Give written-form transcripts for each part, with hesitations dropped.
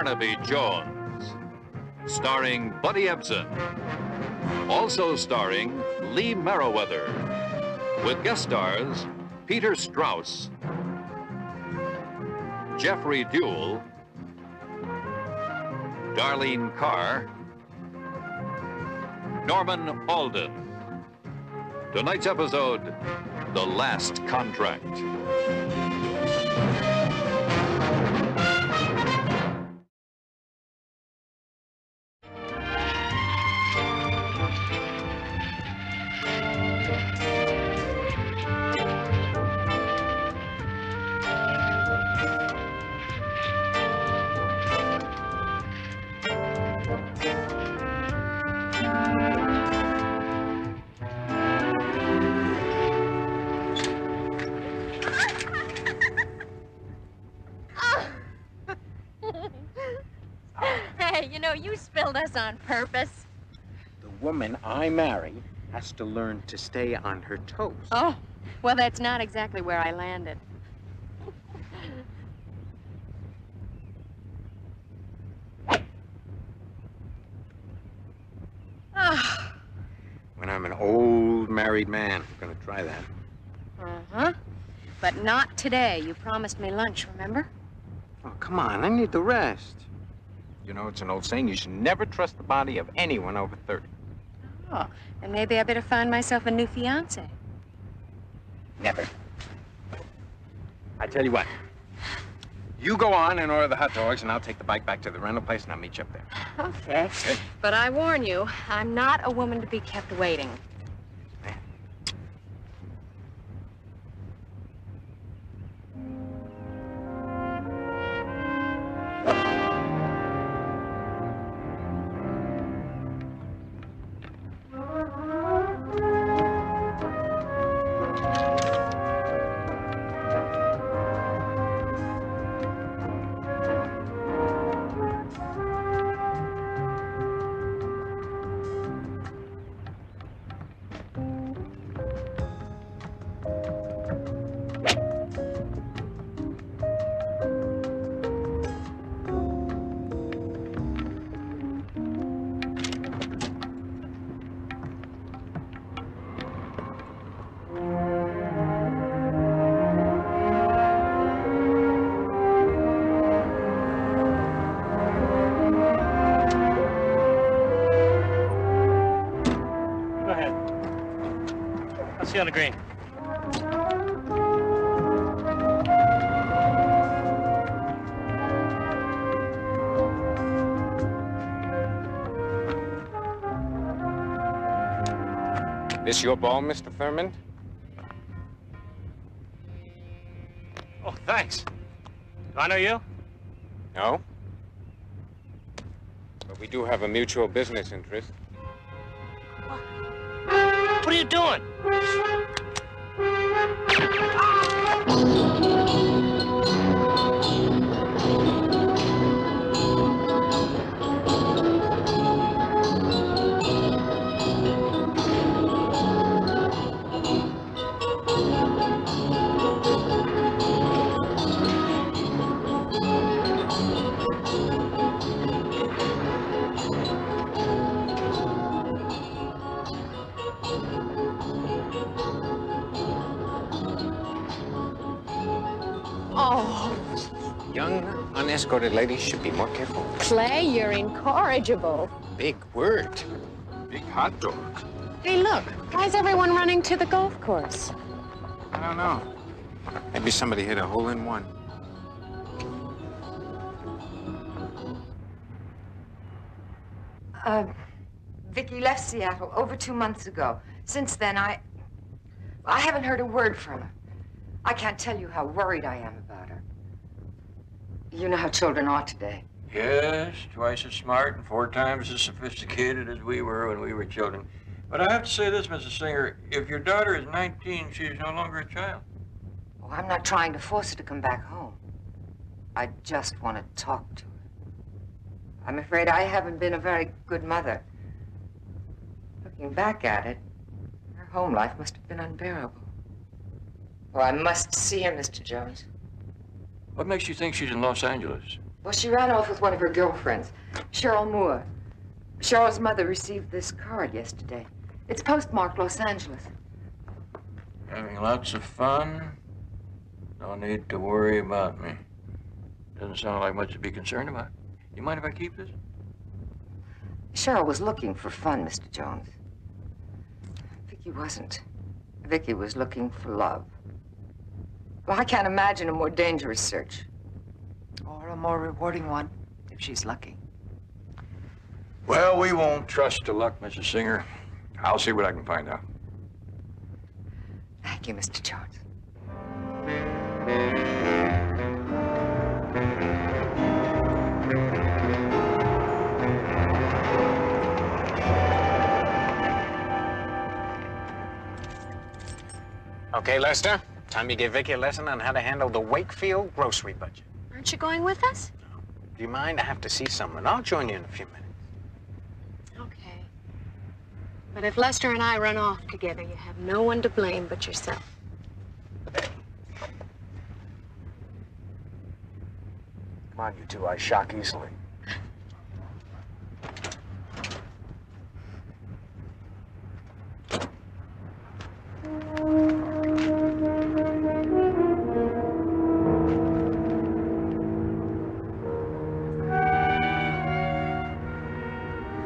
Barnaby Jones, starring Buddy Ebsen. Also starring Lee Merriweather, with guest stars Peter Strauss, Jeffrey Dewell, Darlene Carr, Norman Alden. Tonight's episode, The Last Contract. You know, you spilled us on purpose. The woman I marry has to learn to stay on her toes. Oh, well, that's not exactly where I landed. Oh. When I'm an old married man, I'm gonna try that. Uh-huh. But not today. You promised me lunch, remember? Oh, come on, I need the rest. You know, it's an old saying, you should never trust the body of anyone over 30. Oh, and maybe I better find myself a new fiancé. Never. I tell you what, you go on and order the hot dogs, and I'll take the bike back to the rental place, and I'll meet you up there. Okay. Good. But I warn you, I'm not a woman to be kept waiting. See you on the green. This your ball, Mr. Thurmond? Oh, thanks. Do I know you? No. But we do have a mutual business interest. What are you doing? Oh, Young, unescorted ladies should be more careful. Clay, you're incorrigible. Big word. Big hot dog. Hey, look, why's everyone running to the golf course? I don't know. Maybe somebody hit a hole-in-one. Vicky left Seattle over 2 months ago. Since then, I haven't heard a word from her. I can't tell you how worried I am about her. You know how children are today. Yes, twice as smart and 4 times as sophisticated as we were when we were children. But I have to say this, Mrs. Singer, if your daughter is 19, she's no longer a child. Oh, I'm not trying to force her to come back home. I just want to talk to her. I'm afraid I haven't been a very good mother. Looking back at it, her home life must have been unbearable. Oh, I must see her, Mr. Jones. What makes you think she's in Los Angeles? Well, she ran off with one of her girlfriends, Cheryl Moore. Cheryl's mother received this card yesterday. It's postmarked Los Angeles. Having lots of fun. No need to worry about me. Doesn't sound like much to be concerned about. You mind if I keep this? Cheryl was looking for fun, Mr. Jones. Vicky wasn't. Vicky was looking for love. Well, I can't imagine a more dangerous search. Or a more rewarding one, if she's lucky. Well, we won't trust to luck, Mrs. Singer. I'll see what I can find out. Thank you, Mr. Jones. Okay, Lester. Time you gave Vicky a lesson on how to handle the Wakefield grocery budget. Aren't you going with us? Do you mind? I have to see someone. I'll join you in a few minutes. Okay. But if Lester and I run off together, you have no one to blame but yourself. Come on, you two. I shock easily.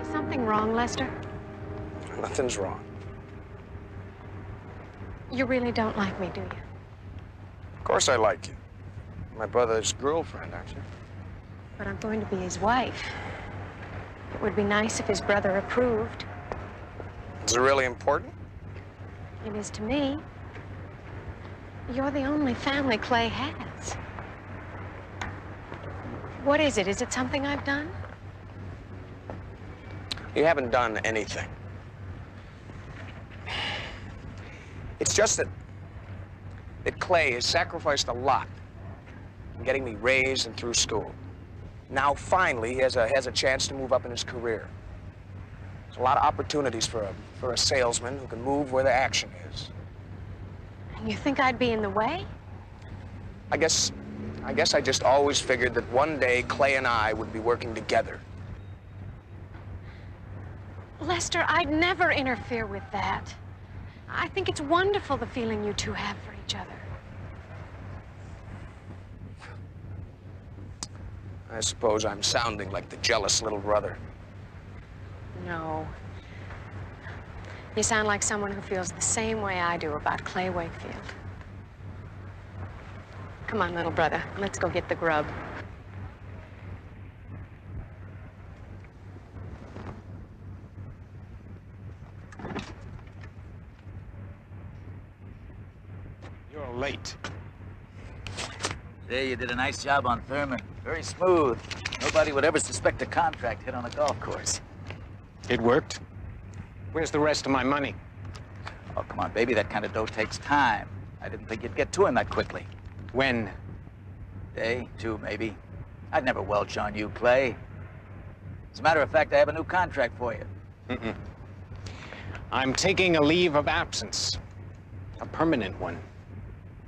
Is something wrong, Lester? Nothing's wrong. You really don't like me, do you? Of course I like you. My brother's girlfriend, aren't you? But I'm going to be his wife. It would be nice if his brother approved. Is it really important? It is to me. You're the only family Clay has. What is it? Is it something I've done? You haven't done anything. It's just that Clay has sacrificed a lot in getting me raised and through school. Now, finally, he has a chance to move up in his career. There's a lot of opportunities for a salesman who can move where the action is. And you think I'd be in the way? I guess I just always figured that one day Clay and I would be working together. Lester, I'd never interfere with that. I think it's wonderful, the feeling you two have for each other. I suppose I'm sounding like the jealous little brother. No. You sound like someone who feels the same way I do about Clay Wakefield. Come on, little brother. Let's go get the grub. You're late. Today you did a nice job on Thurman. Very smooth. Nobody would ever suspect a contract hit on a golf course. It worked. Where's the rest of my money? Oh, come on, baby. That kind of dough takes time. I didn't think you'd get to him that quickly. When? Day, two, maybe. I'd never welch on you, Clay. As a matter of fact, I have a new contract for you. Mm-mm. I'm taking a leave of absence. A permanent one.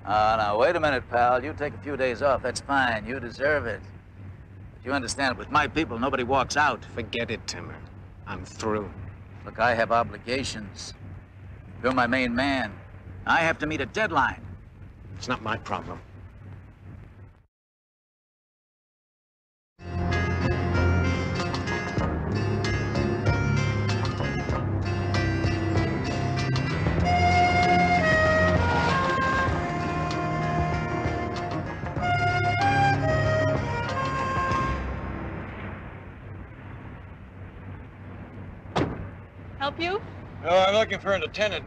Now, wait a minute, pal. You take a few days off. That's fine. You deserve it. But you understand, with my people, nobody walks out. Forget it, Timmer. I'm through. Look, I have obligations. You're my main man. I have to meet a deadline. It's not my problem. Help you? Oh, I'm looking for an attendant.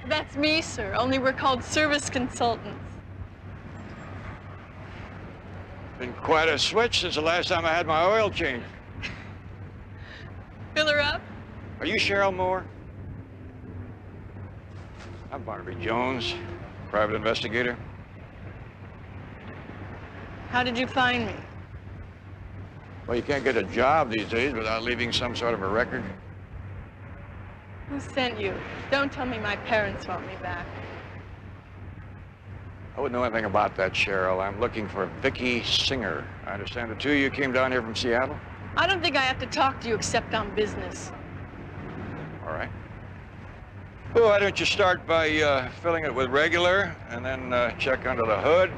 That's me, sir. Only we're called service consultants. Been quite a switch since the last time I had my oil changed. Fill her up? Are you Cheryl Moore? I'm Barnaby Jones, private investigator. How did you find me? Well, you can't get a job these days without leaving some sort of a record. Who sent you? Don't tell me my parents want me back. I wouldn't know anything about that, Cheryl. I'm looking for Vicky Singer. I understand the two of you came down here from Seattle? I don't think I have to talk to you except on business. All right. Well, why don't you start by filling it with regular, and then check under the hood,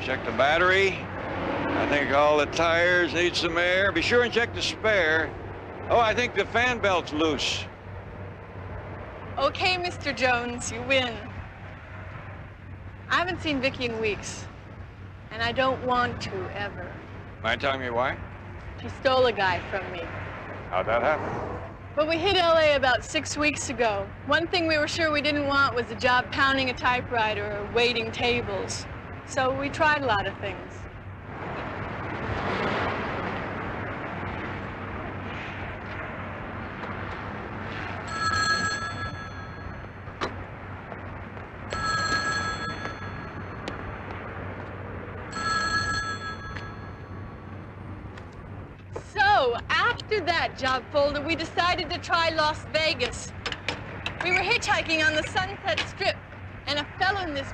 check the battery. I think all the tires need some air. Be sure and check the spare. Oh, I think the fan belt's loose. Okay, Mr. Jones, you win. I haven't seen Vicky in weeks, and I don't want to, ever. Mind telling me why? She stole a guy from me. How'd that happen? Well, we hit LA about 6 weeks ago. One thing we were sure we didn't want was a job pounding a typewriter or waiting tables. So we tried a lot of things. So, after that job folder, we decided to try Las Vegas. We were hitchhiking on the Sunset Strip, and a fellow in this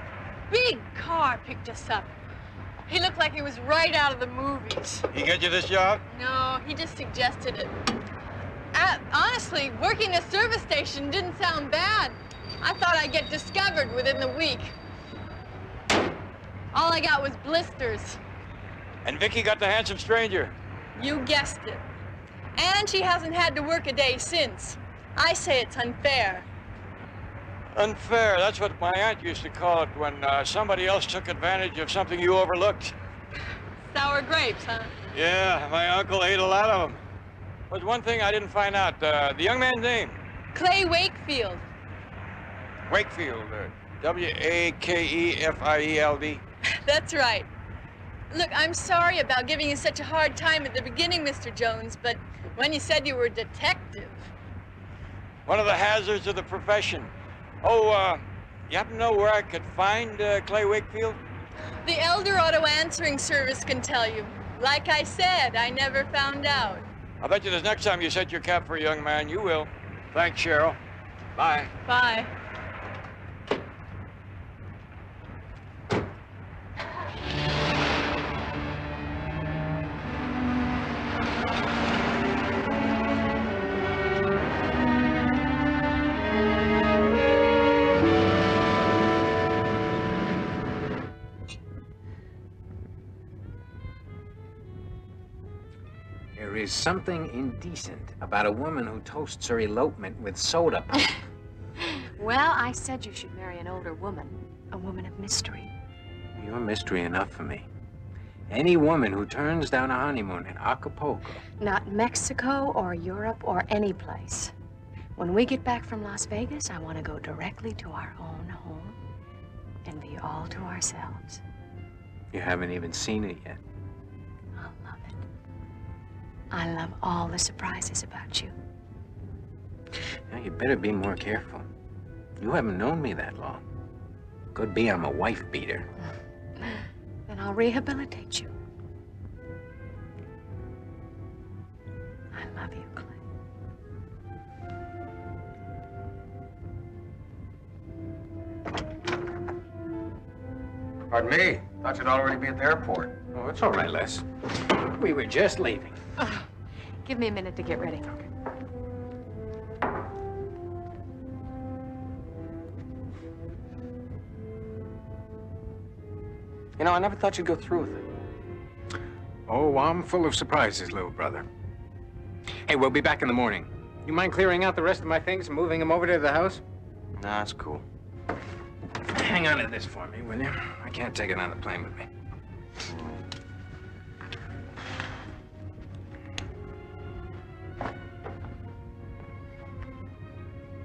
big car picked us up. He looked like he was right out of the movies. He get you this job? No, he just suggested it. Honestly, working a service station didn't sound bad. I thought I'd get discovered within the week. All I got was blisters. And Vicky got the handsome stranger. You guessed it. And she hasn't had to work a day since. I say it's unfair. Unfair, that's what my aunt used to call it when somebody else took advantage of something you overlooked. Sour grapes, huh? Yeah, my uncle ate a lot of them. But one thing I didn't find out, the young man's name? Clay Wakefield. Wakefield, W-A-K-E-F-I-E-L-D. That's right. Look, I'm sorry about giving you such a hard time at the beginning, Mr. Jones, but when you said you were a detective... One of the hazards of the profession. Oh, you happen to know where I could find Clay Wakefield? The Elder Auto Answering Service can tell you. Like I said, I never found out. I'll bet you this next time you set your cap for a young man, you will. Thanks, Cheryl. Bye. Bye. There is something indecent about a woman who toasts her elopement with soda pop. Well, I said you should marry an older woman, a woman of mystery. You're mystery enough for me. Any woman who turns down a honeymoon in Acapulco. Not Mexico or Europe or any place. When we get back from Las Vegas, I want to go directly to our own home and be all to ourselves. You haven't even seen it yet. I'll love it. I love all the surprises about you. Now, you better be more careful. You haven't known me that long. Could be I'm a wife beater. Then I'll rehabilitate you. I love you, Clay. Pardon me. Thought you'd already be at the airport. Oh, it's all right, Les. We were just leaving. Oh, give me a minute to get ready. Okay. You know, I never thought you'd go through with it. Oh, I'm full of surprises, little brother. Hey, we'll be back in the morning. You mind clearing out the rest of my things and moving them over to the house? Nah, that's cool. Hang on to this for me, will you? I can't take it on the plane with me.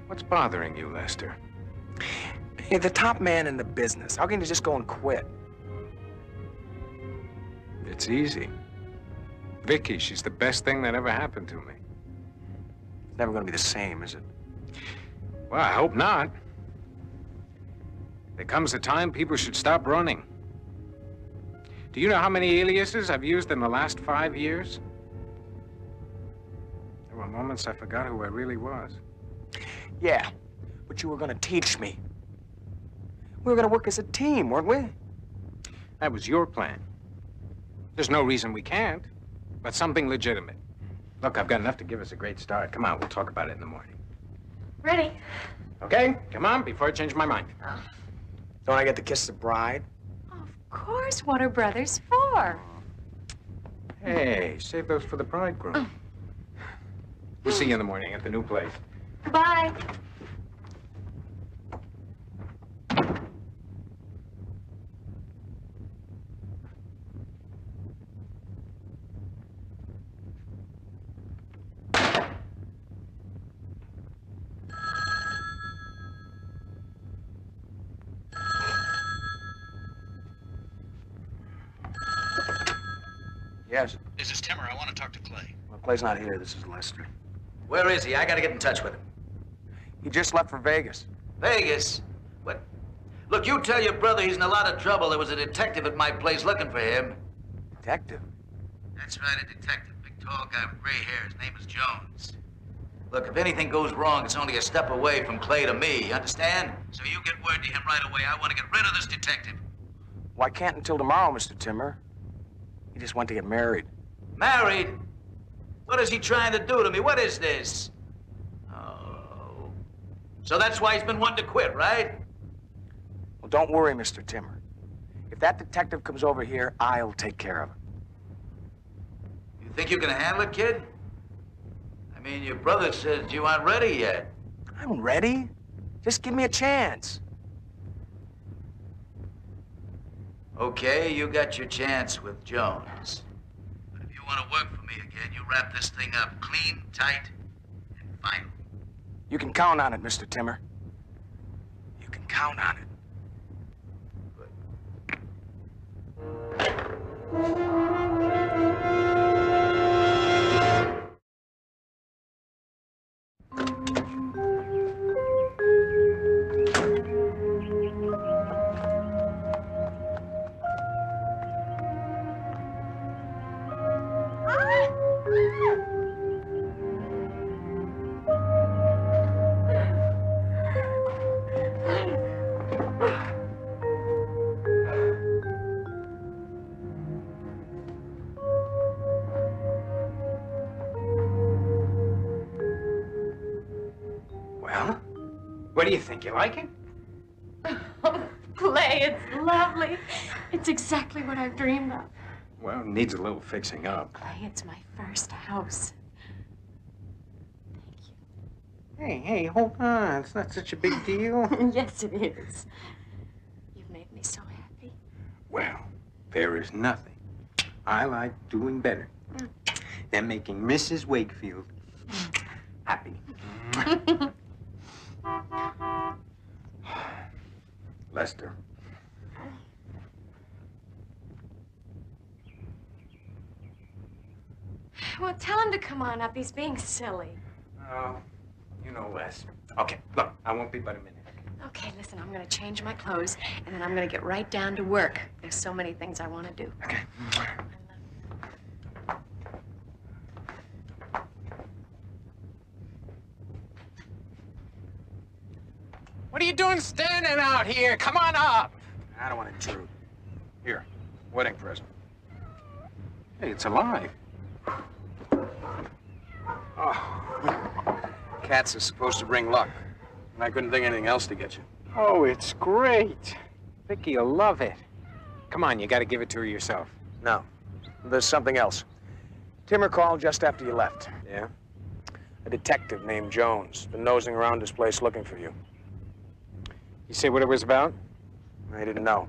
What's bothering you, Lester? You're the top man in the business. How can you just go and quit? It's easy. Vicky, she's the best thing that ever happened to me. It's never gonna be the same, is it? Well, I hope not. There comes a time people should stop running. Do you know how many aliases I've used in the last 5 years? There were moments I forgot who I really was. Yeah, but you were gonna teach me. We were gonna work as a team, weren't we? That was your plan. There's no reason we can't, but something legitimate. Look, I've got enough to give us a great start. Come on, we'll talk about it in the morning. Ready? Okay, come on, before I change my mind. Don't I get to kiss the bride? Of course, what are brothers for? Hey, save those for the bridegroom. We'll see you in the morning at the new place. Bye. Yes. This is Timmer. I want to talk to Clay. Well, Clay's not here. This is Lester. Where is he? I got to get in touch with him. He just left for Vegas. Vegas? What? Look, you tell your brother he's in a lot of trouble. There was a detective at my place looking for him. Detective? That's right, a detective. Big, tall guy with gray hair. His name is Jones. Look, if anything goes wrong, it's only a step away from Clay to me. You understand? So you get word to him right away. I want to get rid of this detective. Well, I can't until tomorrow, Mr. Timmer. He just went to get married. Married? What is he trying to do to me? What is this? Oh. So that's why he's been wanting to quit, right? Well, don't worry, Mr. Timmer. If that detective comes over here, I'll take care of it. You think you can handle it, kid? I mean, your brother says you aren't ready yet. I'm ready. Just give me a chance. Okay, you got your chance with Jones. But if you want to work for me again, you wrap this thing up clean, tight, and final. You can count on it, Mr. Timmer. You can count on it. Well, what do you think? You like it? Oh, Clay, it's lovely. It's exactly what I've dreamed of. Well, it needs a little fixing up. Clay, it's my first house. Hey, hold on. It's not such a big deal. Yes, it is. You've made me so happy. Well, there is nothing I like doing better than making Mrs. Wakefield happy. Lester. Well, tell him to come on up. He's being silly. Oh, you know less. Okay, look, I won't be but a minute. Okay, listen, I'm gonna change my clothes, and then I'm gonna get right down to work. There's so many things I want to do. Okay. What are you doing standing out here? Come on up. I don't want to intrude. Here, wedding present. Hey, it's alive. Oh. Cats are supposed to bring luck. And I couldn't think of anything else to get you. Oh, it's great. Vicky'll love it. Come on, you gotta give it to her yourself. No. There's something else. Timmer called just after you left. Yeah? A detective named Jones. Been nosing around this place looking for you. You say what it was about? I didn't know.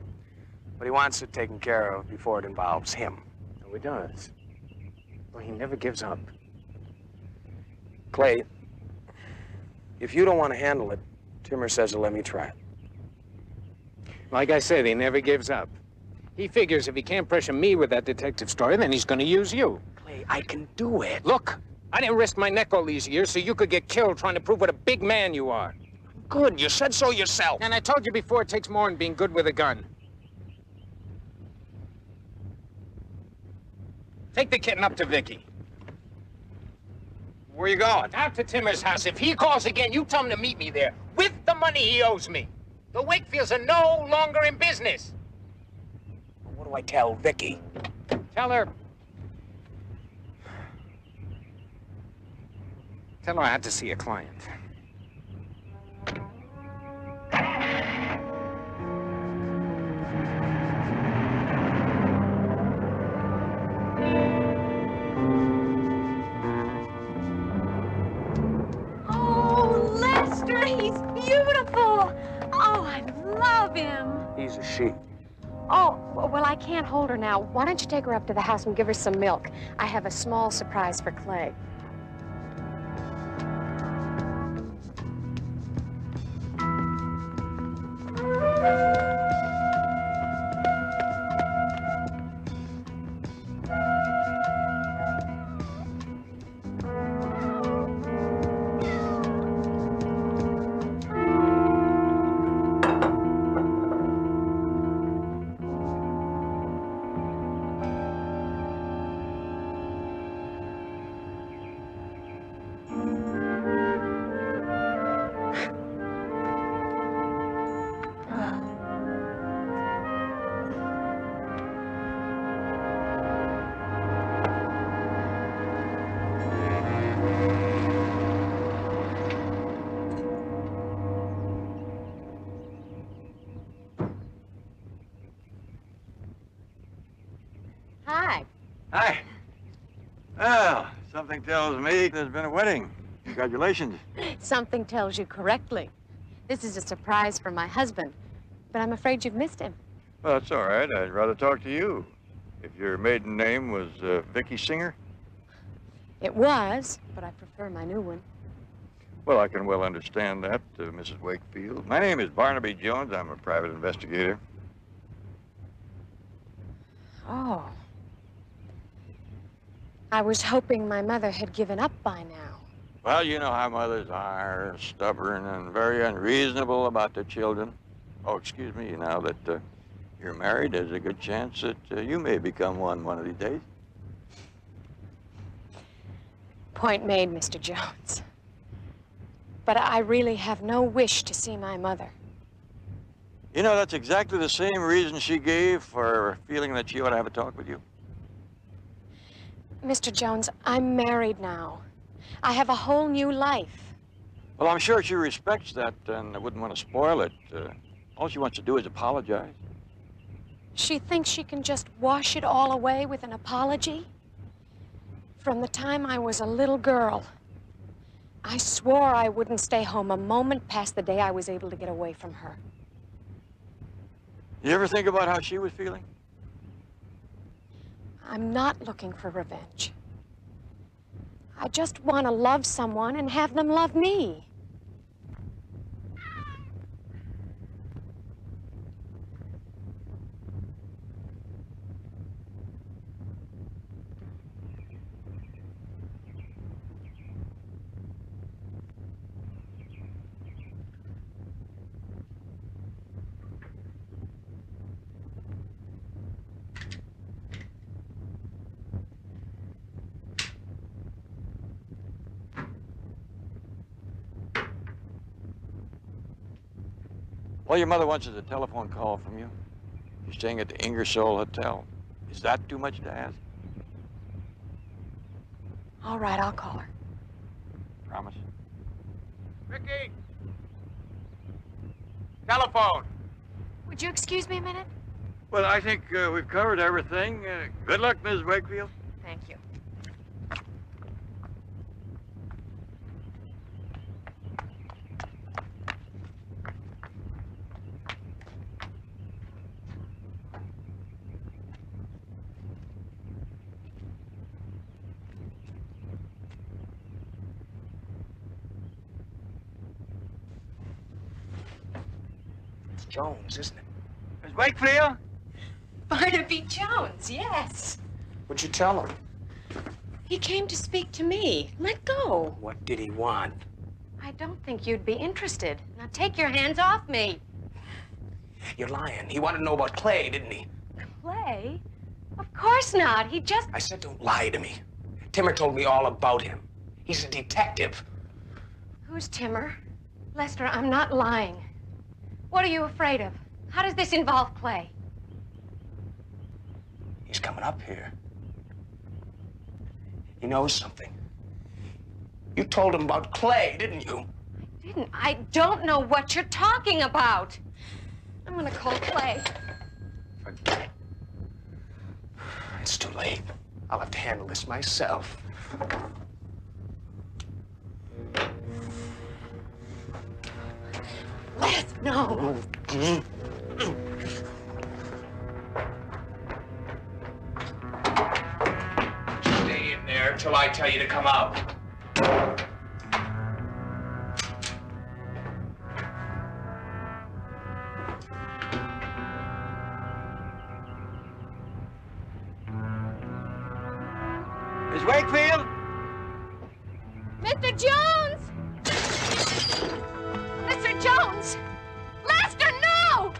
But he wants it taken care of before it involves him. Oh, he does. Well, he never gives up. Clay, if you don't want to handle it, Timmer says he'll let me try it. Like I said, he never gives up. He figures if he can't pressure me with that detective story, then he's gonna use you. Clay, I can do it. Look, I didn't risk my neck all these years so you could get killed trying to prove what a big man you are. Good, you said so yourself. And I told you before, it takes more than being good with a gun. Take the kitten up to Vicky. Where you going? Out to Timmer's house. If he calls again, you tell him to meet me there with the money he owes me. The Wakefields are no longer in business. What do I tell Vicky? Tell her Tell her I had to see a client. Oh, Lester, he's beautiful. Oh, I love him. He's a she. Oh, well, I can't hold her now. Why don't you take her up to the house and give her some milk? I have a small surprise for Clay. Hi. Hi. Well, something tells me there's been a wedding. Congratulations. Something tells you correctly. This is a surprise for my husband, but I'm afraid you've missed him. Well, that's all right. I'd rather talk to you. If your maiden name was Vicky Singer? It was, but I prefer my new one. Well, I can well understand that, Mrs. Wakefield. My name is Barnaby Jones. I'm a private investigator. Oh. I was hoping my mother had given up by now. Well, you know how mothers are, stubborn and very unreasonable about their children. Oh, excuse me, now that you're married, there's a good chance that you may become one of these days. Point made, Mr. Jones. But I really have no wish to see my mother. You know, that's exactly the same reason she gave for feeling that she ought to have a talk with you. Mr. Jones, I'm married now. I have a whole new life. Well, I'm sure she respects that and I wouldn't want to spoil it. All she wants to do is apologize. She thinks she can just wash it all away with an apology? From the time I was a little girl, I swore I wouldn't stay home a moment past the day I was able to get away from her. You ever think about how she was feeling? I'm not looking for revenge. I just want to love someone and have them love me. Well, your mother wants a telephone call from you. You're staying at the Ingersoll Hotel. Is that too much to ask? All right, I'll call her. Promise? Vicky! Telephone! Would you excuse me a minute? Well, I think we've covered everything. Good luck, Ms. Wakefield. Thank you. It's Jones, isn't it? Ms. Wakefield? Barnaby Jones, yes. What'd you tell him? He came to speak to me. Let go. What did he want? I don't think you'd be interested. Now take your hands off me. You're lying. He wanted to know about Clay, didn't he? Clay? Of course not. He just... I said don't lie to me. Timmer told me all about him. He's a detective. Who's Timmer? Lester, I'm not lying. What are you afraid of? How does this involve Clay? He's coming up here. He knows something. You told him about Clay, didn't you? I don't know what you're talking about. I'm gonna call Clay. Forget it. It's too late. I'll have to handle this myself. Les, no. Stay in there till I tell you to come out. Miss Wakefield? Mr. Jones! Mr. Jones! Lester, no!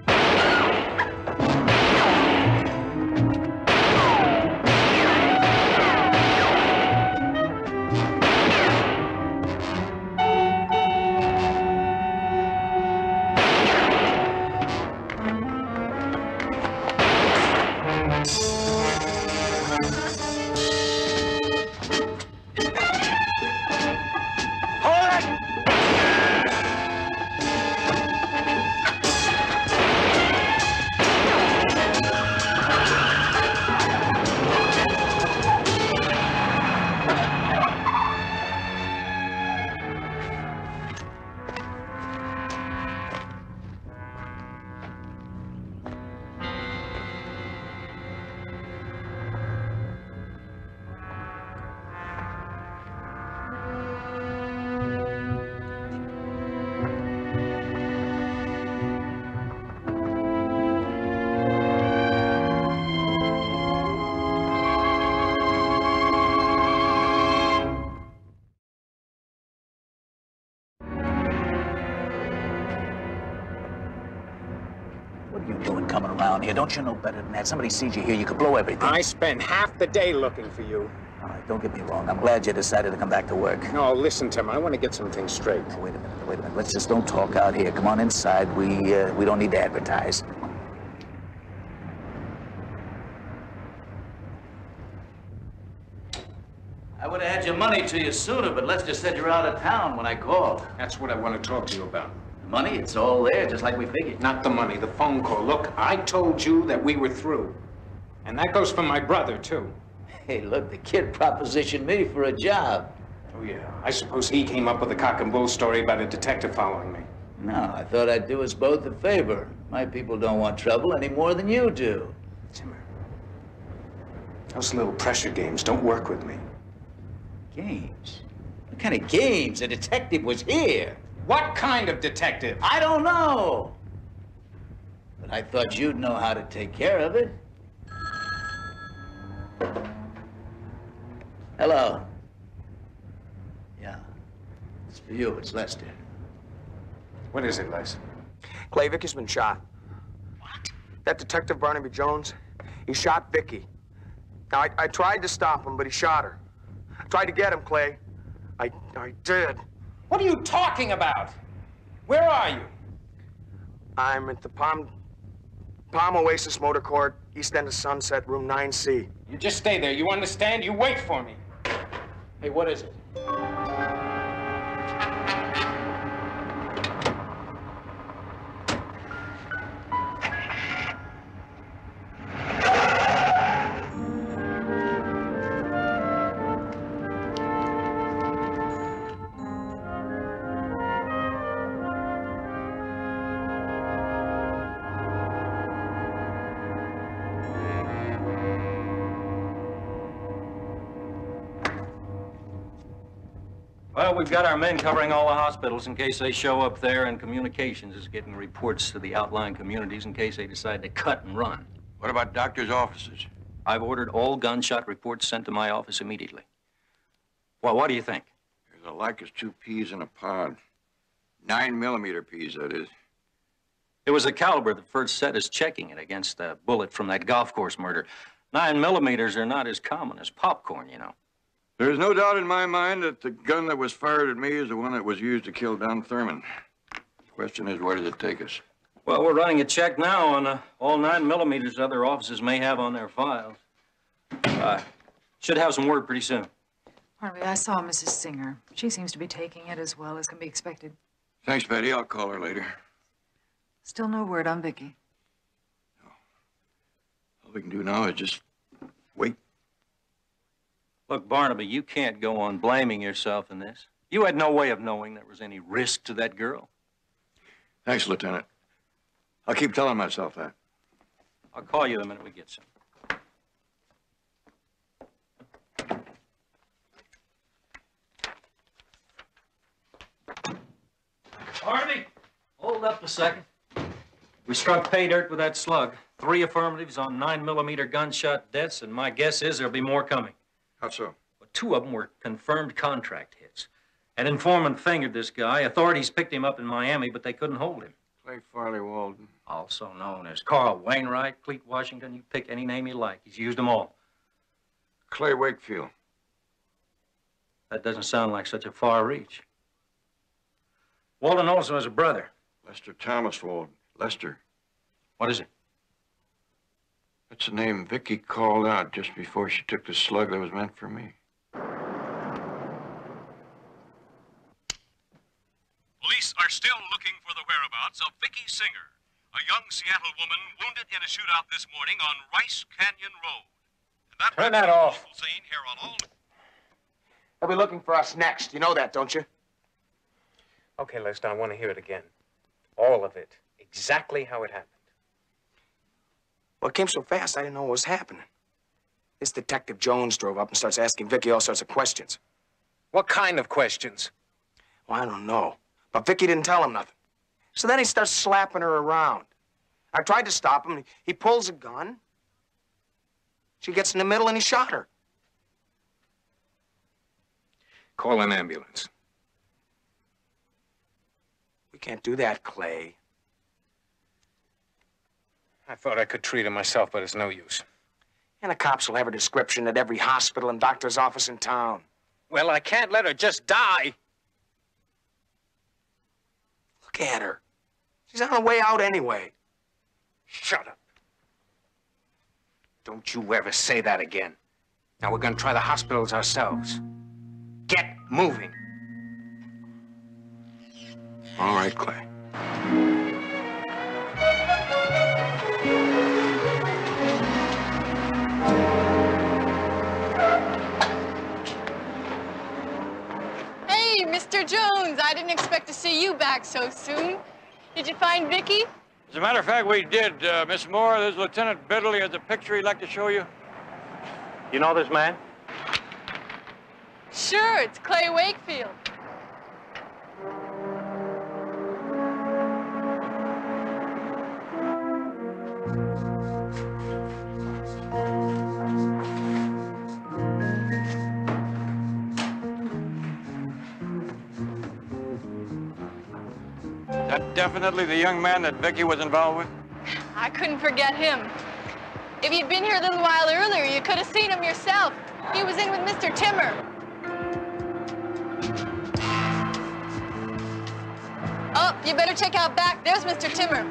What are you doing coming around here? Don't you know better than that? Somebody sees you here, you could blow everything. I spent half the day looking for you. All right, don't get me wrong. I'm glad you decided to come back to work. No, listen, Tim, I want to get some things straight. Now, wait a minute. Let's just don't talk out here. Come on inside. We don't need to advertise. I would have had your money to you sooner, but Lester said you're out of town when I called. That's what I want to talk to you about. Money, it's all there, just like we figured. Not the money, the phone call. Look, I told you that we were through. And that goes for my brother, too. Hey, look, the kid propositioned me for a job. Oh, yeah. I suppose he came up with a cock and bull story about a detective following me. No, I thought I'd do us both a favor. My people don't want trouble any more than you do. Timmer, those little pressure games don't work with me. Games? What kind of games? The detective was here. What kind of detective? I don't know. But I thought you'd know how to take care of it. Hello. Yeah. It's for you. It's Lester. What is it, Les? Clay, Vicky's been shot. What? That detective, Barnaby Jones, he shot Vicky. Now, I tried to stop him, but he shot her. I tried to get him, Clay. I did. What are you talking about? Where are you? I'm at the Palm Oasis Motor Court, East End of Sunset, room 9C. You just stay there. You understand? You wait for me. Hey, what is it? Well, we've got our men covering all the hospitals in case they show up there, and communications is getting reports to the outlying communities in case they decide to cut and run. What about doctors' offices? I've ordered all gunshot reports sent to my office immediately. Well, what do you think? There's alike as two peas in a pod. 9mm peas, that is. It was the caliber that first set us checking it against a bullet from that golf course murder. 9mm are not as common as popcorn, you know. There's no doubt in my mind that the gun that was fired at me is the one that was used to kill Don Thurman. The question is, where does it take us? Well, we're running a check now on all 9mm other offices may have on their files. Should have some word pretty soon. Barnaby, I saw Mrs. Singer. She seems to be taking it as well as can be expected. Thanks, Betty. I'll call her later. Still no word on Vicky. All we can do now is just wait. Look, Barnaby, you can't go on blaming yourself in this. You had no way of knowing there was any risk to that girl. Thanks, Lieutenant. I'll keep telling myself that. I'll call you the minute we get some. Barnaby, hold up a second. We struck pay dirt with that slug. 3 affirmatives on 9mm gunshot deaths, and my guess is there'll be more coming. How so? Well, 2 of them were confirmed contract hits. An informant fingered this guy. Authorities picked him up in Miami, but they couldn't hold him. Clay Farley Walden. Also known as Carl Wainwright, Clete Washington. You pick any name you like. He's used them all. Clay Wakefield. That doesn't sound like such a far reach. Walden also has a brother. Lester Thomas Walden. Lester. What is it? That's the name Vicky called out just before she took the slug that was meant for me. Police are still looking for the whereabouts of Vicky Singer, a young Seattle woman wounded in a shootout this morning on Rice Canyon Road. And Turn that off. Scene here on all... They'll be looking for us next. You know that, don't you? Okay, Lester, I want to hear it again. All of it. Exactly how it happened. Well, it came so fast, I didn't know what was happening. This Detective Jones drove up and starts asking Vicky all sorts of questions. What kind of questions? Well, I don't know. But Vicky didn't tell him nothing. So then he starts slapping her around. I tried to stop him. He pulls a gun. She gets in the middle and he shot her. Call an ambulance. We can't do that, Clay. I thought I could treat her myself, but it's no use. And the cops will have a description at every hospital and doctor's office in town. Well, I can't let her just die. Look at her. She's on her way out anyway. Shut up. Don't you ever say that again. Now, we're gonna try the hospitals ourselves. Get moving. All right, Clay. Hey, Mr. Jones, I didn't expect to see you back so soon. Did you find Vicky? As a matter of fact, we did, Miss Moore. There's Lieutenant Biddle. He has a picture he'd like to show you. You know this man? Sure, it's Clay Wakefield. Is that definitely the young man that Vicky was involved with? I couldn't forget him. If you'd been here a little while earlier, you could have seen him yourself. He was in with Mr. Timmer. Oh, you better check out back. There's Mr. Timmer.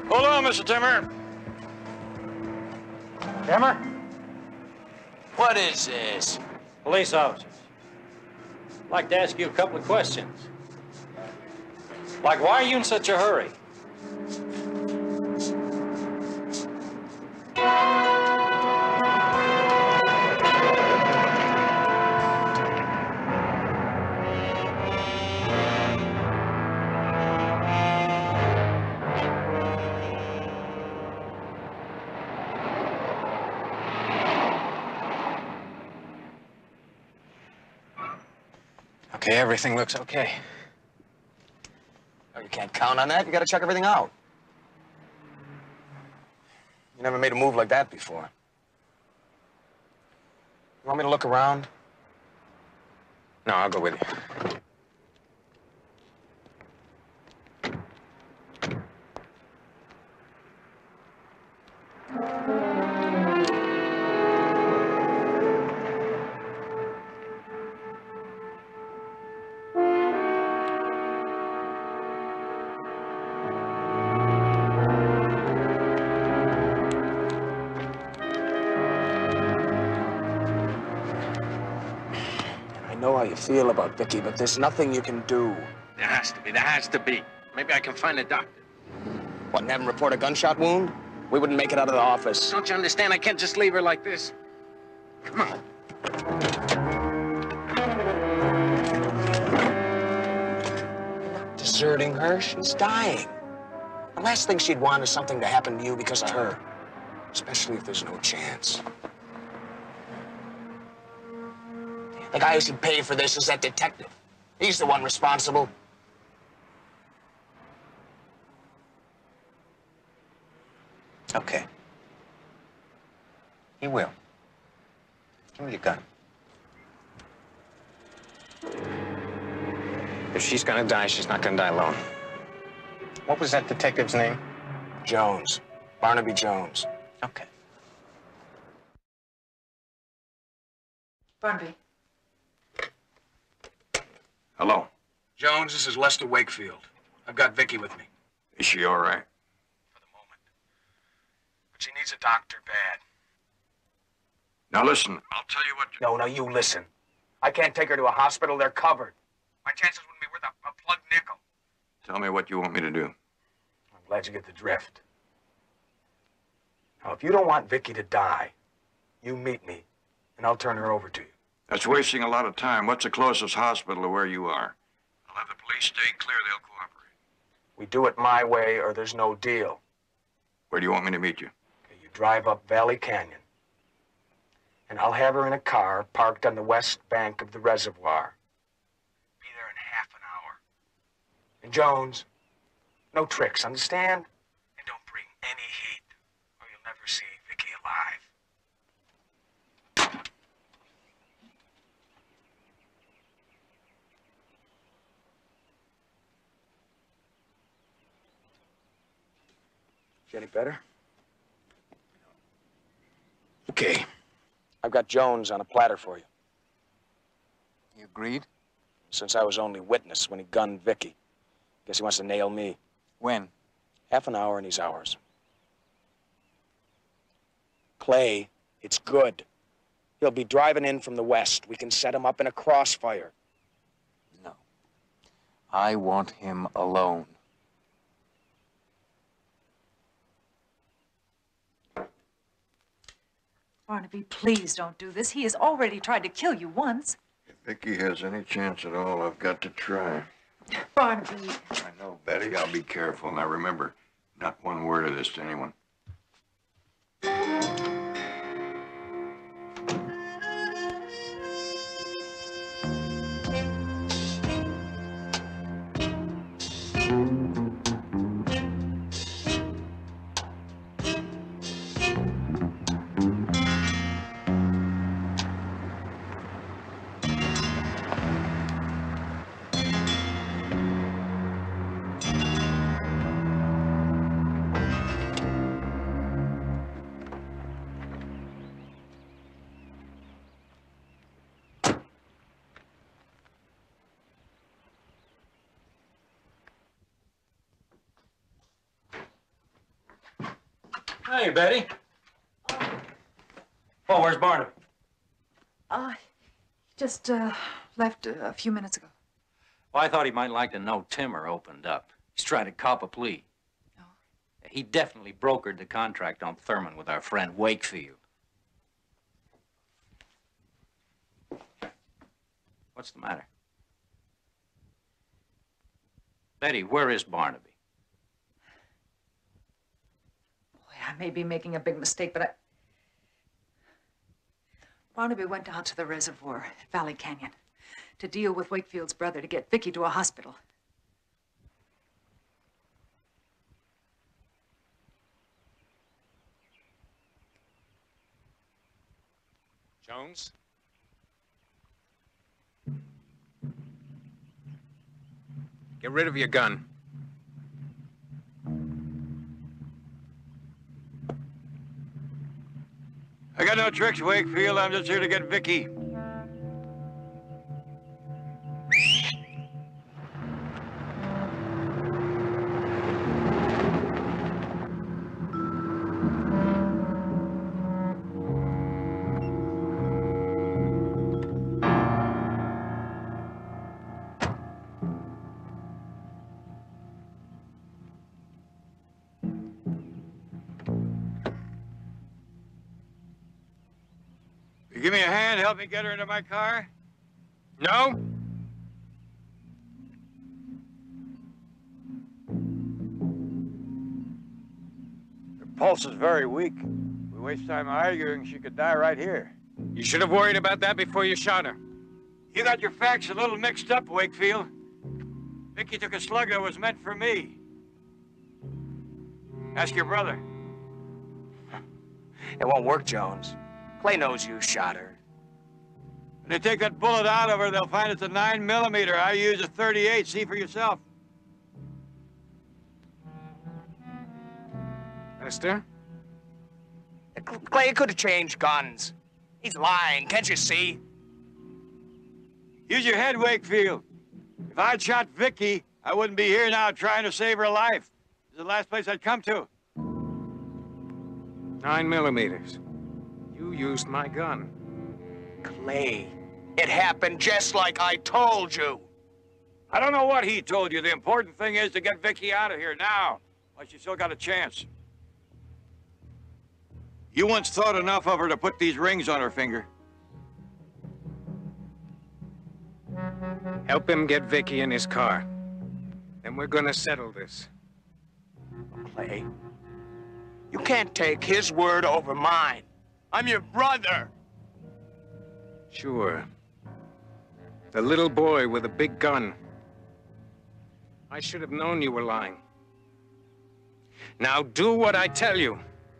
Hold on, Mr. Timmer. Timmer? What is this? Police officers. I'd like to ask you a couple of questions. Like, why are you in such a hurry? Okay, everything looks okay. Oh, you can't count on that. You gotta check everything out. You never made a move like that before. You want me to look around? No, I'll go with you. know how you feel about Vicky, but there's nothing you can do. There has to be. There has to be. Maybe I can find a doctor. What, and have him report a gunshot wound? We wouldn't make it out of the office. Don't you understand? I can't just leave her like this. Come on. Deserting her? She's dying. The last thing she'd want is something to happen to you because of her. Especially if there's no chance. The guy who should pay for this is that detective. He's the one responsible. Okay. He will. Give me your gun. If she's gonna die, she's not gonna die alone. What was that detective's name? Jones. Barnaby Jones. Okay. Barnaby. Hello. Jones, this is Lester Wakefield. I've got Vicky with me. Is she all right? For the moment. But she needs a doctor bad. Now listen, I'll tell you what... No, you listen. I can't take her to a hospital. They're covered. My chances wouldn't be worth a plug nickel. Tell me what you want me to do. I'm glad you get the drift. Now, if you don't want Vicky to die, you meet me, and I'll turn her over to you. That's wasting a lot of time. What's the closest hospital to where you are? I'll have the police stay clear. They'll cooperate. We do it my way, or there's no deal. Where do you want me to meet you? Okay, you drive up Valley Canyon, and I'll have her in a car parked on the west bank of the reservoir. Be there in half an hour. And Jones, no tricks, understand? And don't bring any heat, or you'll never see Vicky alive. Any better? Okay. I've got Jones on a platter for you. You agreed? Since I was only witness when he gunned Vicky. Guess he wants to nail me. When? Half an hour and he's ours. Clay, it's good. He'll be driving in from the west. We can set him up in a crossfire. No. I want him alone. Barnaby, please don't do this. He has already tried to kill you once. If Vicky has any chance at all, I've got to try. Barnaby. I know, Betty. I'll be careful. Now remember, not one word of this to anyone. Hey, Betty. Oh, where's Barnaby? Just left a few minutes ago. Well, I thought he might like to know Timmer opened up. He's trying to cop a plea. Oh. He definitely brokered the contract on Thurman with our friend Wakefield. What's the matter? Betty, where is Barnaby? Boy, I may be making a big mistake, but Barnaby went out to the reservoir at Valley Canyon to deal with Wakefield's brother to get Vicky to a hospital. Jones? Get rid of your gun. I got no tricks, Wakefield. I'm just here to get Vicky. help me get her into my car? No? Her pulse is very weak. We waste time arguing, she could die right here. You should have worried about that before you shot her. You got your facts a little mixed up, Wakefield. Vicky took a slug that was meant for me. Ask your brother. It won't work, Jones. Clay knows you shot her. When they take that bullet out of her, they'll find it's a 9mm. I use a 38. See for yourself. Mister? Clay could have changed guns. He's lying, can't you see? Use your head, Wakefield. If I'd shot Vicky, I wouldn't be here now trying to save her life. It's the last place I'd come to. 9mm. You used my gun. Clay, it happened just like I told you. I don't know what he told you. The important thing is to get Vicky out of here now, while she's still got a chance. You once thought enough of her to put these rings on her finger. Help him get Vicky in his car. Then we're gonna settle this. Clay, you can't take his word over mine. I'm your brother. Sure. The little boy with a big gun. I should have known you were lying. Now do what I tell you.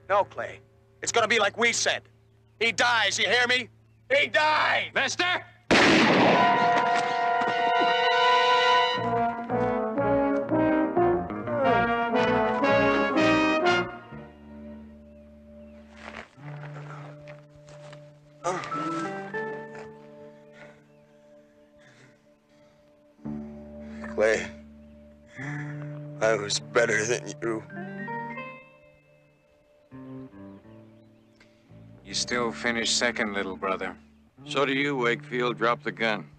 No, Clay. It's gonna be like we said. He dies, you hear me? He dies! Mister! Clay, I was better than you. You still finish second, little brother. So do you, Wakefield. Drop the gun.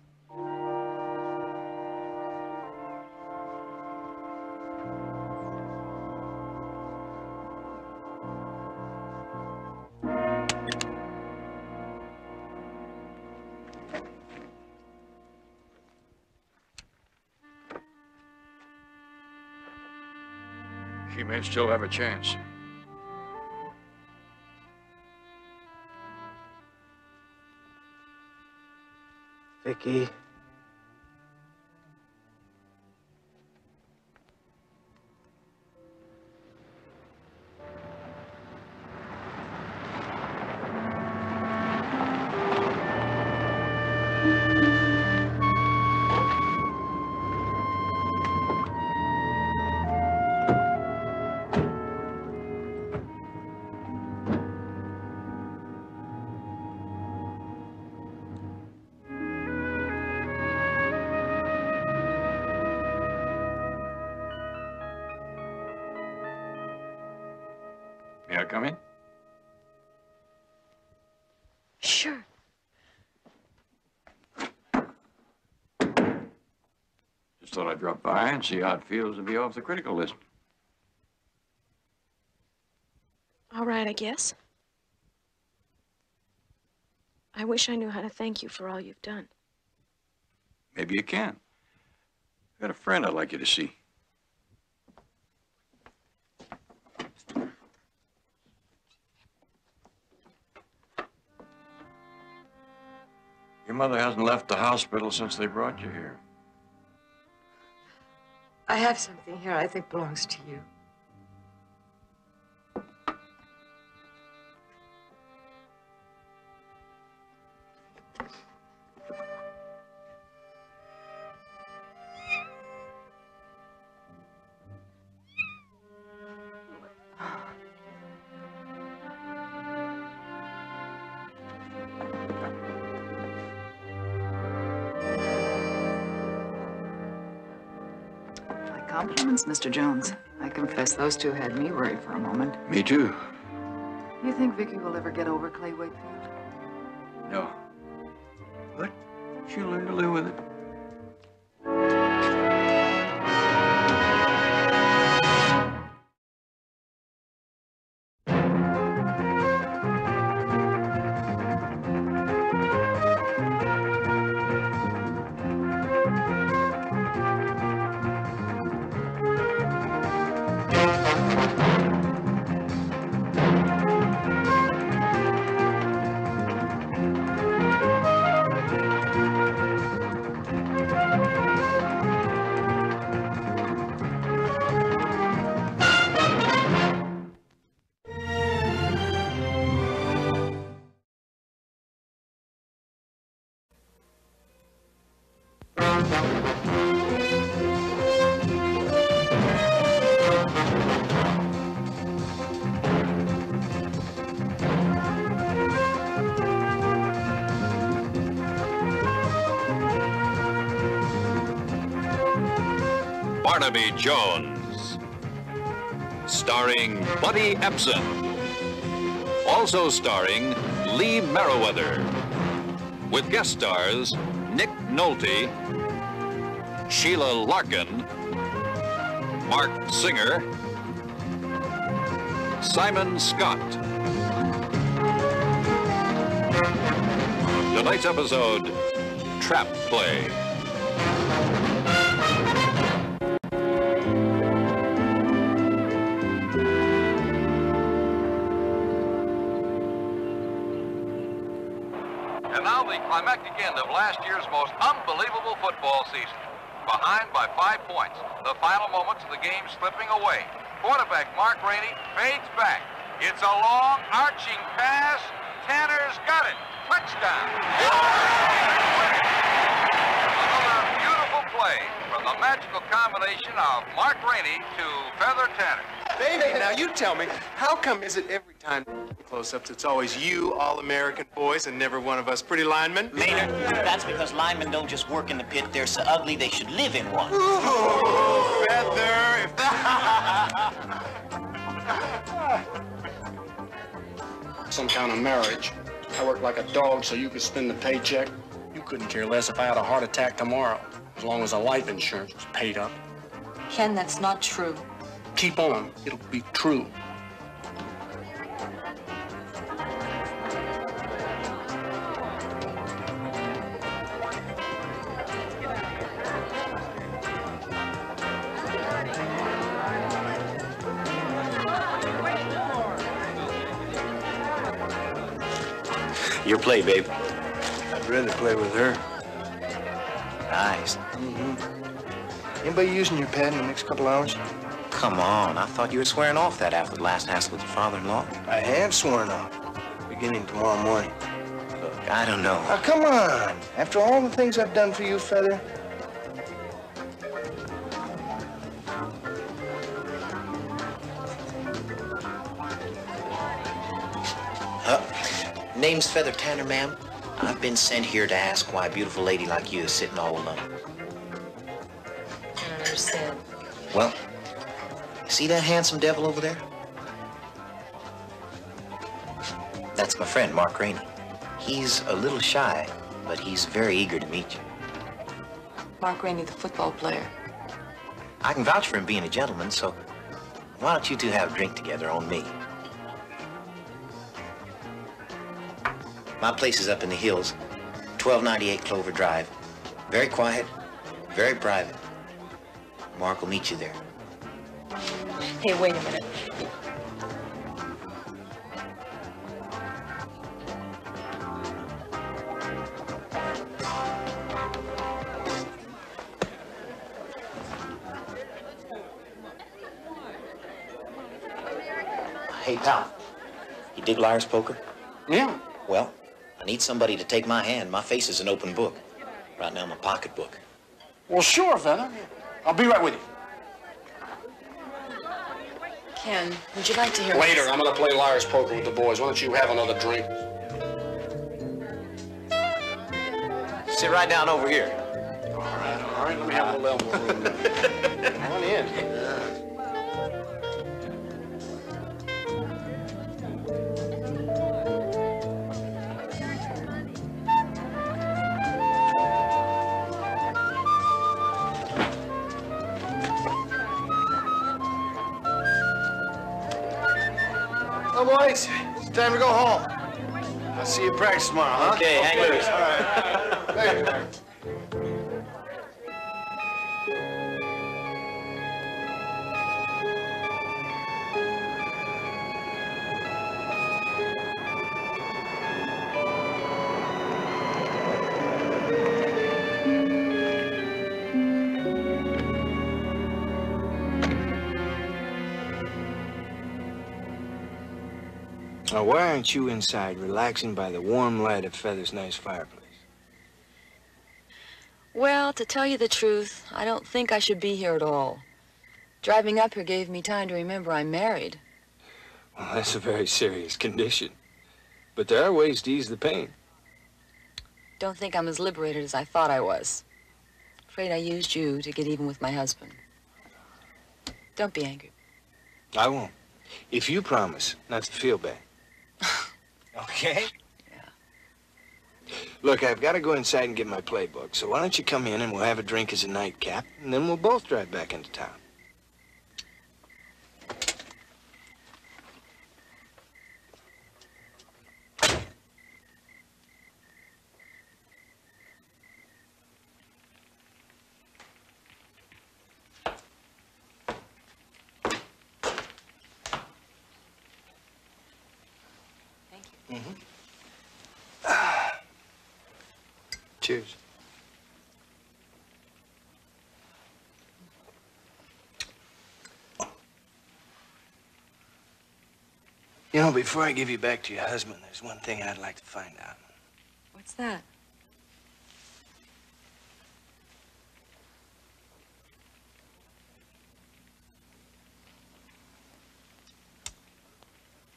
She may still have a chance. Vicky. May I come in? Sure. Just thought I'd drop by and see how it feels to be off the critical list. All right, I guess. I wish I knew how to thank you for all you've done. Maybe you can. I've got a friend I'd like you to see. Your mother hasn't left the hospital since they brought you here. I have something here I think belongs to you. Compliments, Mr. Jones. I confess those two had me worried for a moment. Me too. You think Vicky will ever get over Clay Wakefield? No. But she'll learn to live with it. Barnaby Jones. Starring Buddy Ebsen. Also starring Lee Merriweather. With guest stars Nick Nolte, Sheila Larkin, Mark Singer, Simon Scott. Tonight's episode, Trap Play. And now the climactic end of last year's most unbelievable football season. Behind by 5 points, the final moments of the game slipping away. Quarterback Mark Rainey fades back. It's a long, arching pass. Tanner's got it. Touchdown. Another beautiful play from the magical combination of Mark Rainey to Feather Tanner. Baby, now you tell me, how come is it every time close-ups, it's always you, all-American boys, and never one of us pretty linemen? Maynard, that's because linemen don't just work in the pit. They're so ugly they should live in one. Ooh, Feather! Some kind of marriage. I work like a dog so you could spend the paycheck. You couldn't care less if I had a heart attack tomorrow, as long as the life insurance was paid up. Ken, that's not true. Keep on. It'll be true. Your play, babe. I'd rather play with her. Nice. Anybody using your pad in the next couple hours? Come on, I thought you were swearing off that after the last hassle with your father-in-law. I have sworn off. Beginning tomorrow morning. Look, I don't know. Now, come on. After all the things I've done for you, Feather. Name's Feather Tanner, ma'am. I've been sent here to ask why a beautiful lady like you is sitting all alone. I don't understand. Well, see that handsome devil over there? That's my friend, Mark Rainey. He's a little shy, but he's very eager to meet you. Mark Rainey, the football player. I can vouch for him being a gentleman, so why don't you two have a drink together on me? My place is up in the hills, 1298 Clover Drive. Very quiet, very private. Mark will meet you there. Hey, wait a minute. Hey, pal, you dig liar's poker? Yeah. Well, I need somebody to take my hand. My face is an open book. Right now, my pocketbook. Well, sure, Feather. I'll be right with you. Ken, would you like to hear Later, I'm gonna play liar's poker with the boys. Why don't you have another drink? Sit right down over here. All right. Let me have a little elbow room. Come on in. Well, boys, it's time to go home. I'll see you at practice tomorrow, huh? Okay, hang loose. All right. Thank you, Mark. Now, why aren't you inside relaxing by the warm light of Feather's nice fireplace? Well, to tell you the truth, I don't think I should be here at all. Driving up here gave me time to remember I'm married. Well, that's a very serious condition. But there are ways to ease the pain. Don't think I'm as liberated as I thought I was. Afraid I used you to get even with my husband. Don't be angry. I won't. If you promise not to feel bad. Okay? Yeah. Look, I've got to go inside and get my playbook, so why don't you come in and we'll have a drink as a nightcap, and then we'll both drive back into town. Cheers. You know, before I give you back to your husband, there's one thing I'd like to find out. What's that?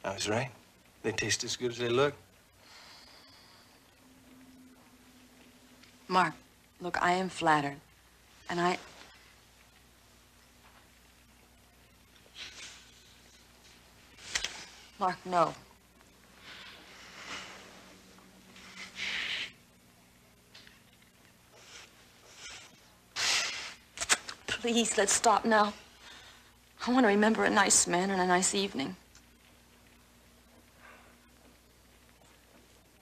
I was right. They taste as good as they look. Mark, look, I am flattered. And Mark, no. Please, let's stop now. I want to remember a nice man and a nice evening.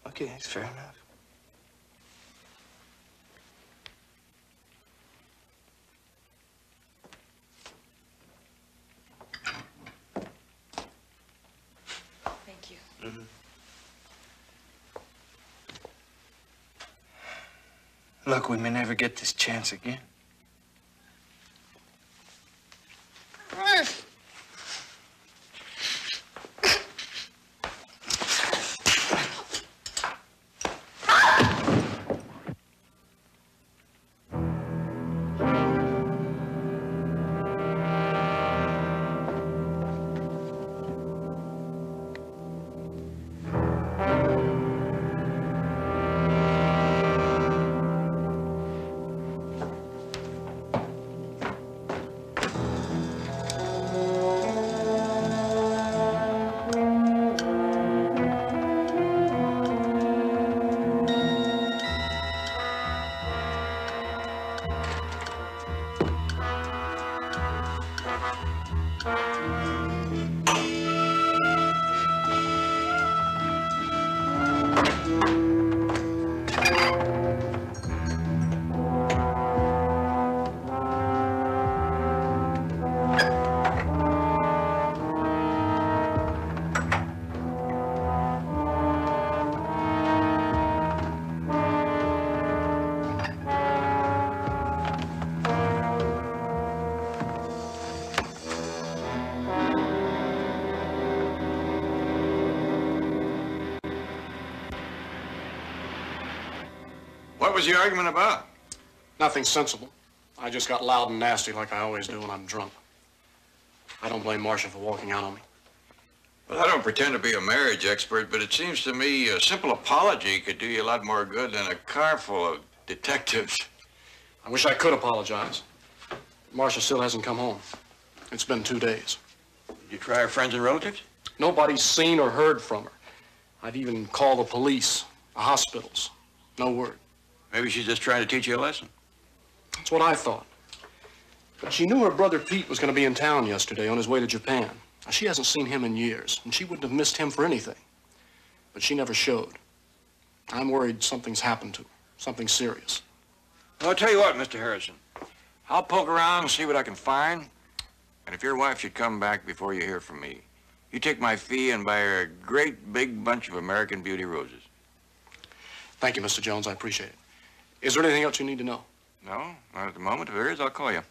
Okay, that's fair enough. Thank you. Mm-hmm. Look, we may never get this chance again. What was the argument about? Nothing sensible. I just got loud and nasty like I always do when I'm drunk. I don't blame Marcia for walking out on me. Well, I don't pretend to be a marriage expert, but it seems to me a simple apology could do you a lot more good than a car full of detectives. I wish I could apologize. Marcia still hasn't come home. It's been 2 days. Did you try her friends and relatives? Nobody's seen or heard from her. I've even called the police, the hospitals. No word. Maybe she's just trying to teach you a lesson. That's what I thought. But she knew her brother Pete was going to be in town yesterday on his way to Japan. Now, she hasn't seen him in years, and she wouldn't have missed him for anything. But she never showed. I'm worried something's happened to her, something serious. Well, I'll tell you what, Mr. Harrison. I'll poke around and see what I can find. And if your wife should come back before you hear from me, you take my fee and buy her a great big bunch of American Beauty roses. Thank you, Mr. Jones. I appreciate it. Is there anything else you need to know? No, not at the moment. If there is, I'll call you.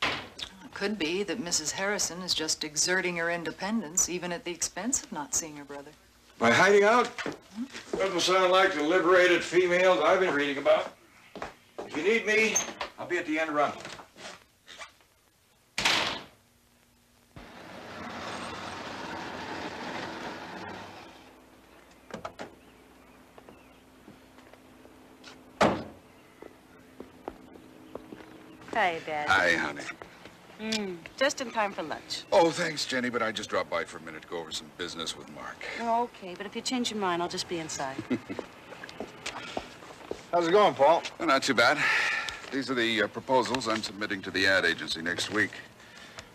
It could be that Mrs. Harrison is just exerting her independence, even at the expense of not seeing her brother. By hiding out? Doesn't sound like the liberated females I've been reading about. If you need me, I'll be at the end run. Hi, Dad. Hi, honey. Just in time for lunch. Oh, thanks, Jenny, but I just dropped by for a minute to go over some business with Mark. Oh, okay, but if you change your mind, I'll just be inside. How's it going, Paul? Well, not too bad. These are the proposals I'm submitting to the ad agency next week.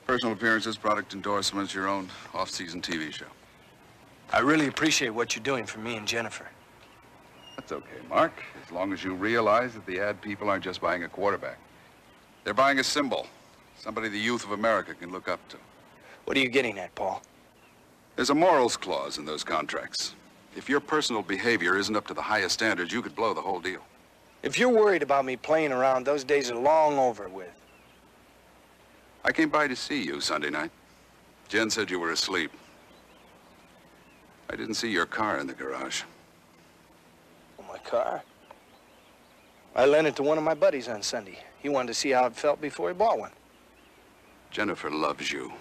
Personal appearances, product endorsements, your own off-season TV show. I really appreciate what you're doing for me and Jennifer. That's okay, Mark, as long as you realize that the ad people aren't just buying a quarterback. They're buying a symbol, somebody the youth of America can look up to. What are you getting at, Paul? There's a morals clause in those contracts. If your personal behavior isn't up to the highest standards, you could blow the whole deal. If you're worried about me playing around, those days are long over with. I came by to see you Sunday night. Jen said you were asleep. I didn't see your car in the garage. Oh, my car? I lent it to one of my buddies on Sunday. He wanted to see how it felt before he bought one. Jennifer loves you.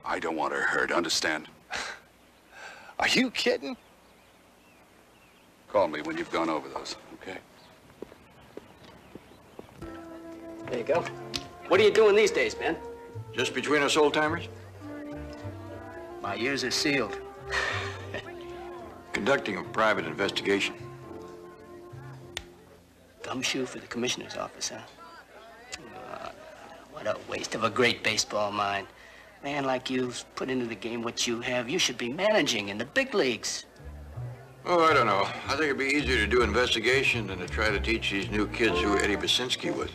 I don't want her hurt, understand? Are you kidding? Call me when you've gone over those, okay? There you go. What are you doing these days, Ben? Just between us old-timers? My ears are sealed. Conducting a private investigation. Gumshoe for the commissioner's office, huh? What a waste of a great baseball mind. Man like you's put into the game what you have. You should be managing in the big leagues. Oh, I don't know. I think it'd be easier to do investigation than to try to teach these new kids who Eddie Basinski was.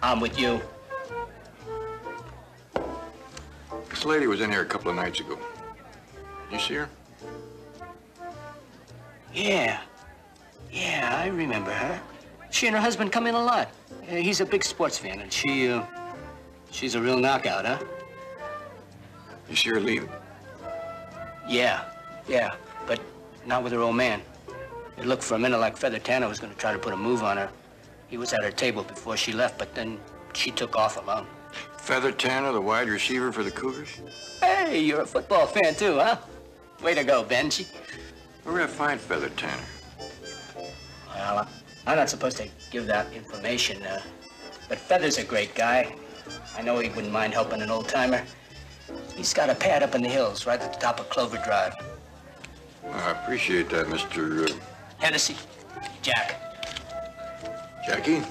I'm with you. This lady was in here a couple of nights ago. You see her? Yeah. Yeah, I remember her. She and her husband come in a lot. He's a big sports fan, and she's a real knockout, huh? You see her leave? Yeah, but not with her old man. It looked for a minute like Feather Tanner was going to try to put a move on her. He was at her table before she left, but then she took off alone. Feather Tanner, the wide receiver for the Cougars? Hey, you're a football fan too, huh? Way to go, Benji. Where would I find Feather Tanner? Well, I'm not supposed to give that information, but Feather's a great guy. I know he wouldn't mind helping an old-timer. He's got a pad up in the hills, right at the top of Clover Drive. I appreciate that, Mr. Hennessy. Jack. Jackie?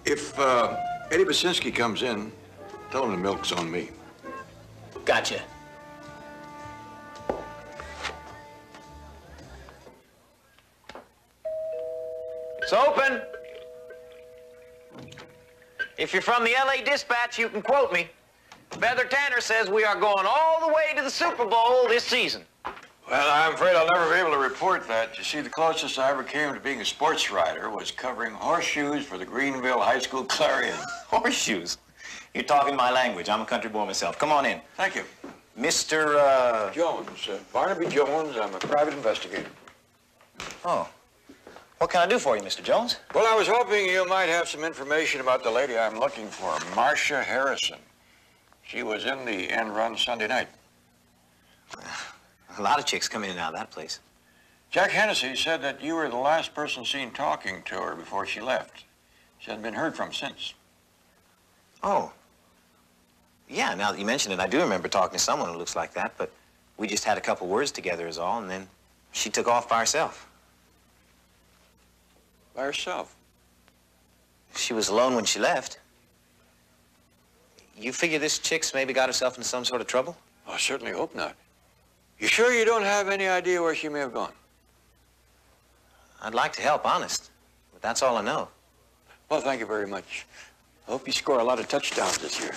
If Eddie Basinski comes in, tell him the milk's on me. Gotcha. It's open. If you're from the LA Dispatch, you can quote me. Feather Tanner says we are going all the way to the Super Bowl this season. Well, I'm afraid I'll never be able to report that. You see, the closest I ever came to being a sports writer was covering horseshoes for the Greenville High School Clarion. Horseshoes? You're talking my language. I'm a country boy myself. Come on in. Thank you. Mr. Jones, Barnaby Jones. I'm a private investigator. Oh. What can I do for you, Mr. Jones? Well, I was hoping you might have some information about the lady I'm looking for, Marcia Harrison. She was in the end run Sunday night. A lot of chicks come in and out of that place. Jack Hennessy said that you were the last person seen talking to her before she left. She hasn't been heard from since. Oh. Yeah, now that you mention it, I do remember talking to someone who looks like that, but we just had a couple words together is all, and then she took off by herself. By herself? She was alone when she left. You figure this chick's maybe got herself into some sort of trouble? I certainly hope not. You sure you don't have any idea where she may have gone? I'd like to help, honest, but that's all I know. Well, thank you very much. I hope you score a lot of touchdowns this year.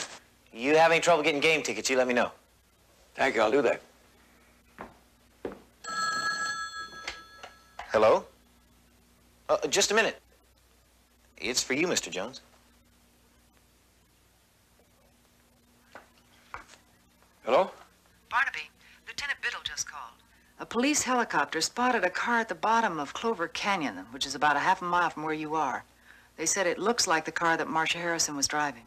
You have any trouble getting game tickets, you let me know. Thank you, I'll do that. Hello? Just a minute. It's for you, Mr. Jones. Hello? Barnaby, Lieutenant Biddle just called. A police helicopter spotted a car at the bottom of Clover Canyon, which is about a half a mile from where you are. They said it looks like the car that Marcia Harrison was driving.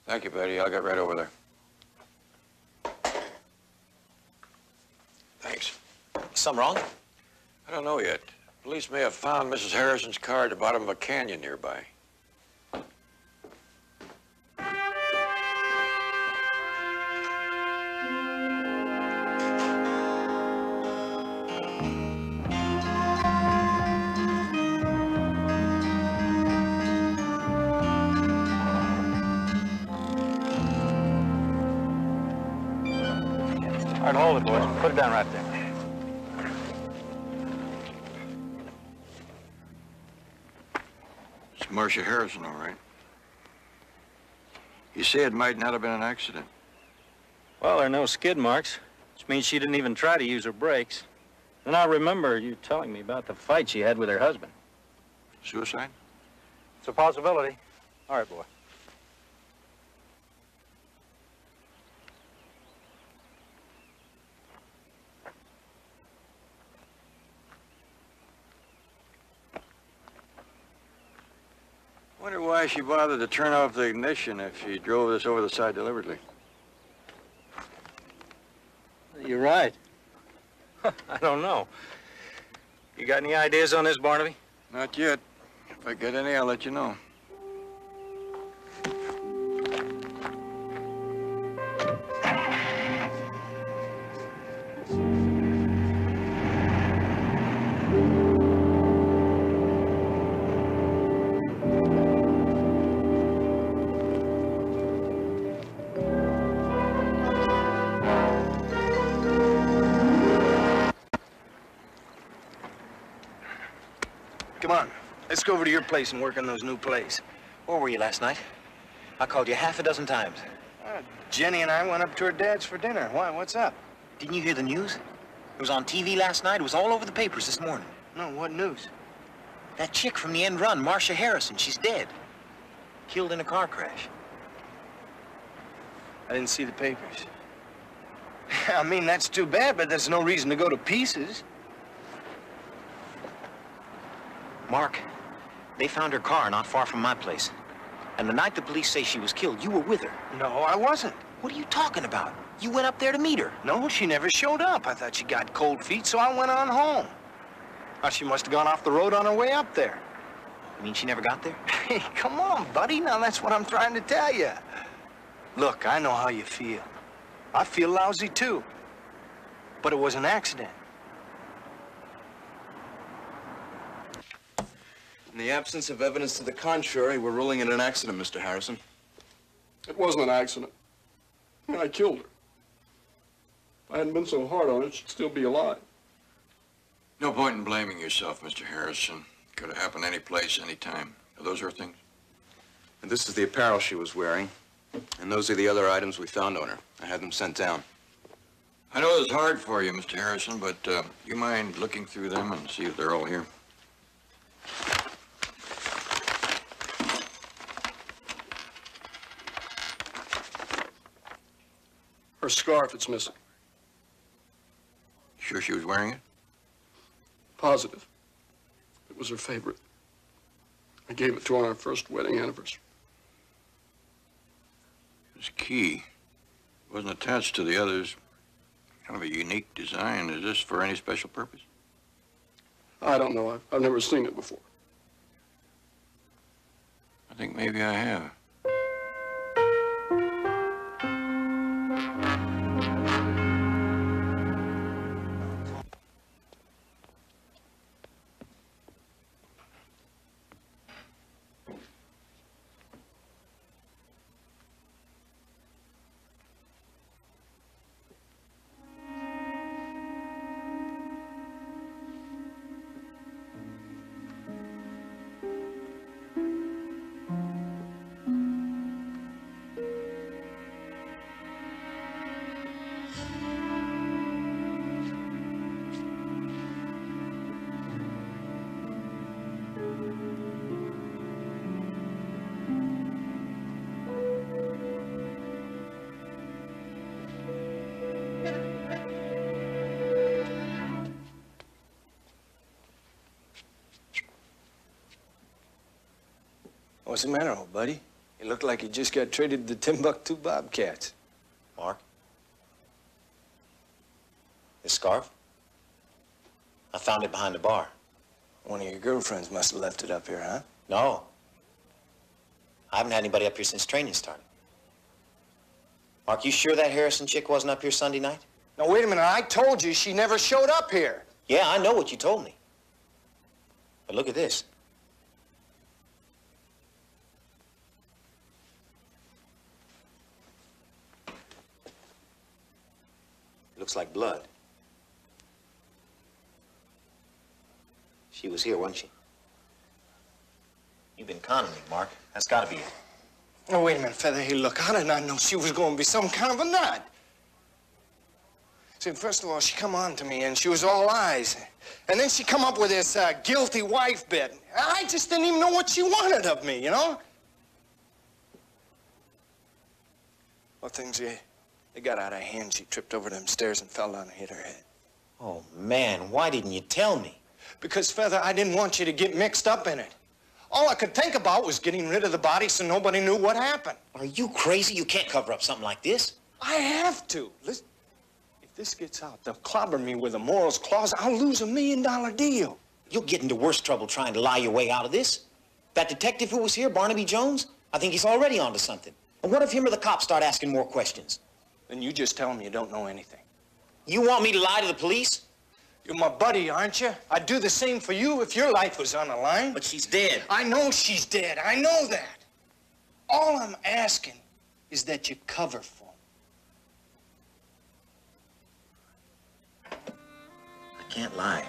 Thank you, Betty. I'll get right over there. Thanks. Something wrong? I don't know yet. Police may have found Mrs. Harrison's car at the bottom of a canyon nearby. All right, hold it, boys. Put it down right there. It's Marcia Harrison, all right. You say it might not have been an accident. Well, there are no skid marks, which means she didn't even try to use her brakes. And I remember you telling me about the fight she had with her husband. Suicide? It's a possibility. All right, boy. Wonder why she bothered to turn off the ignition if she drove this over the side deliberately. You're right. I don't know. You got any ideas on this, Barnaby? Not yet. If I get any, I'll let you know. Come on, let's go over to your place and work on those new plays. Where were you last night? I called you half a dozen times. Jenny and I went up to her dad's for dinner. Why, what's up? Didn't you hear the news? It was on TV last night. It was all over the papers this morning. No, what news? That chick from the end run, Marcia Harrison, she's dead. Killed in a car crash. I didn't see the papers. I mean, that's too bad, but that's no reason to go to pieces. Mark, they found her car not far from my place. And the night the police say she was killed, you were with her. No, I wasn't. What are you talking about? You went up there to meet her. No, she never showed up. I thought she got cold feet, so I went on home. Thought she must have gone off the road on her way up there. You mean she never got there? Hey, come on, buddy. Now, that's what I'm trying to tell you. Look, I know how you feel. I feel lousy, too. But it was an accident. In the absence of evidence to the contrary, we're ruling it an accident, Mr. Harrison. It wasn't an accident. I killed her. If I hadn't been so hard on her, she'd still be alive. No point in blaming yourself, Mr. Harrison. Could have happened any place, any time. Are those her things? And this is the apparel she was wearing. And those are the other items we found on her. I had them sent down. I know it's hard for you, Mr. Harrison, but you mind looking through them and see if they're all here? Her scarf, it's missing. Sure she was wearing it? Positive. It was her favorite. I gave it to her on our first wedding anniversary. This key wasn't attached to the others. Kind of a unique design. Is this for any special purpose? I don't know. I've never seen it before. I think maybe I have. What's the matter, old buddy? You look like you just got traded to the Timbuktu Bobcats. Mark? This scarf? I found it behind the bar. One of your girlfriends must have left it up here, huh? No. I haven't had anybody up here since training started. Mark, you sure that Harrison chick wasn't up here Sunday night? Now, wait a minute. I told you she never showed up here. Yeah, I know what you told me. But look at this. Looks like blood. She was here, wasn't she? You've been conning me, Mark. That's gotta be it. Oh, wait a minute, Feather. Hey, look, how did I know she was going to be some kind of a nut? See, first of all, she come on to me, and she was all eyes. And then she come up with this guilty wife bit. I just didn't even know what she wanted of me, you know? Well, things, they got out of hand. She tripped over them stairs and fell down and hit her head. Oh, man, why didn't you tell me? Because, Feather, I didn't want you to get mixed up in it. All I could think about was getting rid of the body so nobody knew what happened. Are you crazy? You can't cover up something like this. I have to. Listen, if this gets out, they'll clobber me with a morals clause. I'll lose $1 million deal. You'll get into worse trouble trying to lie your way out of this. That detective who was here, Barnaby Jones, I think he's already onto something. And what if him or the cops start asking more questions? Then you just tell them you don't know anything. You want me to lie to the police? You're my buddy, aren't you? I'd do the same for you if your life was on the line. But she's dead. I know she's dead. I know that. All I'm asking is that you cover for me. I can't lie.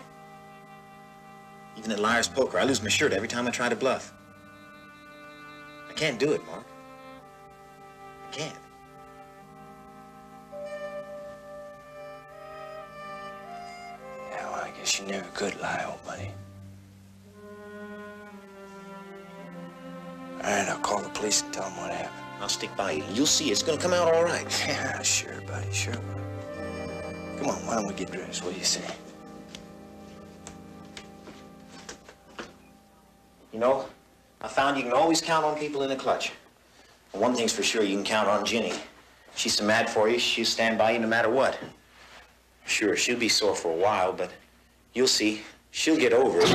Even at liar's poker, I lose my shirt every time I try to bluff. I can't do it, Mark. I can't. Yeah, well, I guess you never could lie, old buddy. All right, I'll call the police and tell them what happened. I'll stick by you. You'll see it's gonna come out all right. Yeah, sure, buddy, sure. Come on, why don't we get dressed? What do you say? You know, I found you can always count on people in the clutch. And one thing's for sure, you can count on Ginny. She's so mad for you, she'll stand by you no matter what. Sure, she'll be sore for a while, but you'll see, she'll get over it.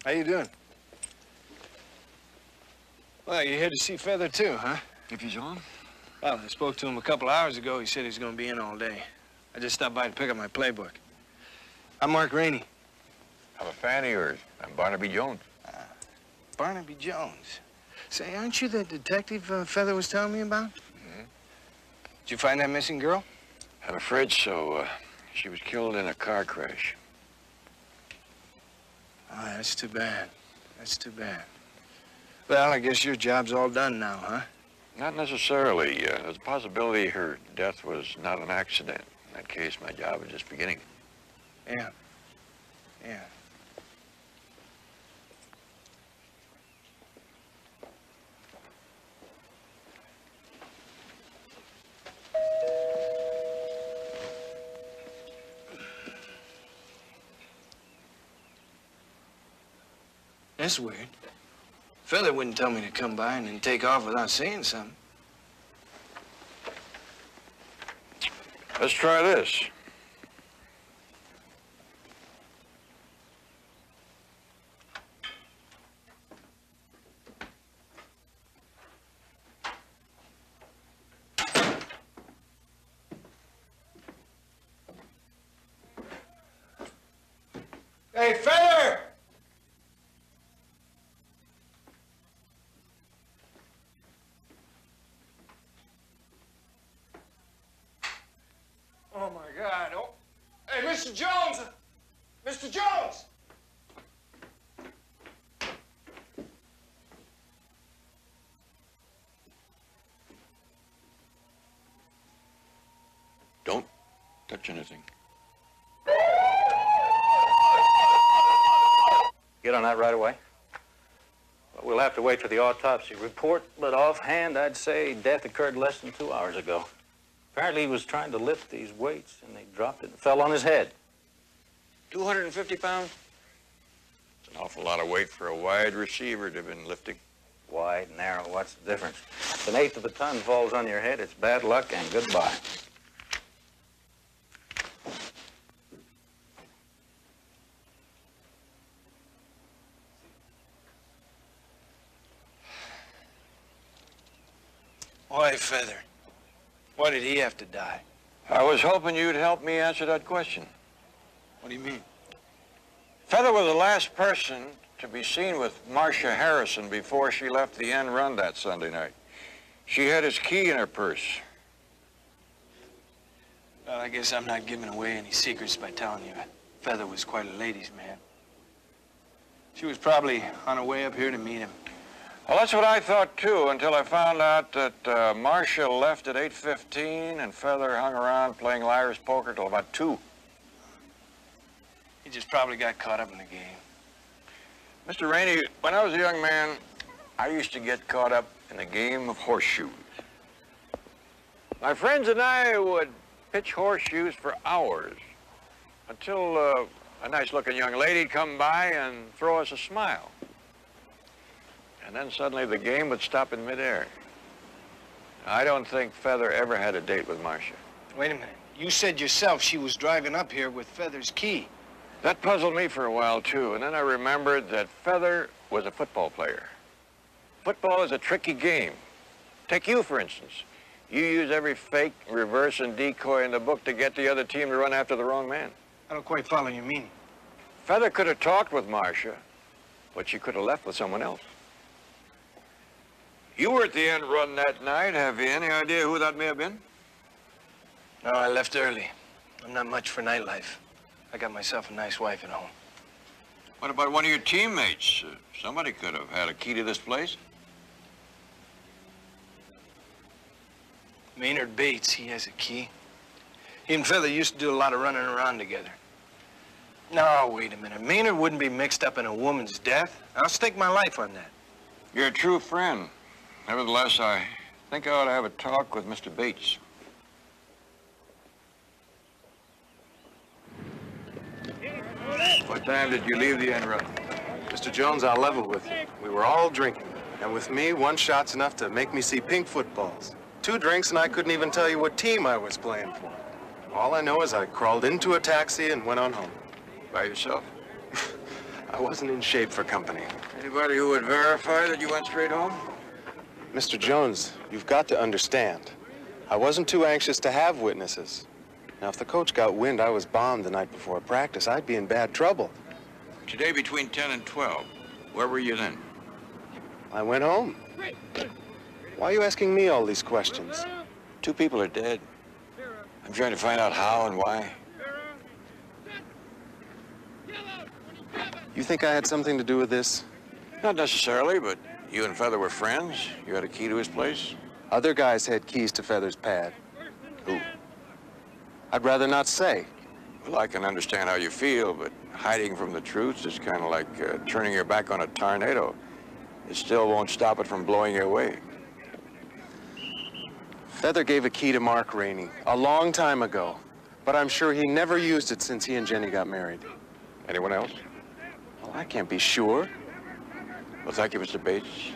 How you doing? Well, you're here to see Feather, too, huh? If he's on? Well, I spoke to him a couple hours ago. He said he's going to be in all day. I just stopped by to pick up my playbook. I'm Mark Rainey. I'm a fan of yours. I'm Barnaby Jones. Barnaby Jones. Say, aren't you the detective Feather was telling me about? Mm-hmm. Did you find that missing girl? I'm afraid so. She was killed in a car crash. Oh, that's too bad. That's too bad. Well, I guess your job's all done now, huh? Not necessarily. There's a possibility her death was not an accident. In that case, my job is just beginning. Yeah. Yeah. That's weird. Feather wouldn't tell me to come by and then take off without saying something. Let's try this. Hey, Feather! Mr. Jones! Mr. Jones! Don't touch anything. Get on that right away? Well, we'll have to wait for the autopsy report, but offhand, I'd say death occurred less than 2 hours ago. Apparently, he was trying to lift these weights, and they dropped it and fell on his head. 250 pounds? It's an awful lot of weight for a wide receiver to have been lifting. Wide, narrow, what's the difference? If 1/8 of a ton falls on your head, it's bad luck and goodbye. Why, Feather? Why did he have to die? I was hoping you'd help me answer that question. What do you mean? Feather was the last person to be seen with Marcia Harrison before she left the end run that Sunday night. She had his key in her purse. Well, I guess I'm not giving away any secrets by telling you that Feather was quite a ladies' man. She was probably on her way up here to meet him. Well, that's what I thought, too, until I found out that Marcia left at 8:15 and Feather hung around playing liar's poker till about 2. He just probably got caught up in the game. Mr. Rainey, when I was a young man, I used to get caught up in the game of horseshoes. My friends and I would pitch horseshoes for hours until a nice-looking young lady'd come by and throw us a smile. And then suddenly the game would stop in midair. I don't think Feather ever had a date with Marcia. Wait a minute. You said yourself she was driving up here with Feather's key. That puzzled me for a while, too, and then I remembered that Feather was a football player. Football is a tricky game. Take you, for instance. You use every fake, reverse, and decoy in the book to get the other team to run after the wrong man. I don't quite follow your meaning. Feather could have talked with Marcia, but she could have left with someone else. You were at the end run that night. Have you any idea who that may have been? No, I left early. I'm not much for nightlife. I got myself a nice wife at home. What about one of your teammates? Somebody could have had a key to this place. Maynard Bates, he has a key. He and Feather used to do a lot of running around together. No, wait a minute. Maynard wouldn't be mixed up in a woman's death. I'll stake my life on that. You're a true friend. Nevertheless, I think I ought to have a talk with Mr. Bates. What time did you leave the end run? Mr. Jones, I'll level with you. We were all drinking. And with me, one shot's enough to make me see pink footballs. 2 drinks and I couldn't even tell you what team I was playing for. All I know is I crawled into a taxi and went on home. By yourself? I wasn't in shape for company. Anybody who would verify that you went straight home? Mr. Jones, you've got to understand. I wasn't too anxious to have witnesses. Now, if the coach got wind I was bombed the night before practice, I'd be in bad trouble. Today between 10 and 12. Where were you then? I went home. Why are you asking me all these questions? 2 people are dead. I'm trying to find out how and why. You think I had something to do with this? Not necessarily, but you and Feather were friends. You had a key to his place. Other guys had keys to Feather's pad. Who? I'd rather not say. Well, I can understand how you feel, but hiding from the truth is kind of like turning your back on a tornado. It still won't stop it from blowing you away. Feather gave a key to Mark Rainey a long time ago, but I'm sure he never used it since he and Jenny got married. Anyone else? Well, I can't be sure. Well, thank you, Mr. Bates.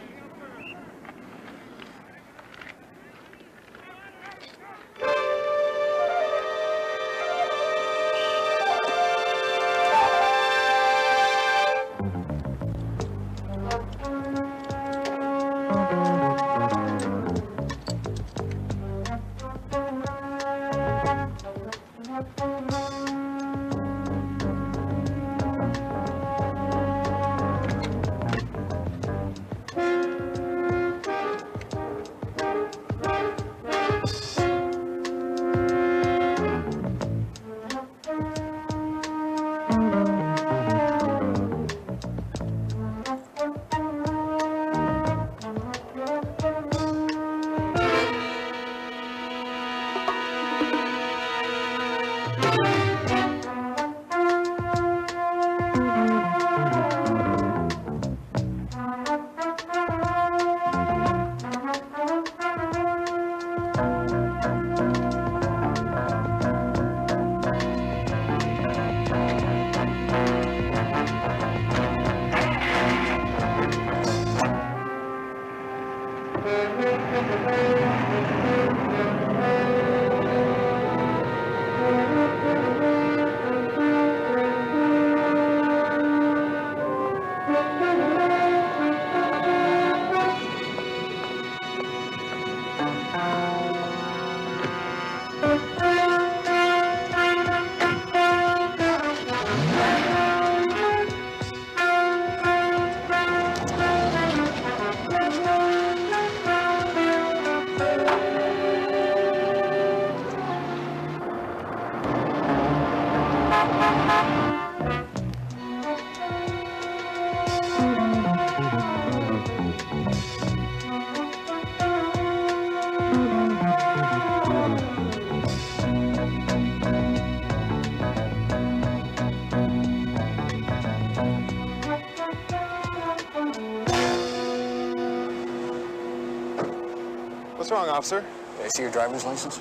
What's wrong, officer? May I see your driver's license?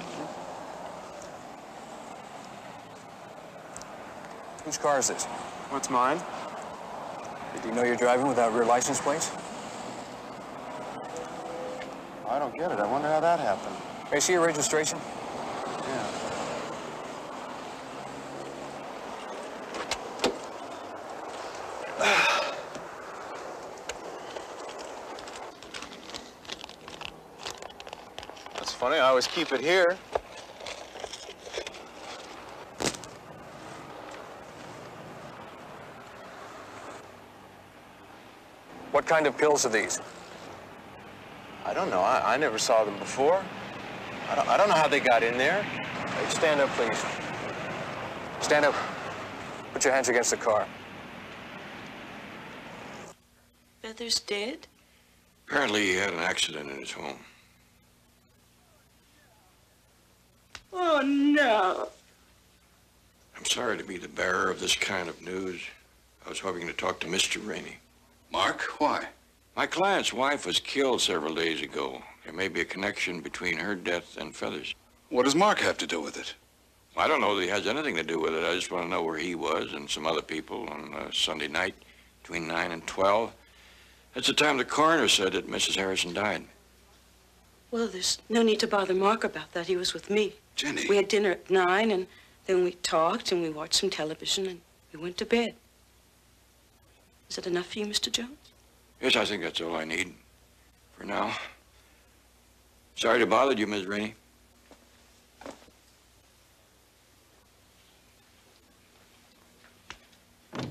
Whose car is this? What's mine? Did you know you're driving without rear license plates? I don't get it. I wonder how that happened. May I see your registration? Yeah. That's funny. I always keep it here. What kind of pills are these? I don't know. I never saw them before. I don't know how they got in there. Hey, stand up, please. Stand up. Put your hands against the car. Feather's dead? Apparently he had an accident in his home. Oh, no. I'm sorry to be the bearer of this kind of news. I was hoping to talk to Mr. Rainey. Mark, why? My client's wife was killed several days ago. There may be a connection between her death and Feather's. What does Mark have to do with it? I don't know that he has anything to do with it. I just want to know where he was and some other people on Sunday night between 9 and 12. That's the time the coroner said that Mrs. Harrison died. Well, there's no need to bother Mark about that. He was with me. Jenny. We had dinner at 9, and then we talked, and we watched some television, and we went to bed. Is that enough for you, Mr. Jones? Yes, I think that's all I need for now. Sorry to bother you, Ms. Rainey.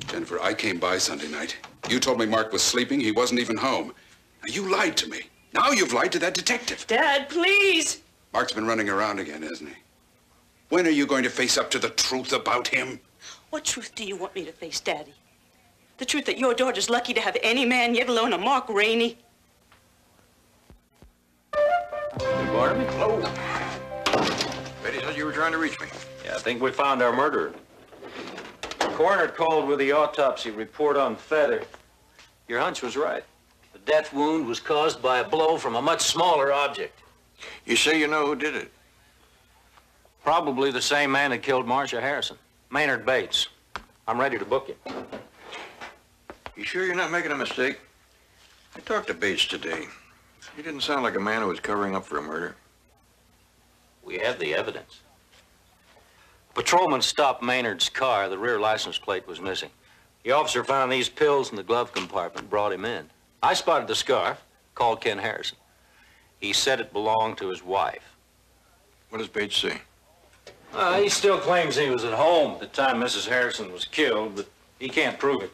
Jennifer, I came by Sunday night. You told me Mark was sleeping. He wasn't even home. Now, you lied to me. Now you've lied to that detective. Dad, please! Mark's been running around again, hasn't he? When are you going to face up to the truth about him? What truth do you want me to face, Daddy? The truth that your daughter's lucky to have any man, yet alone a Mark Rainey? Hey, Barnaby? Hello. Betty said you were trying to reach me. Yeah, I think we found our murderer. The coroner called with the autopsy report on Feather. Your hunch was right. The death wound was caused by a blow from a much smaller object. You say you know who did it? Probably the same man that killed Marcia Harrison. Maynard Bates. I'm ready to book him. You sure you're not making a mistake? I talked to Bates today. He didn't sound like a man who was covering up for a murder. We have the evidence. A patrolman stopped Maynard's car. The rear license plate was missing. The officer found these pills in the glove compartment, brought him in. I spotted the scarf, called Ken Harrison. He said it belonged to his wife. What does Bates say? He still claims he was at home at the time Mrs. Harrison was killed, but he can't prove it.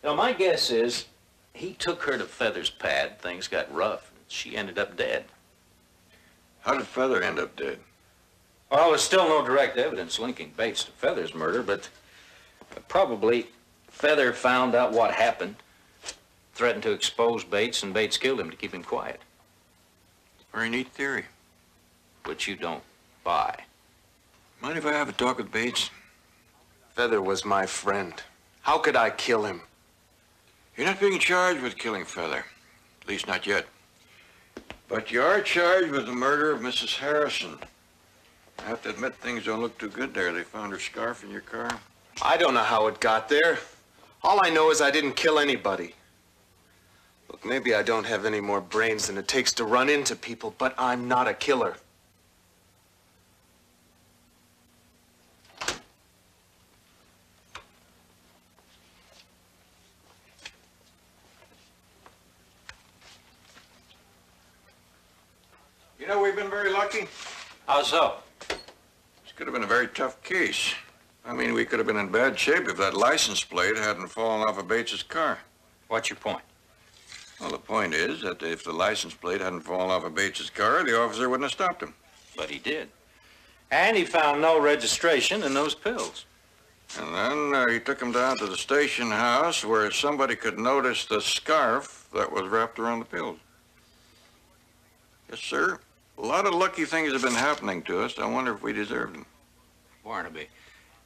Now, my guess is he took her to Feather's pad. Things got rough, and she ended up dead. How did Feather end up dead? Well, there's still no direct evidence linking Bates to Feather's murder, but probably Feather found out what happened, threatened to expose Bates, and Bates killed him to keep him quiet. Very neat theory. Which you don't buy. Mind if I have a talk with Bates? Feather was my friend. How could I kill him? You're not being charged with killing Feather. At least not yet. But you are charged with the murder of Mrs. Harrison. I have to admit things don't look too good there. They found her scarf in your car. I don't know how it got there. All I know is I didn't kill anybody. Look, maybe I don't have any more brains than it takes to run into people, but I'm not a killer. You know, we've been very lucky. How so? This could have been a very tough case. I mean, we could have been in bad shape if that license plate hadn't fallen off of Bates's car. What's your point? Well, the point is that if the license plate hadn't fallen off of Bates's car, the officer wouldn't have stopped him. But he did. And he found no registration in those pills. And then he took him down to the station house where somebody could notice the scarf that was wrapped around the pills. Yes, sir. A lot of lucky things have been happening to us. I wonder if we deserve them. Barnaby,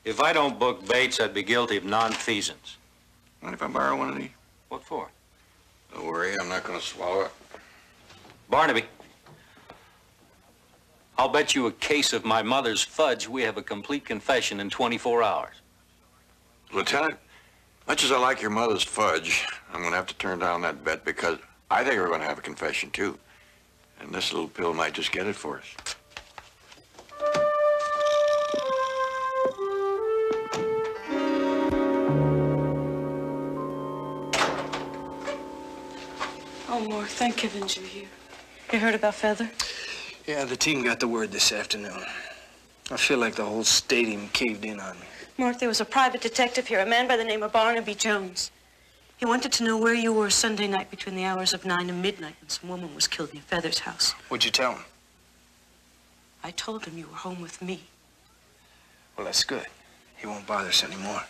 if I don't book Bates, I'd be guilty of nonfeasance. Mind if I borrow one of these? What for? Don't worry, I'm not going to swallow it. Barnaby, I'll bet you a case of my mother's fudge we have a complete confession in 24 hours. Lieutenant, much as I like your mother's fudge, I'm going to have to turn down that bet because I think we're going to have a confession, too. And this little pill might just get it for us. Oh, Mark, thank heavens you're here. You heard about Feather? Yeah, the team got the word this afternoon. I feel like the whole stadium caved in on me. Mark, there was a private detective here, a man by the name of Barnaby Jones. He wanted to know where you were Sunday night between the hours of 9 and midnight when some woman was killed near Feather's house. What'd you tell him? I told him you were home with me. Well, that's good. He won't bother us anymore.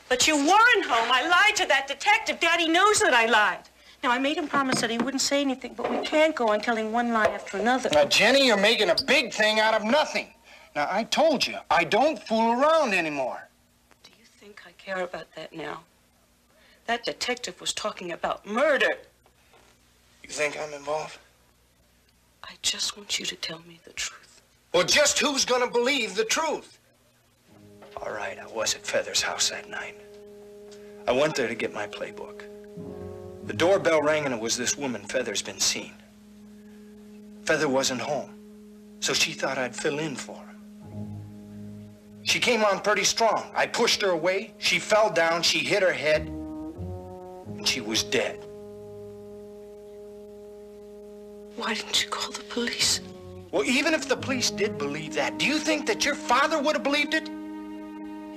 But you weren't home. I lied to that detective. Daddy knows that I lied. Now, I made him promise that he wouldn't say anything, but we can't go on telling one lie after another. Now, Jenny, you're making a big thing out of nothing. Now, I told you, I don't fool around anymore. Do you think I care about that now? That detective was talking about murder. You think I'm involved? I just want you to tell me the truth. Well, just who's gonna believe the truth? All right, I was at Feather's house that night. I went there to get my playbook. The doorbell rang and it was this woman Feather's been seen. Feather wasn't home, so she thought I'd fill in for her. She came on pretty strong. I pushed her away, she fell down, she hit her head, and she was dead. Why didn't you call the police? Well, even if the police did believe that, do you think that your father would have believed it?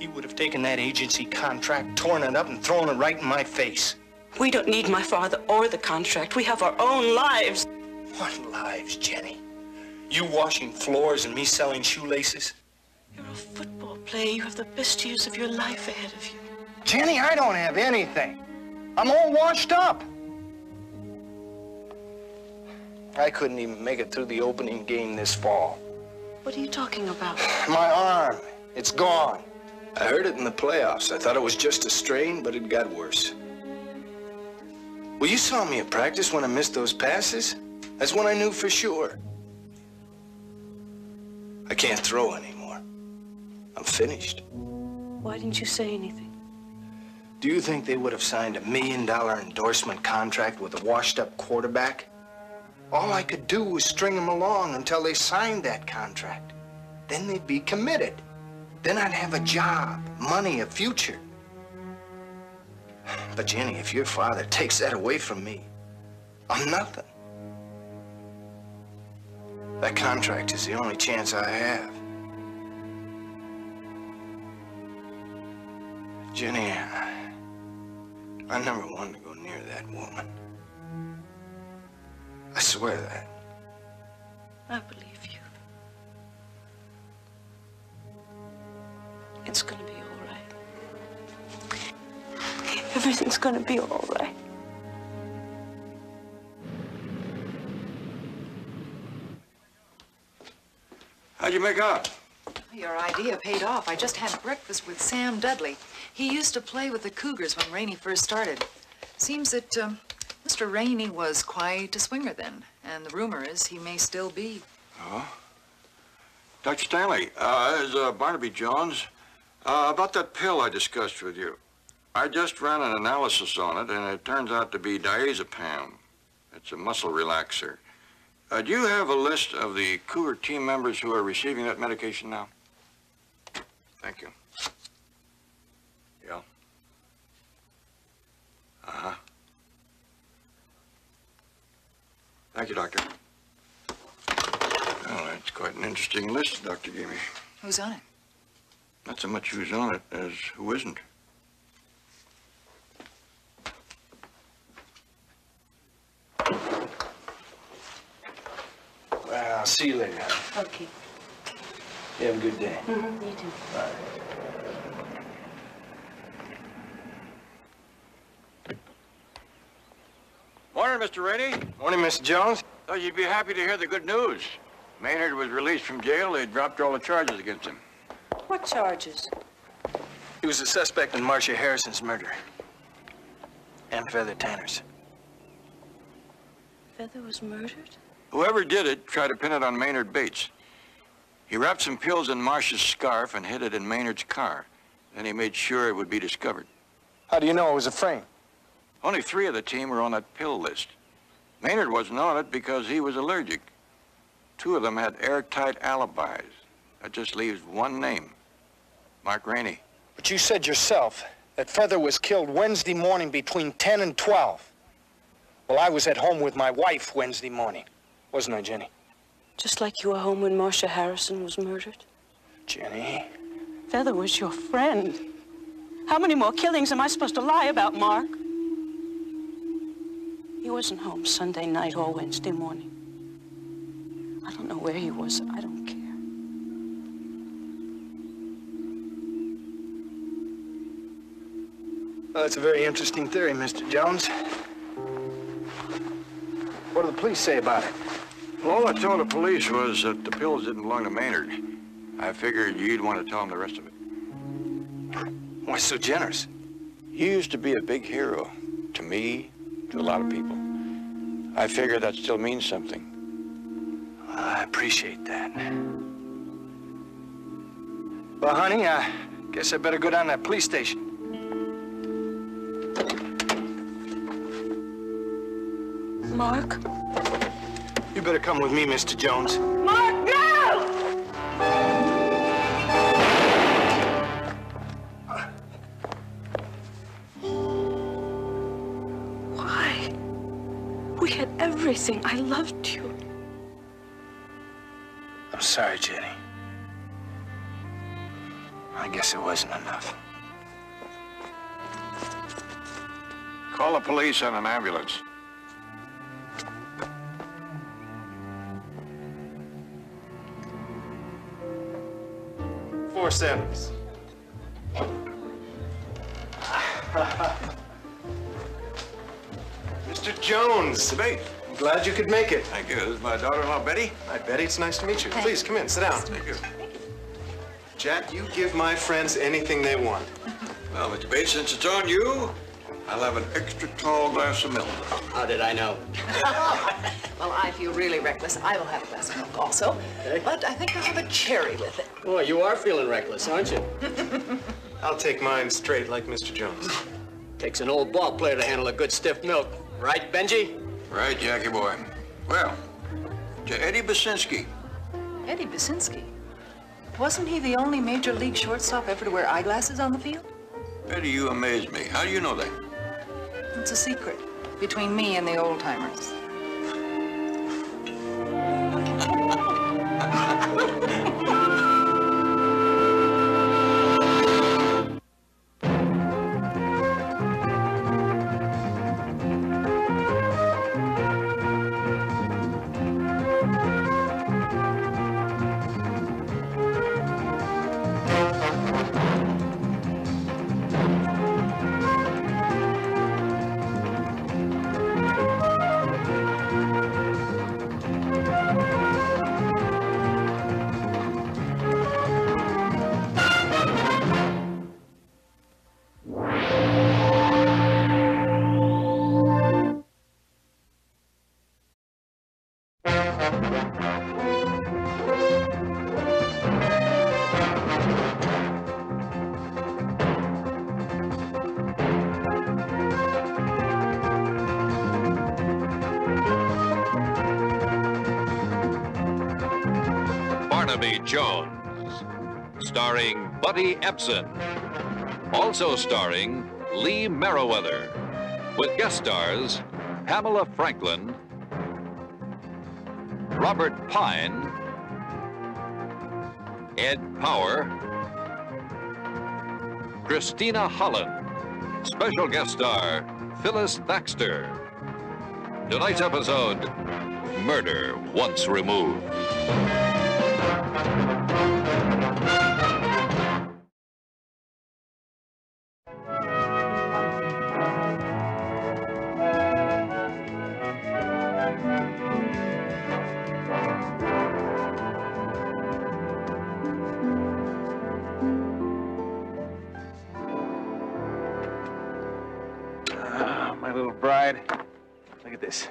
He would have taken that agency contract, torn it up, and thrown it right in my face. We don't need my father or the contract. We have our own lives. What lives, Jenny? You washing floors and me selling shoelaces? You're a football player. You have the best years of your life ahead of you. Jenny, I don't have anything. I'm all washed up. I couldn't even make it through the opening game this fall. What are you talking about? My arm. It's gone. I heard it in the playoffs. I thought it was just a strain, but it got worse. Well, you saw me at practice when I missed those passes. That's when I knew for sure. I can't throw anymore. I'm finished. Why didn't you say anything? Do you think they would have signed $1 million endorsement contract with a washed-up quarterback? All I could do was string them along until they signed that contract. Then they'd be committed. Then I'd have a job, money, a future. But Jenny, if your father takes that away from me, I'm nothing. That contract is the only chance I have. Jenny, I never wanted to go near that woman. I swear that. I believe you. It's gonna be all right. Everything's gonna be all right. How'd you make out? Your idea paid off. I just had breakfast with Sam Dudley. He used to play with the Cougars when Rainey first started. Seems that Mr. Rainey was quite a swinger then, and the rumor is he may still be. Oh? Dr. Stanley, this is Barnaby Jones. About that pill I discussed with you. I just ran an analysis on it, and it turns out to be diazepam. It's a muscle relaxer. Do you have a list of the Cougar team members who are receiving that medication now? Thank you. Yeah. Uh-huh. Thank you, Doctor. Oh, that's quite an interesting list the doctor gave me. Who's on it? Not so much who's on it as who isn't. Well, I'll see you later. Okay. You have a good day. You too. Bye. Morning, Mr. Rainey. Morning, Mr. Jones. Thought you'd be happy to hear the good news. Maynard was released from jail. They dropped all the charges against him. What charges? He was a suspect in Marcia Harrison's murder. And Feather Tanner's. Feather was murdered? Whoever did it tried to pin it on Maynard Bates. He wrapped some pills in Marcia's scarf and hid it in Maynard's car. Then he made sure it would be discovered. How do you know it was a frame? Only 3 of the team were on that pill list. Maynard wasn't on it because he was allergic. 2 of them had airtight alibis. That just leaves one name, Mark Rainey. But you said yourself that Feather was killed Wednesday morning between 10 and 12. Well, I was at home with my wife Wednesday morning. Wasn't I, Jenny? Just like you were home when Marcia Harrison was murdered? Jenny? Feather was your friend. How many more killings am I supposed to lie about, Mark? He wasn't home Sunday night or Wednesday morning. I don't know where he was. I don't care. Well, that's a very interesting theory, Mr. Jones. What do the police say about it? Well, all I told the police was that the pills didn't belong to Maynard. I figured you'd want to tell them the rest of it. Why so generous? You used to be a big hero. To me, to a lot of people. I figure that still means something. I appreciate that. Well, honey, I guess I better go down to that police station. Mark? You better come with me, Mr. Jones. Mark, no! Why? We had everything. I loved you. I'm sorry, Jenny. I guess it wasn't enough. Call the police and an ambulance. Four sevens. Mr. Jones. Debate. I'm glad you could make it. Thank you. This is my daughter-in-law, Betty. Hi, Betty. It's nice to meet you. Please, come in. Sit down. Thank you. Jack, you give my friends anything they want. Well, Mr. Bates, since it's on you, I'll have an extra tall glass of milk. How did I know? Well, I feel really reckless. I will have a glass of milk also. Okay. But I think I'll have a cherry with it. Boy, you are feeling reckless, aren't you? I'll take mine straight like Mr. Jones. Takes an old ball player to handle a good stiff milk. Right, Benji? Right, Jackie boy. Well, to Eddie Basinski. Eddie Basinski. Wasn't he the only major league shortstop ever to wear eyeglasses on the field? Betty, you amaze me. How do you know that? It's a secret between me and the old-timers. Barnaby Jones. Starring Buddy Ebsen. Also starring Lee Merriweather. With guest stars Pamela Franklin, Robert Pine, Ed Power, Christina Holland. Special guest star Phyllis Thaxter. Tonight's episode, Murder Once Removed. My little bride. Look at this.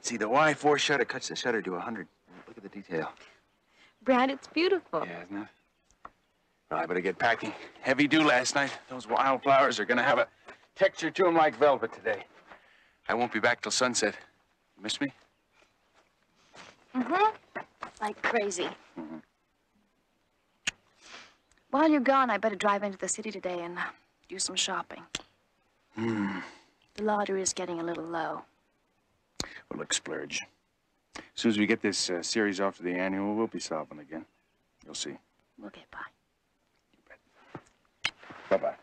See, the Y4 shutter cuts the shutter to 100. Look at the detail. Brad, it's beautiful. Yeah, isn't it? Well, I better get packing. Heavy dew last night. Those wildflowers are gonna have a texture to them like velvet today. I won't be back till sunset. You miss me? Mm-hmm. Like crazy. While you're gone, I better drive into the city today and do some shopping. The lottery is getting a little low. Well, look, splurge. As soon as we get this series off to the annual, we'll be solving again. You'll see. We'll get by. Bye-bye.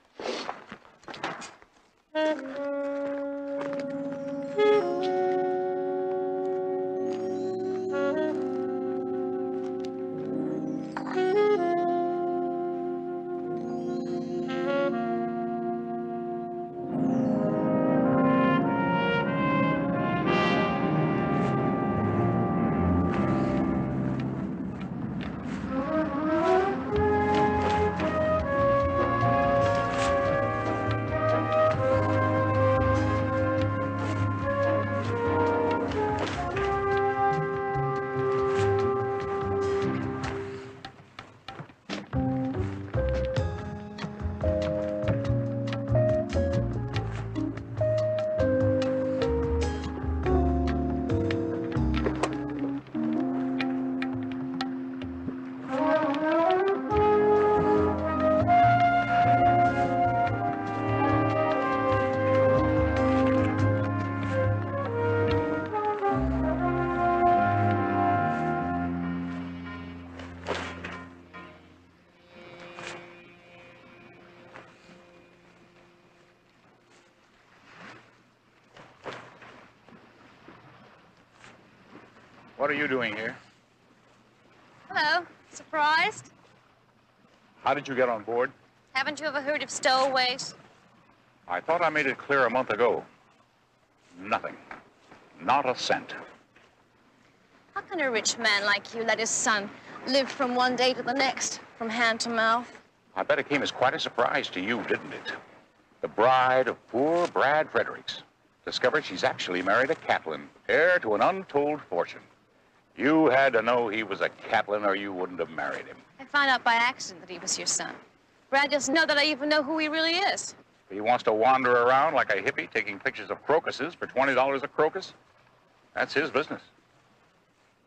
What are you doing here? Hello. Surprised? How did you get on board? Haven't you ever heard of stowaways? I thought I made it clear a month ago. Nothing. Not a cent. How can a rich man like you let his son live from one day to the next, from hand to mouth? I bet it came as quite a surprise to you, didn't it? The bride of poor Brad Fredericks discovered she's actually married a Catlin, heir to an untold fortune. You had to know he was a Catlin or you wouldn't have married him. I found out by accident that he was your son. Brad doesn't know that I even know who he really is. He wants to wander around like a hippie taking pictures of crocuses for $20 a crocus. That's his business.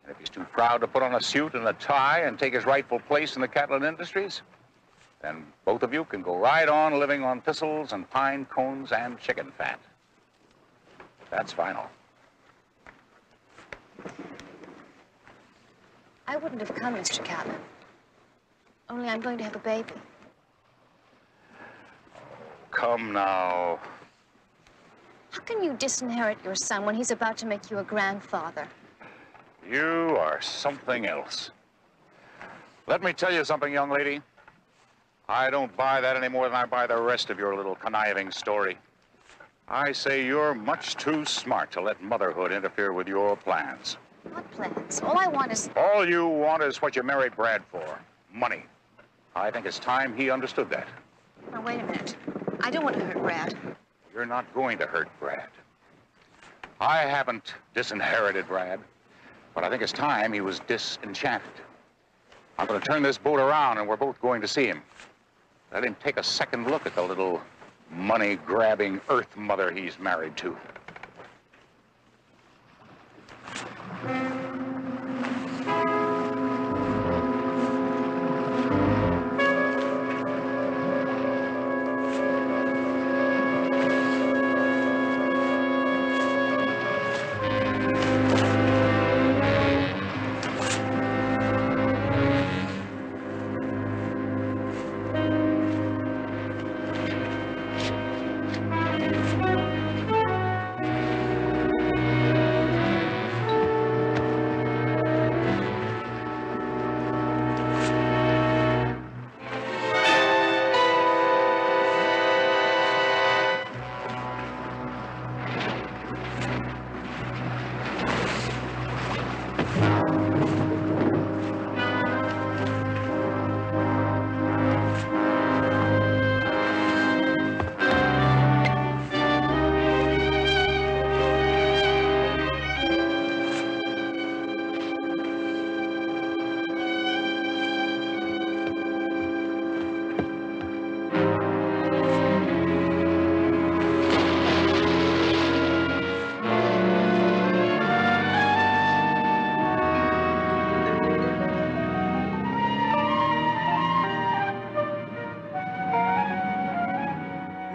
And if he's too proud to put on a suit and a tie and take his rightful place in the Catlin Industries, then both of you can go right on living on thistles and pine cones and chicken fat. That's final. I wouldn't have come, Mr. Catlin. Only I'm going to have a baby. Come now. How can you disinherit your son when he's about to make you a grandfather? You are something else. Let me tell you something, young lady. I don't buy that any more than I buy the rest of your little conniving story. I say you're much too smart to let motherhood interfere with your plans. What plans? All I want is... All you want is what you married Brad for. Money. I think it's time he understood that. Now, wait a minute. I don't want to hurt Brad. You're not going to hurt Brad. I haven't disinherited Brad, but I think it's time he was disenchanted. I'm going to turn this boat around, and we're both going to see him. Let him take a second look at the little money-grabbing earth mother he's married to.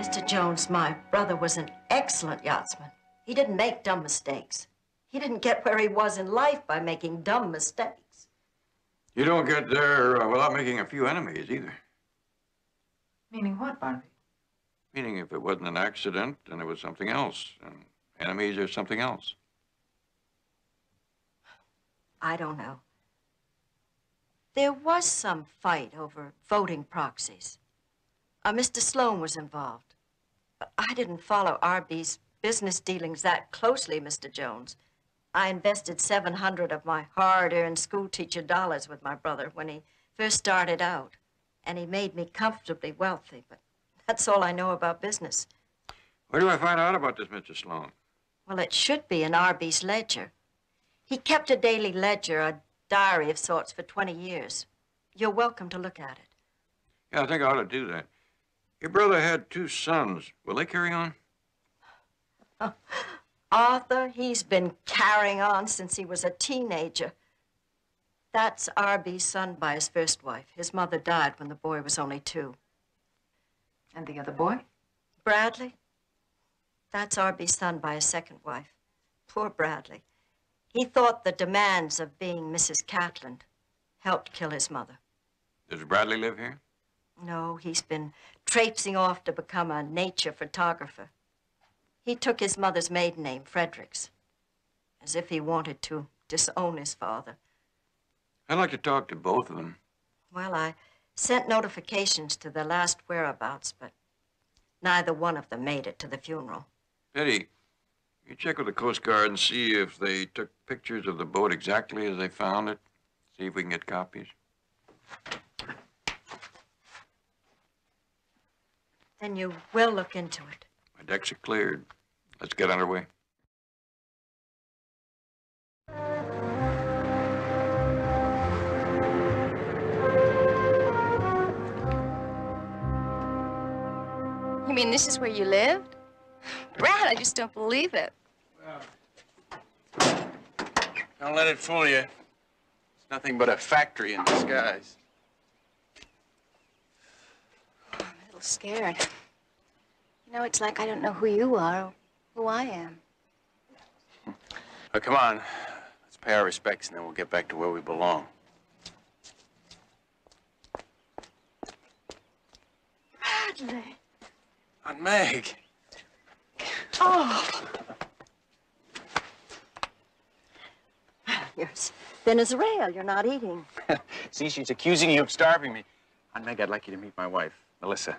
Mr. Jones, my brother was an excellent yachtsman. He didn't make dumb mistakes. He didn't get where he was in life by making dumb mistakes. You don't get there without making a few enemies either. Meaning what, Barnaby? Meaning if it wasn't an accident, then it was something else. And enemies are something else. I don't know. There was some fight over voting proxies. Mr. Sloan was involved. But I didn't follow RB's business dealings that closely, Mr. Jones. I invested 700 of my hard-earned schoolteacher dollars with my brother when he first started out. And he made me comfortably wealthy, but that's all I know about business. Where do I find out about this, Mr. Sloan? Well, it should be in RB's ledger. He kept a daily ledger, a diary of sorts, for 20 years. You're welcome to look at it. Yeah, I think I ought to do that. Your brother had 2 sons. Will they carry on? Arthur, he's been carrying on since he was a teenager. That's RB's son by his first wife. His mother died when the boy was only 2. And the other boy? Bradley? That's RB's son by his second wife. Poor Bradley. He thought the demands of being Mrs. Catlin helped kill his mother. Does Bradley live here? No, he's been traipsing off to become a nature photographer. He took his mother's maiden name, Fredericks, as if he wanted to disown his father. I'd like to talk to both of them. Well, I sent notifications to their last whereabouts, but neither one of them made it to the funeral. Betty, you check with the Coast Guard and see if they took pictures of the boat exactly as they found it. See if we can get copies. Then you will look into it. My decks are cleared. Let's get underway. You mean this is where you lived? Brad, I just don't believe it. Don't let it fool you. It's nothing but a factory in disguise. I'm a little scared. You know, it's like I don't know who you are or who I am. Oh, come on. Let's pay our respects, and then we'll get back to where we belong. Bradley. Aunt Meg. Oh. You're as thin as a rail. You're not eating. See, she's accusing you of starving me. Aunt Meg, I'd like you to meet my wife, Melissa.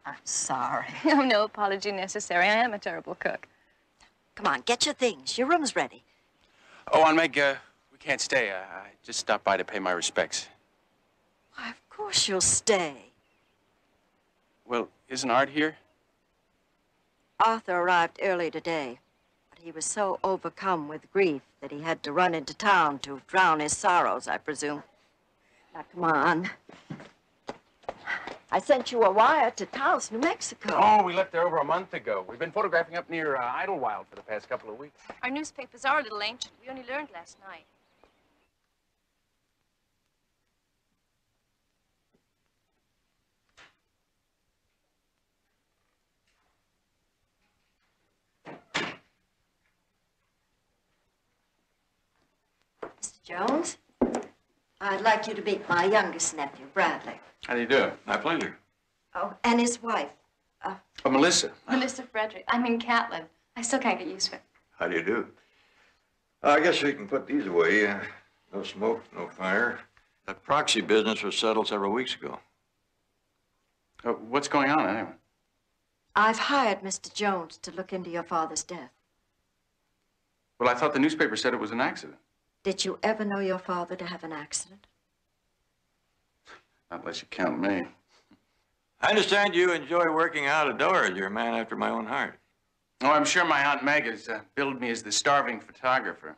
I'm sorry. Oh, no apology necessary. I am a terrible cook. Come on, get your things. Your room's ready. Oh, Aunt Meg, we can't stay. I just stopped by to pay my respects. Why, of course you'll stay. Well, isn't Art here? Arthur arrived early today, but he was so overcome with grief that he had to run into town to drown his sorrows, I presume. Now, come on. I sent you a wire to Taos, New Mexico. Oh, we left there over a month ago. We've been photographing up near Idlewild for the past couple of weeks. Our newspapers are a little ancient. We only learned last night. Mr. Jones, I'd like you to meet my youngest nephew, Bradley. How do you do? My pleasure. Oh, and his wife. Oh, Melissa. Melissa Frederick. I mean Catlin. I still can't get used to it. How do you do? I guess we can put these away. No smoke, no fire. That proxy business was settled several weeks ago. What's going on, anyway? I've hired Mr. Jones to look into your father's death. Well, I thought the newspaper said it was an accident. Did you ever know your father to have an accident? Not unless you count me. I understand you enjoy working out of doors. You're a man after my own heart. Oh, I'm sure my Aunt Meg has billed me as the starving photographer.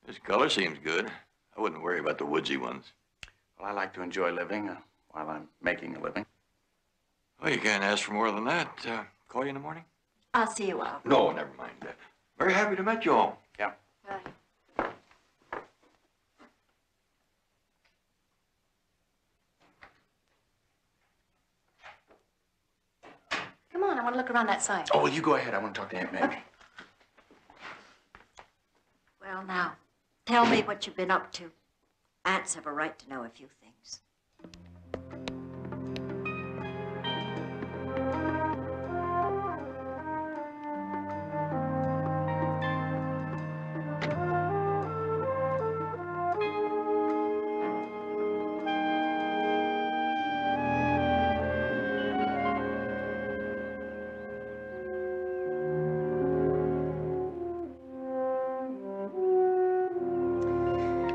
This color seems good. I wouldn't worry about the woodsy ones. Well, I like to enjoy living while I'm making a living. Well, you can't ask for more than that. Call you in the morning? I'll see you out. No, never mind. Very happy to meet you all. Yeah. Bye. on. I want to look around that site. Oh, well, you go ahead. I want to talk to Aunt Meg. Okay. Well, now, tell me what you've been up to. Aunts have a right to know a few things.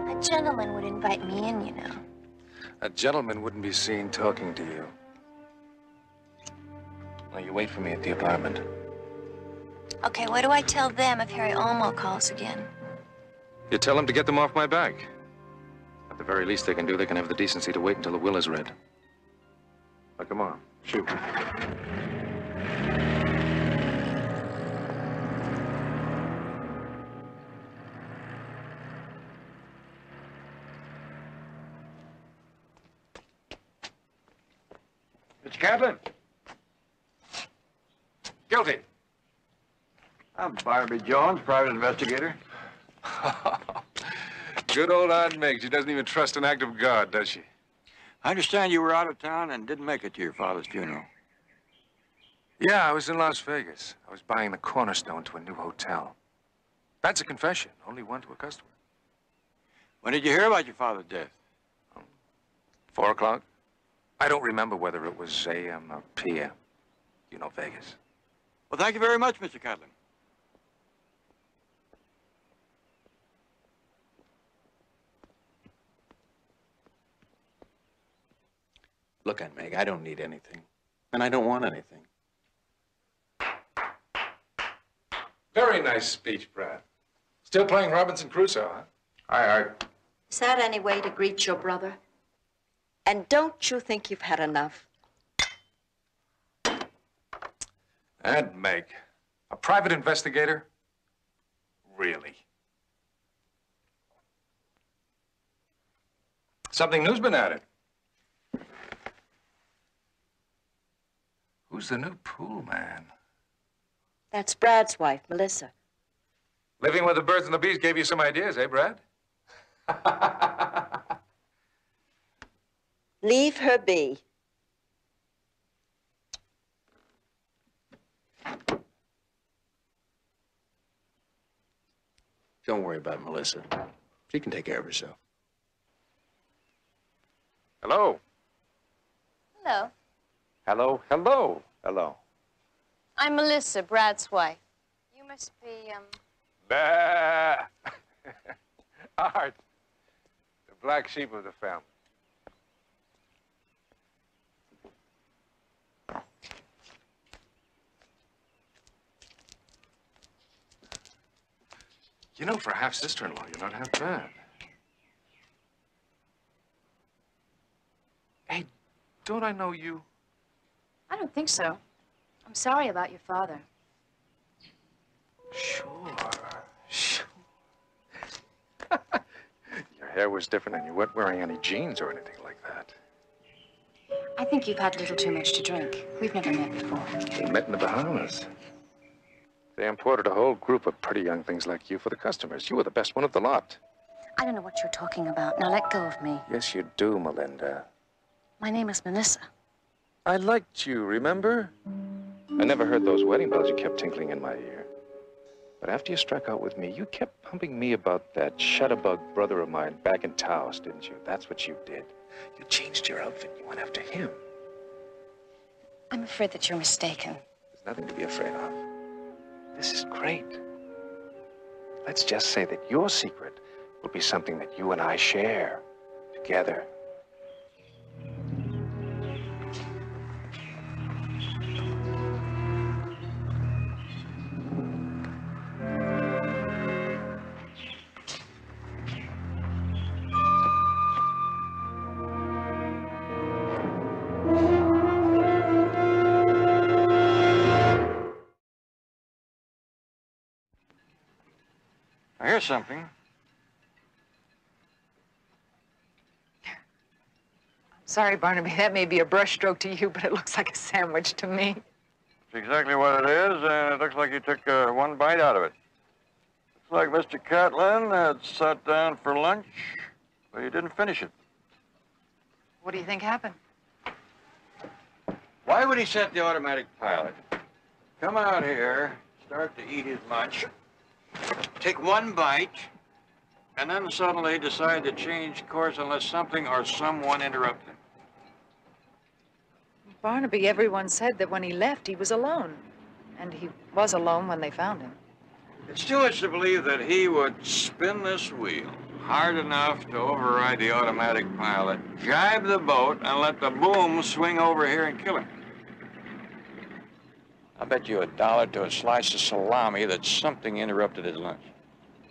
A gentleman would invite me in, you know. A gentleman wouldn't be seen talking to you. Well, you wait for me at the apartment. Okay, what do I tell them if Harry Olmo calls again? You tell them to get them off my back. At the very least they can do, they can have the decency to wait until the will is read. Now, come on, shoot. Mr. Catlin. Guilty. I'm Barnaby Jones, private investigator. Good old Aunt Meg. She doesn't even trust an act of God, does she? I understand you were out of town and didn't make it to your father's funeral. Yeah, I was in Las Vegas. I was buying the cornerstone to a new hotel. That's a confession, only one to a customer. When did you hear about your father's death? 4 o'clock? I don't remember whether it was a.m. or p.m. You know Vegas. Well, thank you very much, Mr. Catlin. Look, Aunt Meg, I don't need anything. And I don't want anything. Very nice speech, Brad. Still playing Robinson Crusoe, huh? Aye. Is that any way to greet your brother? And don't you think you've had enough? Aunt Meg, a private investigator? Really? Something new's been added. Who's the new pool man? That's Brad's wife, Melissa. Living with the birds and the bees gave you some ideas, eh, Brad? Leave her be. Don't worry about Melissa. She can take care of herself. Hello. Hello. Hello, hello, hello. I'm Melissa, Brad's wife. You must be, Bah! Art, the black sheep of the family. You know, for a half-sister-in-law, you're not half bad. Hey, don't I know you? I don't think so. I'm sorry about your father. Sure. Your hair was different and you weren't wearing any jeans or anything like that. I think you've had a little too much to drink. We've never met before. We met in the Bahamas. They imported a whole group of pretty young things like you for the customers. You were the best one of the lot. I don't know what you're talking about. Now let go of me. Yes, you do, Melinda. My name is Melissa. I liked you, remember? I never heard those wedding bells you kept tinkling in my ear. But after you struck out with me, you kept pumping me about that shutterbug brother of mine back in Taos, didn't you? That's what you did. You changed your outfit. You went after him. I'm afraid that you're mistaken. There's nothing to be afraid of. This is great. Let's just say that your secret will be something that you and I share together. Here's something. Sorry, Barnaby, that may be a brushstroke to you, but it looks like a sandwich to me. That's exactly what it is, and it looks like you took one bite out of it. Looks like Mr. Catlin had sat down for lunch, but he didn't finish it. What do you think happened? Why would he set the automatic pilot? Come out here, start to eat his lunch, take one bite, and then suddenly decide to change course unless something or someone interrupts him? Barnaby, everyone said that when he left, he was alone. And he was alone when they found him. It's too much to believe that he would spin this wheel hard enough to override the automatic pilot, jibe the boat, and let the boom swing over here and kill him. I bet you $1 to a slice of salami that something interrupted his lunch.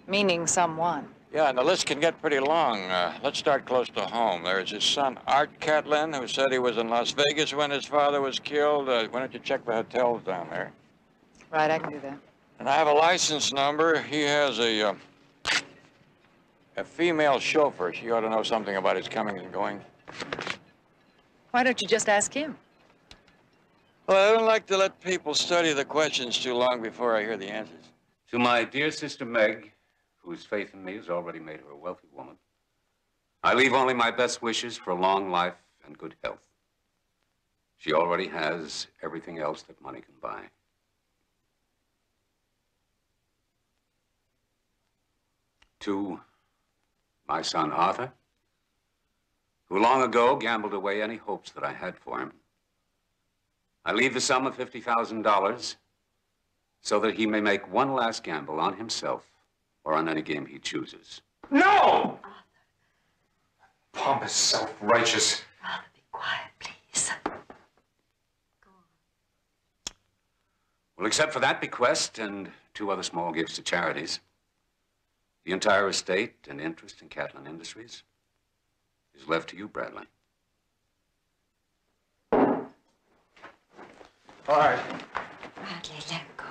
Meaning someone. Yeah, and the list can get pretty long. Let's start close to home. There's his son, Art Catlin, who said he was in Las Vegas when his father was killed. Why don't you check the hotels down there? Right, I can do that. And I have a license number. He has a female chauffeur. She ought to know something about his coming and going. Why don't you just ask him? Well, I don't like to let people study the questions too long before I hear the answers. To my dear sister Meg, whose faith in me has already made her a wealthy woman, I leave only my best wishes for a long life and good health. She already has everything else that money can buy. To my son Arthur, who long ago gambled away any hopes that I had for him, I leave the sum of $50,000 so that he may make one last gamble on himself or on any game he chooses. No! Pompous, self-righteous. Arthur, be quiet, please. Well, except for that bequest and 2 other small gifts to charities, the entire estate and interest in Catlin Industries is left to you, Bradley. All right. Bradley, let go.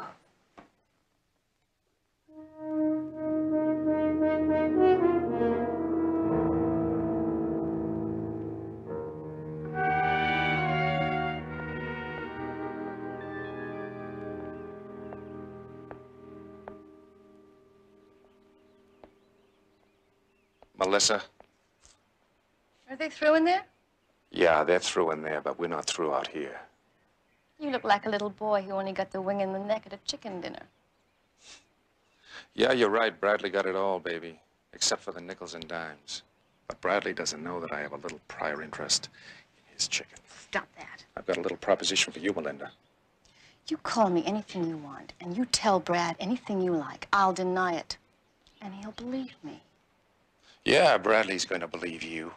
Melissa? Are they through in there? Yeah, they're through in there, but we're not through out here. You look like a little boy who only got the wing in the neck at a chicken dinner. Yeah, you're right. Bradley got it all, baby. Except for the nickels and dimes. But Bradley doesn't know that I have a little prior interest in his chicken. Stop that. I've got a little proposition for you, Melinda. You call me anything you want, and you tell Brad anything you like. I'll deny it. And he'll believe me. Yeah, Bradley's going to believe you.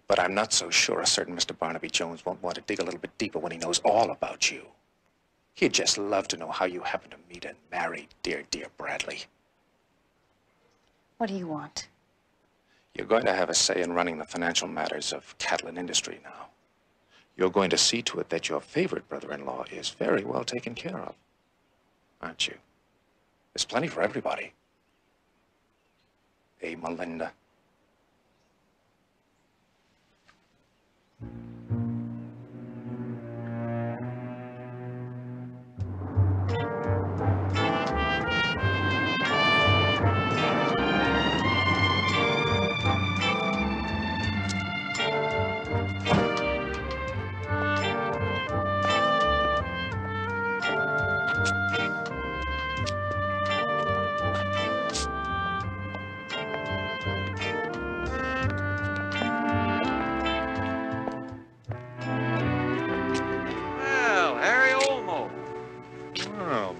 But I'm not so sure a certain Mr. Barnaby Jones won't want to dig a little bit deeper when he knows all about you. He'd just love to know how you happened to meet and marry dear, dear Bradley. What do you want? You're going to have a say in running the financial matters of Catlin Industry now. You're going to see to it that your favorite brother-in-law is very well taken care of. Aren't you? There's plenty for everybody. Hey, Melinda.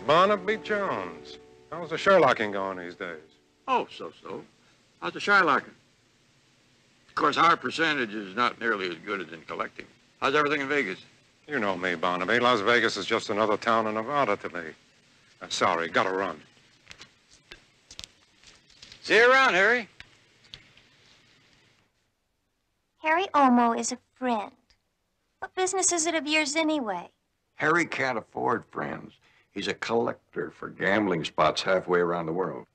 Barnaby Jones. How's the Sherlocking going these days? Oh, so-so. How's the Sherlocking? Of course, our percentage is not nearly as good as in collecting. How's everything in Vegas? You know me, Barnaby. Las Vegas is just another town in Nevada to me. Sorry, gotta run. See you around, Harry. Harry Olmo is a friend. What business is it of yours anyway? Harry can't afford friends. He's a collector for gambling spots halfway around the world.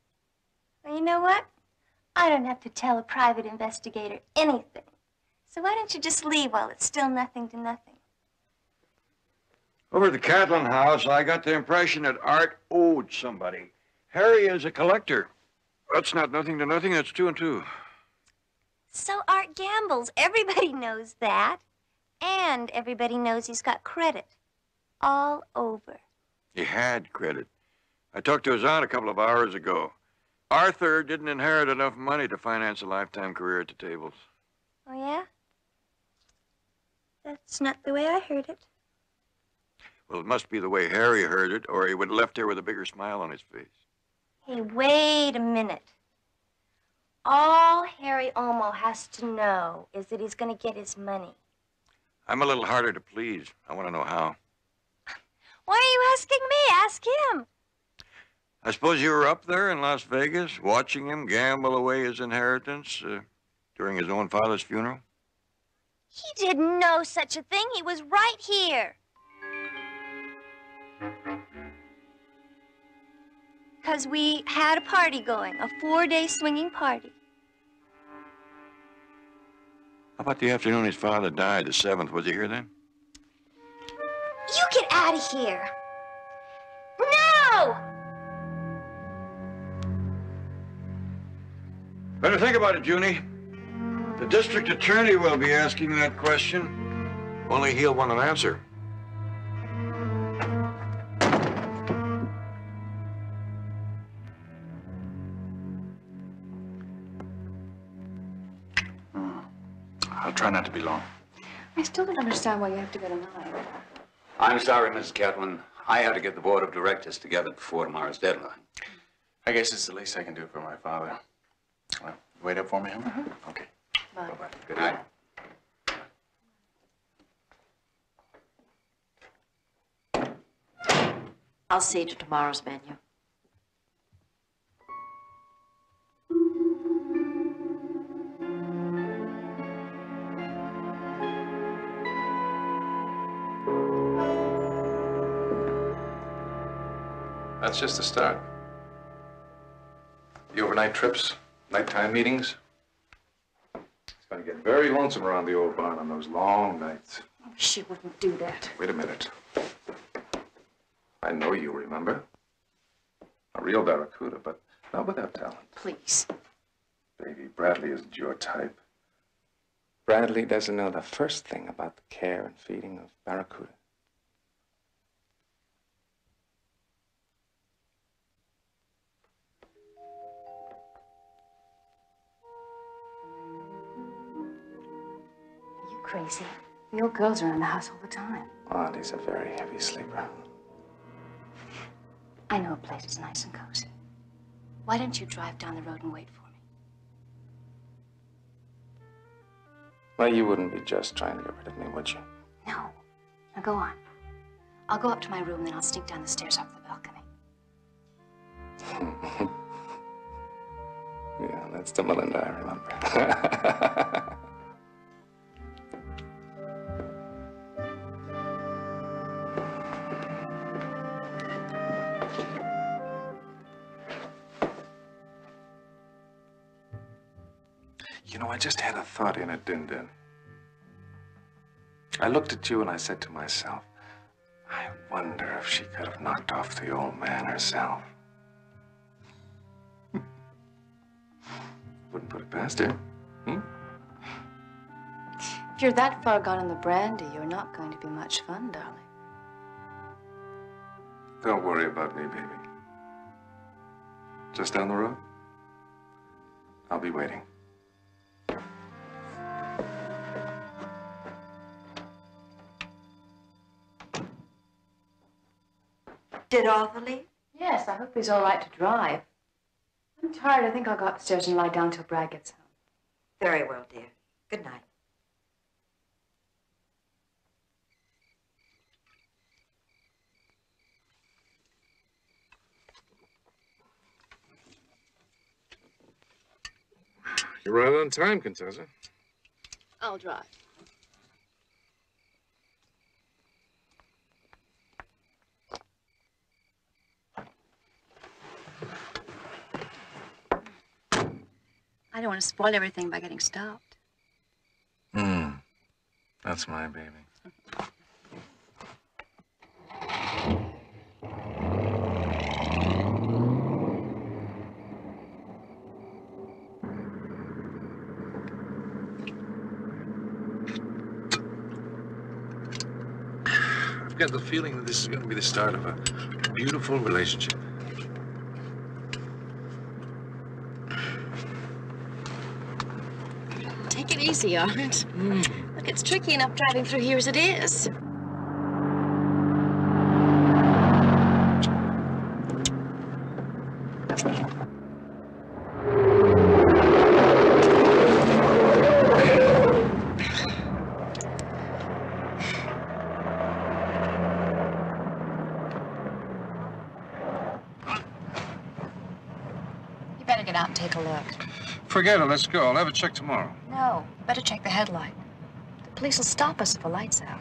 Well, you know what? I don't have to tell a private investigator anything. So why don't you just leave while it's still nothing to nothing? Over at the Catlin house, I got the impression that Art owed somebody. Harry is a collector. That's not nothing to nothing, that's 2 and 2. So Art gambles. Everybody knows that. And everybody knows he's got credit. All over. He had credit. I talked to his aunt a couple of hours ago. Arthur didn't inherit enough money to finance a lifetime career at the tables. Oh, yeah? That's not the way I heard it. Well, it must be the way Harry heard it, or he would have left here with a bigger smile on his face. Hey, wait a minute. All Harry Olmo has to know is that he's going to get his money. I'm a little harder to please. I want to know how. Why are you asking me? Ask him. I suppose you were up there in Las Vegas, watching him gamble away his inheritance during his own father's funeral? He didn't know such a thing. He was right here. Because we had a party going, a 4-day swinging party. How about the afternoon his father died, the 7th? Was he here then? You get out of here. No! Better think about it, Junie. The district attorney will be asking that question. Only he'll want an answer. I'll try not to be long. I still don't understand why you have to go tonight. I'm sorry, Mrs. Catlin. I had to get the board of directors together before tomorrow's deadline. I guess it's the least I can do for my father. Well, wait up for me, huh? Okay. Bye. Bye-bye. Good night. I'll see you to tomorrow's menu. That's just the start. The overnight trips, nighttime meetings. It's going to get very lonesome around the old barn on those long nights. Oh, she wouldn't do that. Wait a minute. I know you remember. A real barracuda, but not without talent. Please. Baby, Bradley isn't your type. Bradley doesn't know the first thing about the care and feeding of barracuda. Are you crazy? The old girls are in the house all the time. Auntie a very heavy sleeper. I know a place that's nice and cozy. Why don't you drive down the road and wait for me? Well, you wouldn't be just trying to get rid of me, would you? No. Now go on. I'll go up to my room, then I'll sneak down the stairs off the balcony. Yeah, that's the Melinda I remember. You know, I just had a thought in it, Din. I looked at you and I said to myself, I wonder if she could have knocked off the old man herself. Wouldn't put it past her. If you're that far gone in the brandy, you're not going to be much fun, darling. Don't worry about me, baby. Just down the road. I'll be waiting. Did Arthur leave? Yes, I hope he's all right to drive. I'm tired. I think I'll go upstairs and lie down till Brad gets home. Very well, dear. Good night. You're right on time, Contessa. I'll drive. I don't want to spoil everything by getting stopped. That's my baby. I've got the feeling that this is going to be the start of a beautiful relationship. Take it easy, Art. Look, it's tricky enough driving through here as it is. You better get out and take a look. Forget it. Let's go. I'll have it checked tomorrow. No, better check the headlight. The police will stop us if the light's out.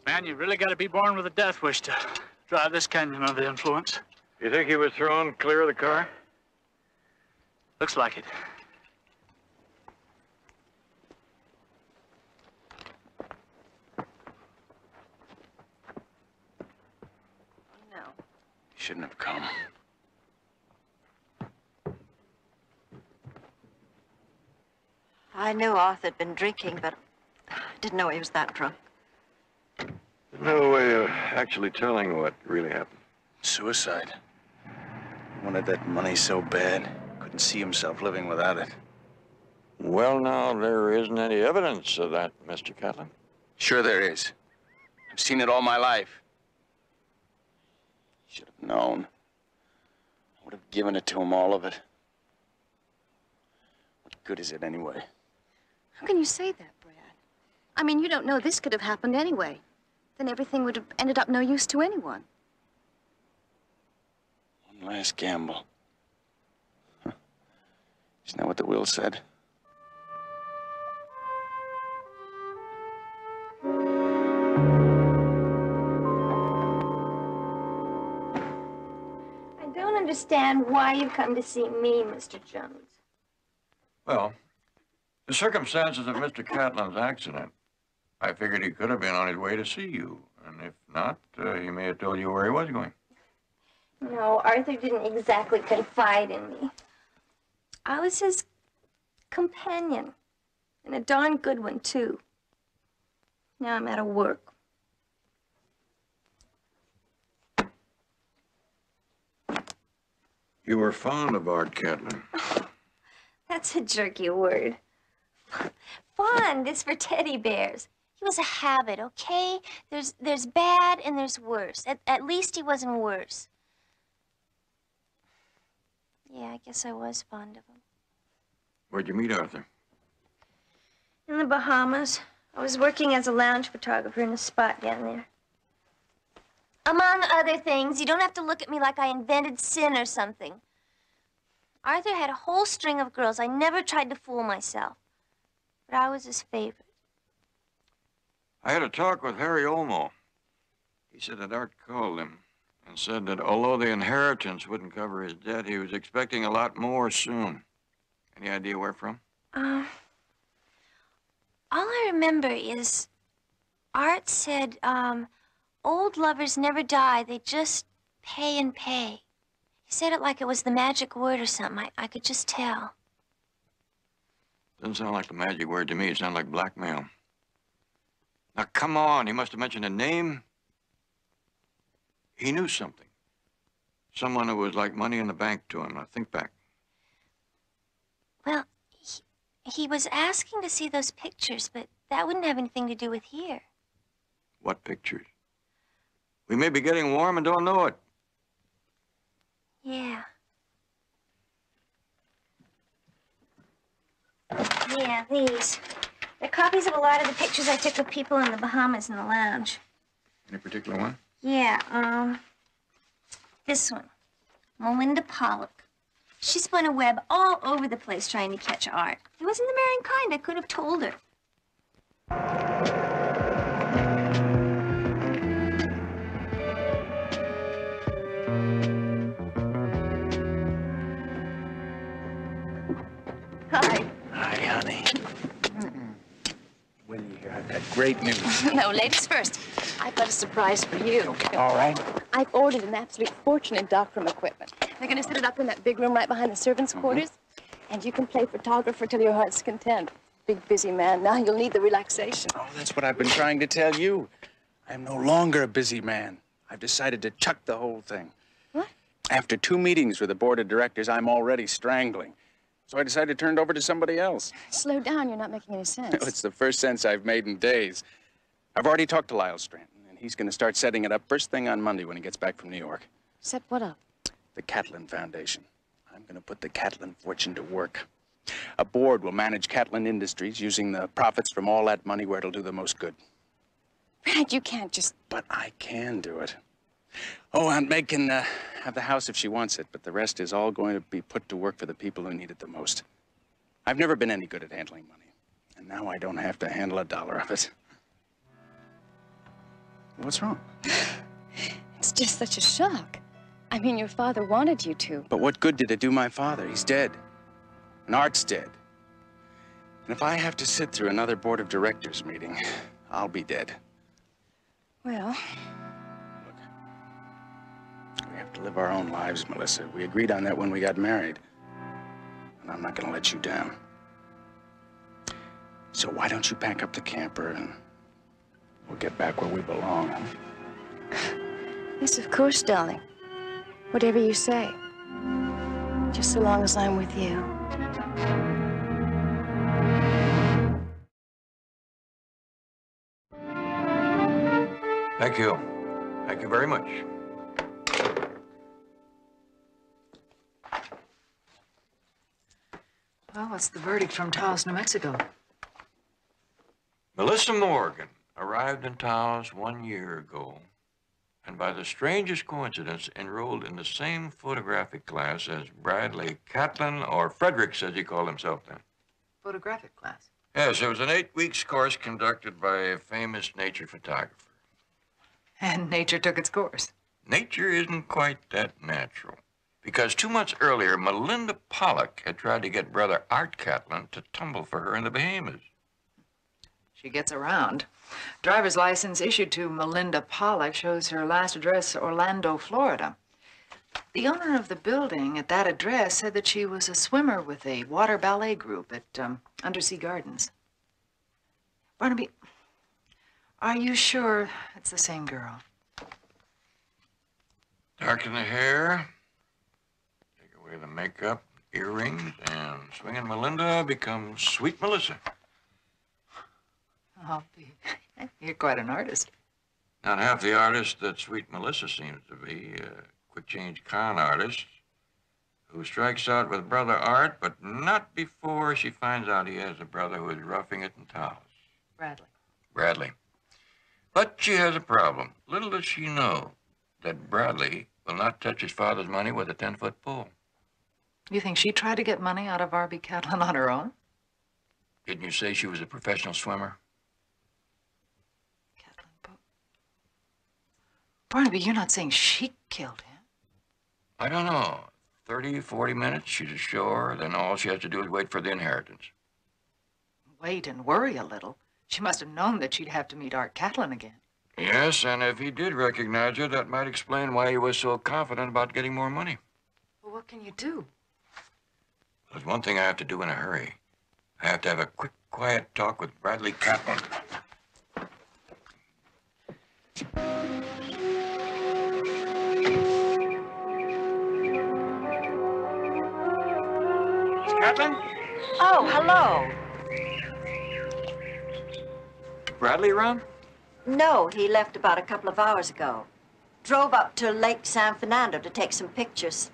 Man, you've really got to be born with a death wish to drive this canyon under the influence. You think he was thrown clear of the car? Looks like it. No. He shouldn't have come. I knew Arthur had been drinking, but I didn't know he was that drunk. There's no way of actually telling what really happened. Suicide. Wanted that money so bad, couldn't see himself living without it. Well, now, there isn't any evidence of that, Mr. Catlin. Sure there is. I've seen it all my life. Should have known. I would have given it to him, all of it. What good is it anyway? How can you say that, Brad? I mean, you don't know this could have happened anyway. Then everything would have ended up no use to anyone. One last gamble. Huh. Isn't that what the will said? I don't understand why you come to see me, Mr. Jones. Well, the circumstances of Mr. Catlin's accident, I figured he could have been on his way to see you. And if not, he may have told you where he was going. No, Arthur didn't exactly confide in me. I was his companion, and a darn good one, too. Now I'm out of work. You were fond of Art Catlin. That's a jerky word. Fond is for teddy bears. He was a habit, okay? There's bad and there's worse. At least he wasn't worse. Yeah, I guess I was fond of him. Where'd you meet Arthur? In the Bahamas. I was working as a lounge photographer in a spot down there. Among other things, you don't have to look at me like I invented sin or something. Arthur had a whole string of girls. I never tried to fool myself. But I was his favorite. I had a talk with Harry Olmo. He said that Art called him and said that although the inheritance wouldn't cover his debt, he was expecting a lot more soon. Any idea where from? All I remember is Art said, old lovers never die. They just pay and pay. He said it like it was the magic word or something. I could just tell. Doesn't sound like the magic word to me. It sounds like blackmail. Now, come on. He must have mentioned a name. He knew something. Someone who was like money in the bank to him. Now, think back. Well, he was asking to see those pictures, but that wouldn't have anything to do with here. What pictures? We may be getting warm and don't know it. Yeah. Yeah, these. They're copies of a lot of the pictures I took of people in the Bahamas in the lounge. Any particular one? Yeah, this one. Melinda Pollock. She spun a web all over the place trying to catch art. It wasn't the marrying kind. I could have told her. Hi. Hi, honey. Winnie here, I've got great news. No, ladies first. I've got a surprise for you. Okay. All right. I've ordered an absolute fortune in darkroom equipment. They're going to set it up in that big room right behind the servants' quarters. And you can play photographer till your heart's content. Big, busy man. Now you'll need the relaxation. Oh, that's what I've been trying to tell you. I'm no longer a busy man. I've decided to chuck the whole thing. What? After 2 meetings with the board of directors, I'm already strangling. So I decided to turn it over to somebody else. Slow down. You're not making any sense. It's the first sense I've made in days. I've already talked to Lyle Stranton, and he's going to start setting it up first thing on Monday when he gets back from New York. Set what up? The Catlin Foundation. I'm going to put the Catlin fortune to work. A board will manage Catlin Industries using the profits from all that money where it'll do the most good. Brad, you can't just... But I can do it. Oh, Aunt Meg can have the house if she wants it, but the rest is all going to be put to work for the people who need it the most. I've never been any good at handling money, and now I don't have to handle a dollar of it. What's wrong? It's just such a shock. I mean, your father wanted you to. But what good did it do my father? He's dead. And Art's dead. And if I have to sit through another board of directors meeting, I'll be dead. Well... We have to live our own lives, Melissa. We agreed on that when we got married. And I'm not going to let you down. So why don't you pack up the camper and we'll get back where we belong. Yes, of course, darling. Whatever you say. Just so long as I'm with you. Thank you. Thank you very much. Well, what's the verdict from Taos, New Mexico? Melissa Morgan arrived in Taos 1 year ago, and by the strangest coincidence enrolled in the same photographic class as Bradley Catlin, or Frederick, as he called himself then. Photographic class? Yes, it was an 8-week course conducted by a famous nature photographer. And nature took its course. Nature isn't quite that natural. Because 2 months earlier, Melinda Pollock had tried to get brother Art Catlin to tumble for her in the Bahamas. She gets around. Driver's license issued to Melinda Pollock shows her last address, Orlando, Florida. The owner of the building at that address said that she was a swimmer with a water ballet group at Undersea Gardens. Barnaby, are you sure it's the same girl? Darken the hair, take away the makeup, earrings, and swinging Melinda becomes Sweet Melissa. Oh, you're quite an artist. Not half the artist that Sweet Melissa seems to be. Quick change con artist who strikes out with brother Art, but not before she finds out he has a brother who is roughing it in Taos. Bradley. But she has a problem. Little does she know that Bradley will not touch his father's money with a 10-foot pole. You think she tried to get money out of R.B. Catlin on her own? Didn't you say she was a professional swimmer? Barnaby, you're not saying she killed him? I don't know. 30, 40 minutes, she's ashore, then all she has to do is wait for the inheritance. Wait and worry a little. She must have known that she'd have to meet Art Catlin again. Yes, and if he did recognize her, that might explain why he was so confident about getting more money. Well, what can you do? There's one thing I have to do in a hurry. I have to have a quick, quiet talk with Bradley Catlin. Catlin? Oh, hello. Bradley around? No, he left about a couple of hours ago. Drove up to Lake San Fernando to take some pictures.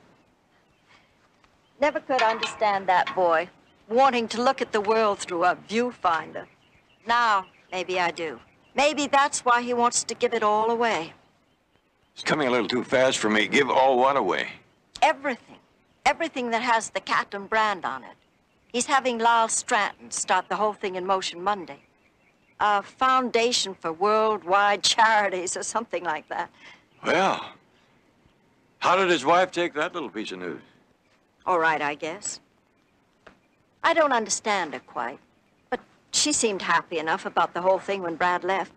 Never could understand that boy, wanting to look at the world through a viewfinder. Now, maybe I do. Maybe that's why he wants to give it all away. It's coming a little too fast for me. Give all what away? Everything. Everything that has the Catlin brand on it. He's having Lyle Stratton start the whole thing in motion Monday. A foundation for worldwide charities or something like that. Well, how did his wife take that little piece of news? All right, I guess. I don't understand her quite, but she seemed happy enough about the whole thing when Brad left.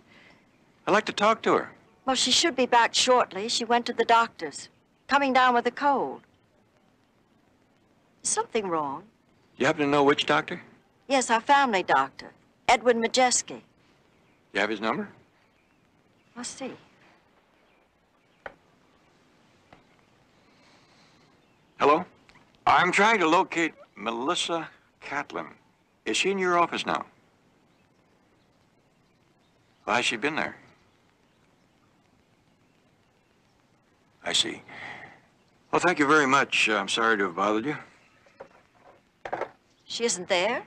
I'd like to talk to her. Well, she should be back shortly. She went to the doctor's, coming down with a cold. Is something wrong? You happen to know which doctor? Yes, our family doctor, Edwin Majeski. You have his number? Let's see. Hello? I'm trying to locate Melissa Catlin. Is she in your office now? Why has she been there? I see. Well, thank you very much. I'm sorry to have bothered you. She isn't there?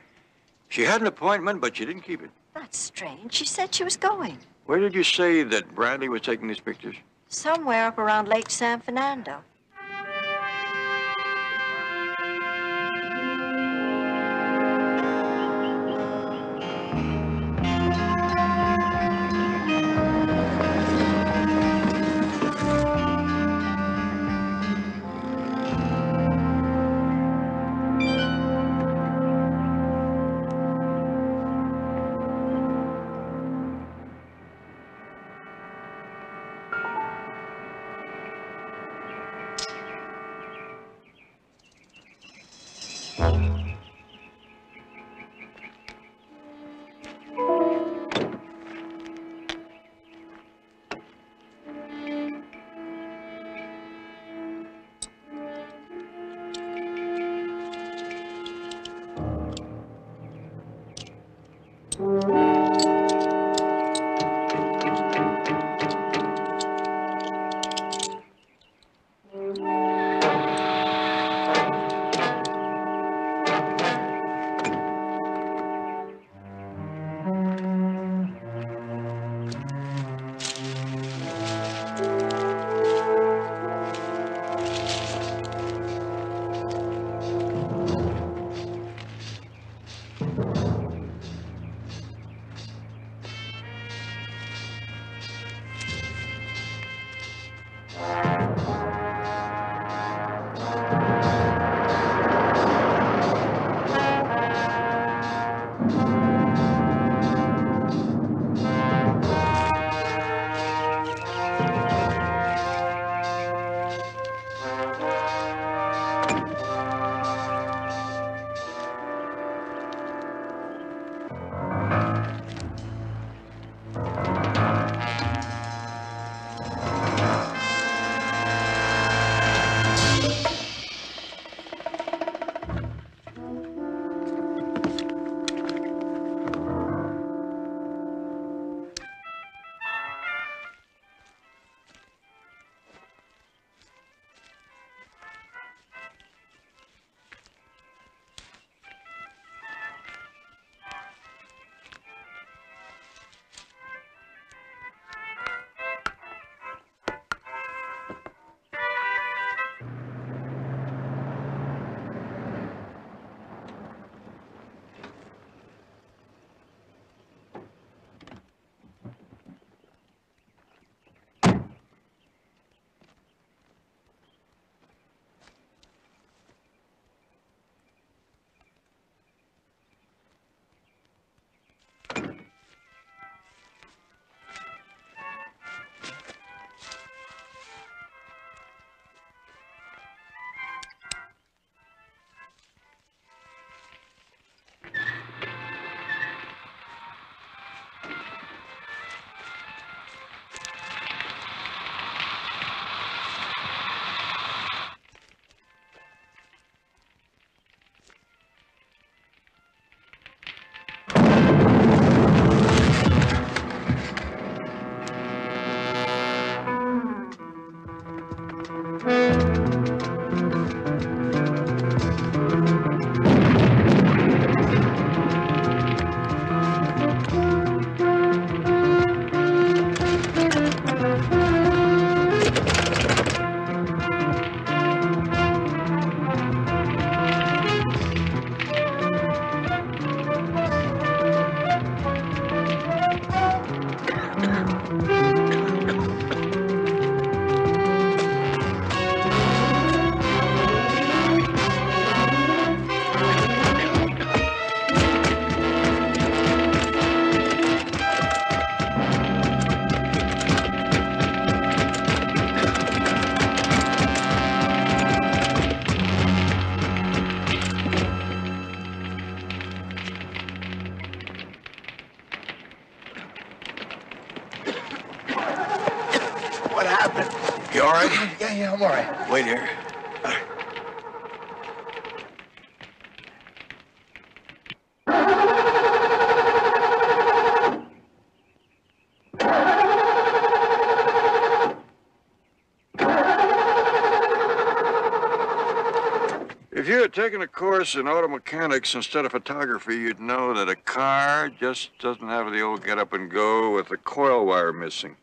She had an appointment, but she didn't keep it. That's strange. She said she was going. Where did you say that Bradley was taking these pictures? Somewhere up around Lake San Fernando. all right? Yeah, I'm all right. Wait here. If you had taken a course in auto mechanics instead of photography, you'd know that a car just doesn't have the old get up and go with the coil wire missing.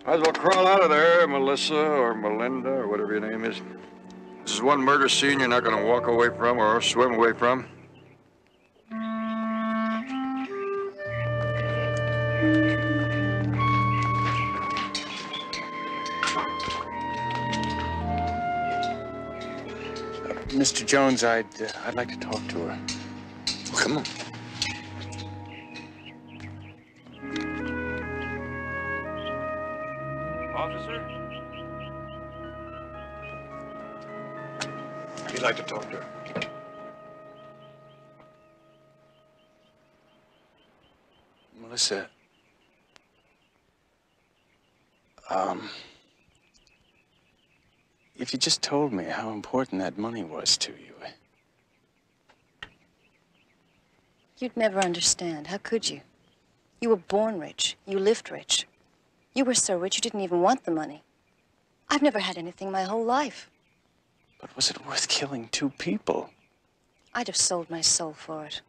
Might as well crawl out of there, Melissa or Melinda or whatever your name is. This is one murder scene you're not going to walk away from or swim away from. Mr. Jones, I'd like to talk to her. Well, come on. Officer? You'd like to talk to her? Melissa. If you just told me how important that money was to you. You'd never understand. How could you? You were born rich. You lived rich. You were so rich you didn't even want the money. I've never had anything my whole life. But was it worth killing 2 people? I'd have sold my soul for it.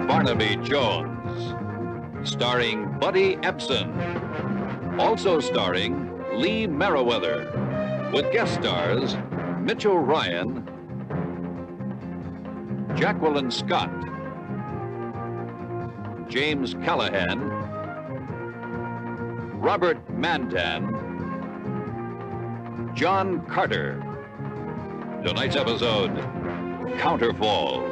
Barnaby Jones, starring Buddy Ebsen, also starring Lee Merriweather, with guest stars Mitchell Ryan, Jacqueline Scott, James Callahan, Robert Mandan, John Carter. Tonight's episode, Counterfall.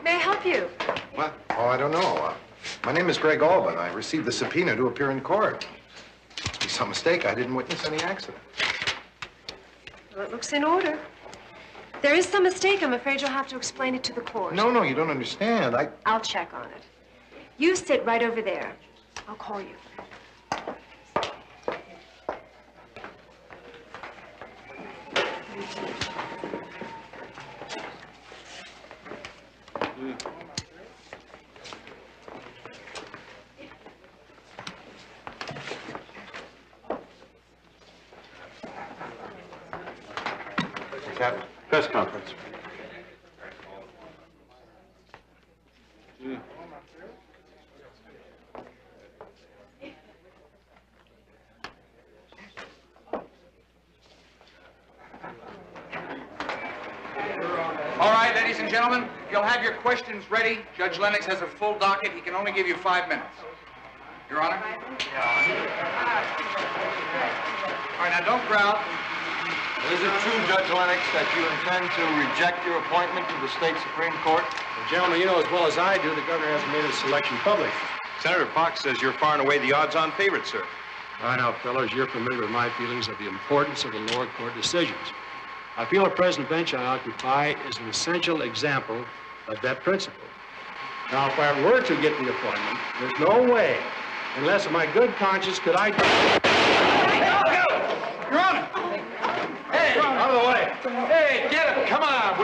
May I help you? What? Oh, I don't know. My name is Greg Alban. I received the subpoena to appear in court. Must be some mistake. I didn't witness any accident. Well, it looks in order. There is some mistake. I'm afraid you'll have to explain it to the court. No, you don't understand. I'll check on it. You sit right over there. I'll call you. What's happening? Press conference. All right, ladies and gentlemen, if you'll have your questions ready. Judge Lennox has a full docket. He can only give you 5 minutes. Your Honor? All right, now don't growl. Is it true, Judge Lennox, that you intend to reject your appointment to the state Supreme Court? Well, gentlemen, you know as well as I do, the governor hasn't made his selection public. Senator Fox says you're far and away the odds-on favorite, sir. Right now, fellows, you're familiar with my feelings of the importance of the lower court decisions. I feel the present bench I occupy is an essential example of that principle. Now, if I were to get the appointment, there's no way, unless of my good conscience, could I... Your Honor! Hey! Out of the way! Hey, get him! Come on!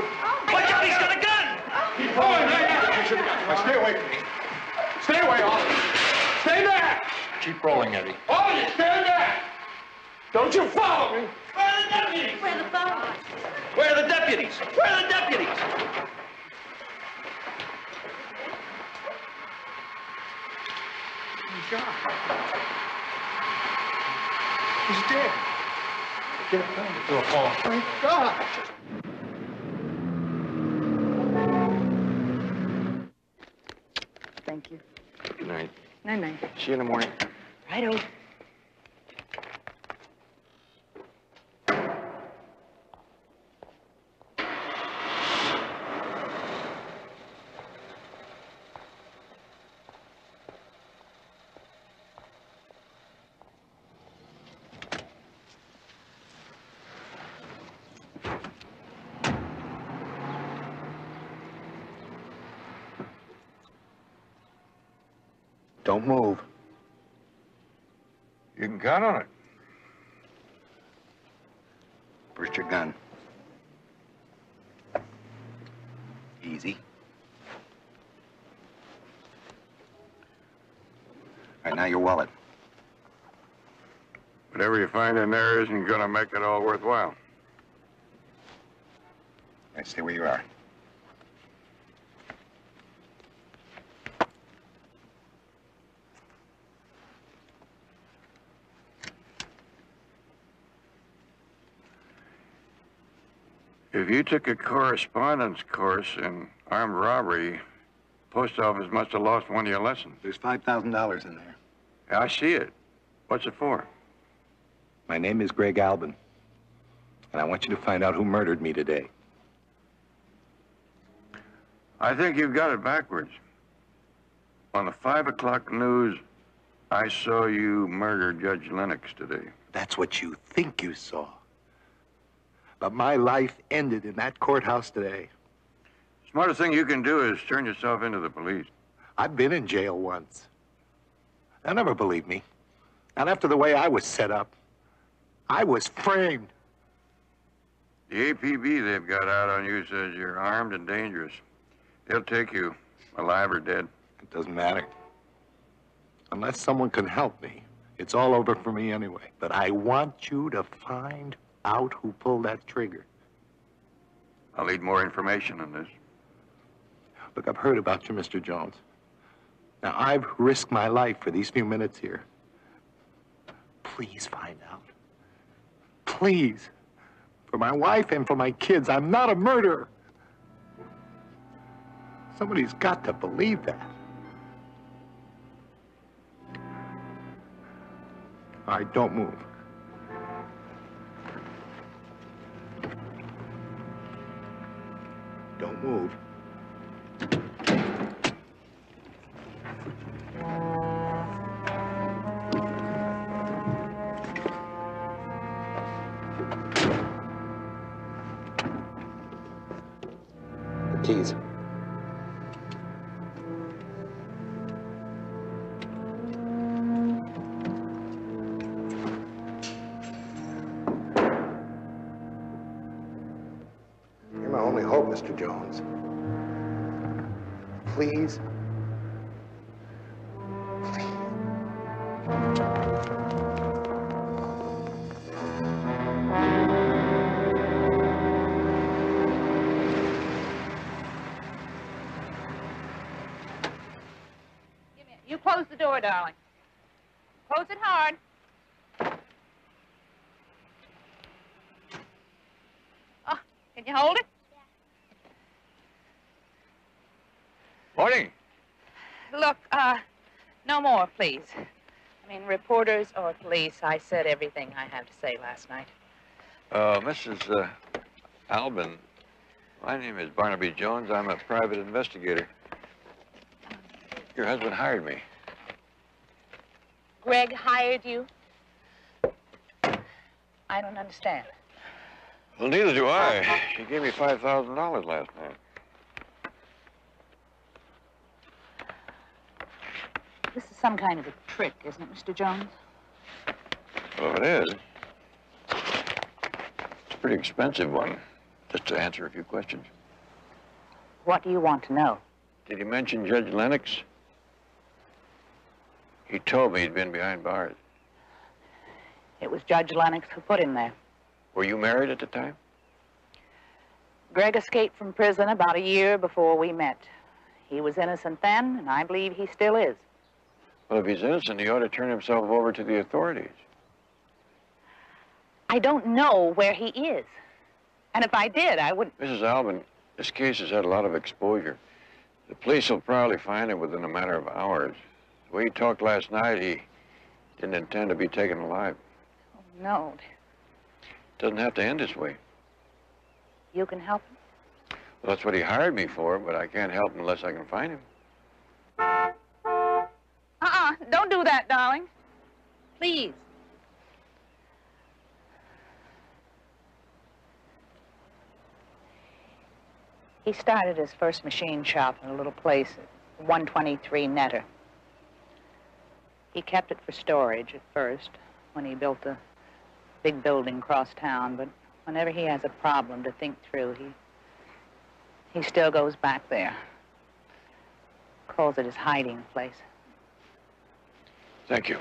Watch out, he's got a gun! Keep going, right now! Stay away from me. Stay away, all. Stay back! Keep rolling, Eddie. All of you, stand back! Don't you follow me! Where are the deputies? Where the phone? Where are the deputies? Where are the deputies? He's gone. He's dead. Get it done to a fall. Thank God. Thank you. Good night. Night-night. See you in the morning. Righto. Don't move. You can count on it. Where's your gun? Easy. All right, now your wallet. Whatever you find in there isn't gonna make it all worthwhile. All right, stay where you are. If you took a correspondence course in armed robbery, post office must have lost one of your lessons. There's $5,000 in there. Yeah, I see it. What's it for? My name is Greg Albin, and I want you to find out who murdered me today. I think you've got it backwards. On the 5 o'clock news, I saw you murder Judge Lennox today. That's what you think you saw. But my life ended in that courthouse today. Smartest thing you can do is turn yourself into the police. I've been in jail once. They'll never believe me. Not after the way I was set up. I was framed. The APB they've got out on you says you're armed and dangerous. They'll take you, alive or dead. It doesn't matter. Unless someone can help me, it's all over for me anyway. But I want you to find out who pulled that trigger. I'll need more information on this. Look, I've heard about you, Mr. Jones. Now, I've risked my life for these few minutes here. Please find out. Please. For my wife and for my kids, I'm not a murderer. Somebody's got to believe that. All right, don't move. Don't move. keys. You're my only hope, Mr. Jones. Please. You close the door, darling. Close it hard. Oh, can you hold it? Morning. Look, no more, please. I mean, reporters or police, I said everything I had to say last night. Mrs. Albin, my name is Barnaby Jones. I'm a private investigator. Your husband hired me. Greg hired you? I don't understand. Well, neither do I. She gave me $5,000 last night. This is some kind of a trick, isn't it, Mr. Jones? Well, it is. It's a pretty expensive one, just to answer a few questions. What do you want to know? Did you mention Judge Lennox? He told me he'd been behind bars. It was Judge Lennox who put him there. Were you married at the time? Greg escaped from prison about a year before we met. He was innocent then, and I believe he still is. Well, if he's innocent, he ought to turn himself over to the authorities. I don't know where he is. And if I did, I wouldn't... Mrs. Albin, this case has had a lot of exposure. The police will probably find him within a matter of hours. The way he talked last night, he didn't intend to be taken alive. Oh, no. Doesn't have to end this way. You can help him? Well, that's what he hired me for, but I can't help him unless I can find him. Don't do that, darling. Please. He started his first machine shop in a little place at 123 Netter. He kept it for storage at first, when he built a big building across town, but whenever he has a problem to think through, he still goes back there. Calls it his hiding place. Thank you.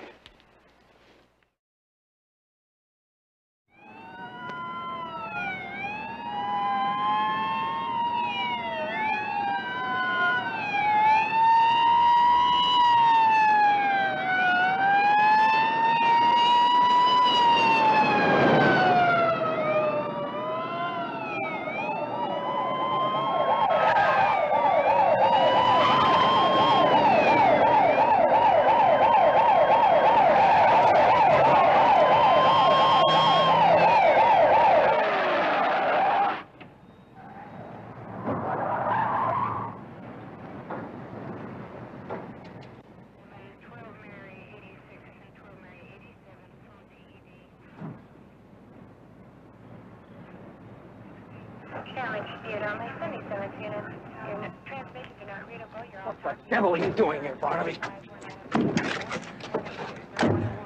What the devil are you doing here, Barnaby?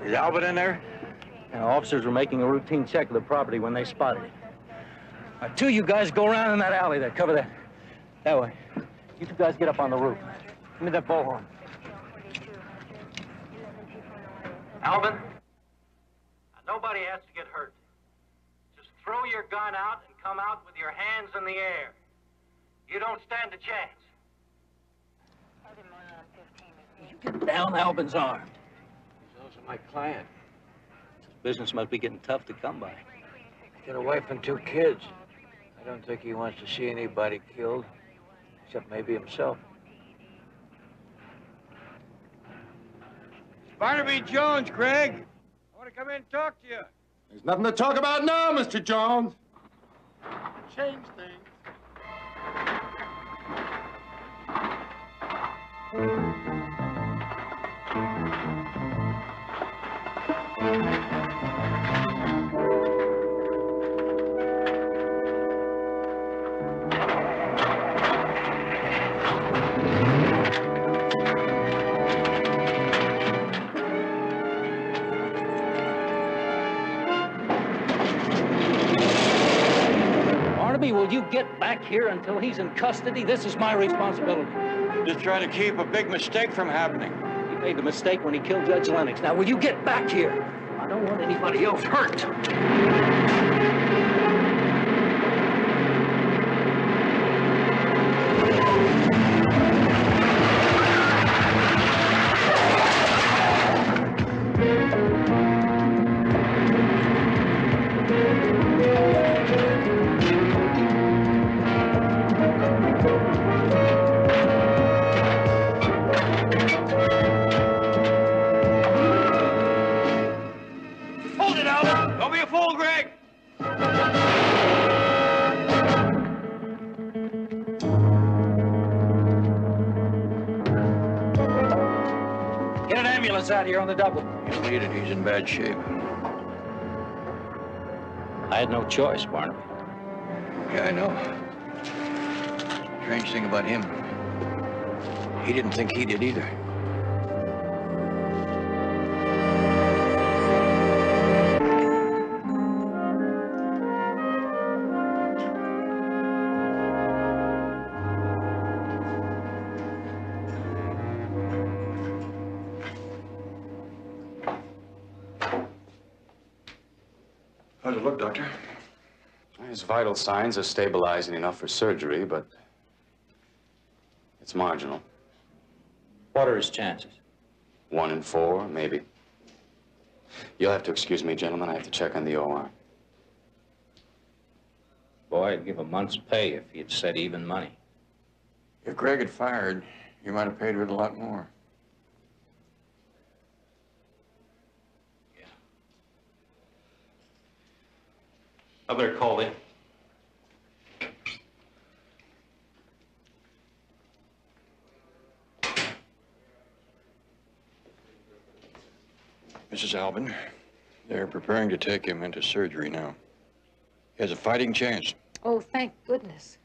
Is Albert in there? Officers were making a routine check of the property when they spotted it. Now, two of you guys go around in that alley there. Cover that. That way. You two guys get up on the roof. Give me that bullhorn. Alvin, nobody has to get hurt. Just throw your gun out and come out with your hands in the air. You don't stand a chance. You get down Albin's arm. He's also my client. This business must be getting tough to come by. He's got a wife and 2 kids. I don't think he wants to see anybody killed, except maybe himself. Barnaby Jones, Craig. I want to come in and talk to you. There's nothing to talk about now, Mr. Jones. Change things. back here until he's in custody, this is my responsibility. Just trying to keep a big mistake from happening. He made the mistake when he killed Judge Lennox. Now, will you get back here? I don't want anybody else hurt. Hold it, Albert! Don't be a fool, Greg! Get an ambulance out here on the double. He'll need it. He's in bad shape. I had no choice, Barnaby. Yeah, I know. Strange thing about him, he didn't think he did either. How's it look, Doctor? His vital signs are stabilizing enough for surgery, but it's marginal. What are his chances? 1 in 4, maybe. You'll have to excuse me, gentlemen. I have to check on the OR. Boy, I'd give a month's pay if he had said even money. If Greg had fired, you might have paid with a lot more. I better call in. Mrs. Albin, they're preparing to take him into surgery now. He has a fighting chance. Oh, thank goodness.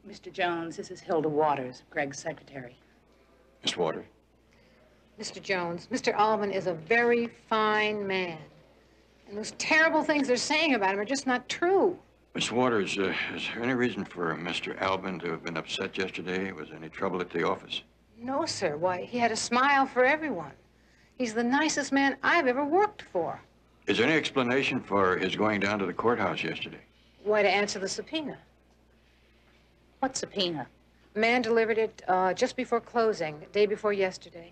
Mr. Jones, this is Hilda Waters, Greg's secretary. Miss Waters. Mr. Jones, Mr. Albin is a very fine man. And those terrible things they're saying about him are just not true. Miss Waters, is there any reason for Mr. Albin to have been upset yesterday? Was there any trouble at the office? No, sir. Why, he had a smile for everyone. He's the nicest man I've ever worked for. Is there any explanation for his going down to the courthouse yesterday? Why, to answer the subpoena. What subpoena? A man delivered it just before closing, the day before yesterday.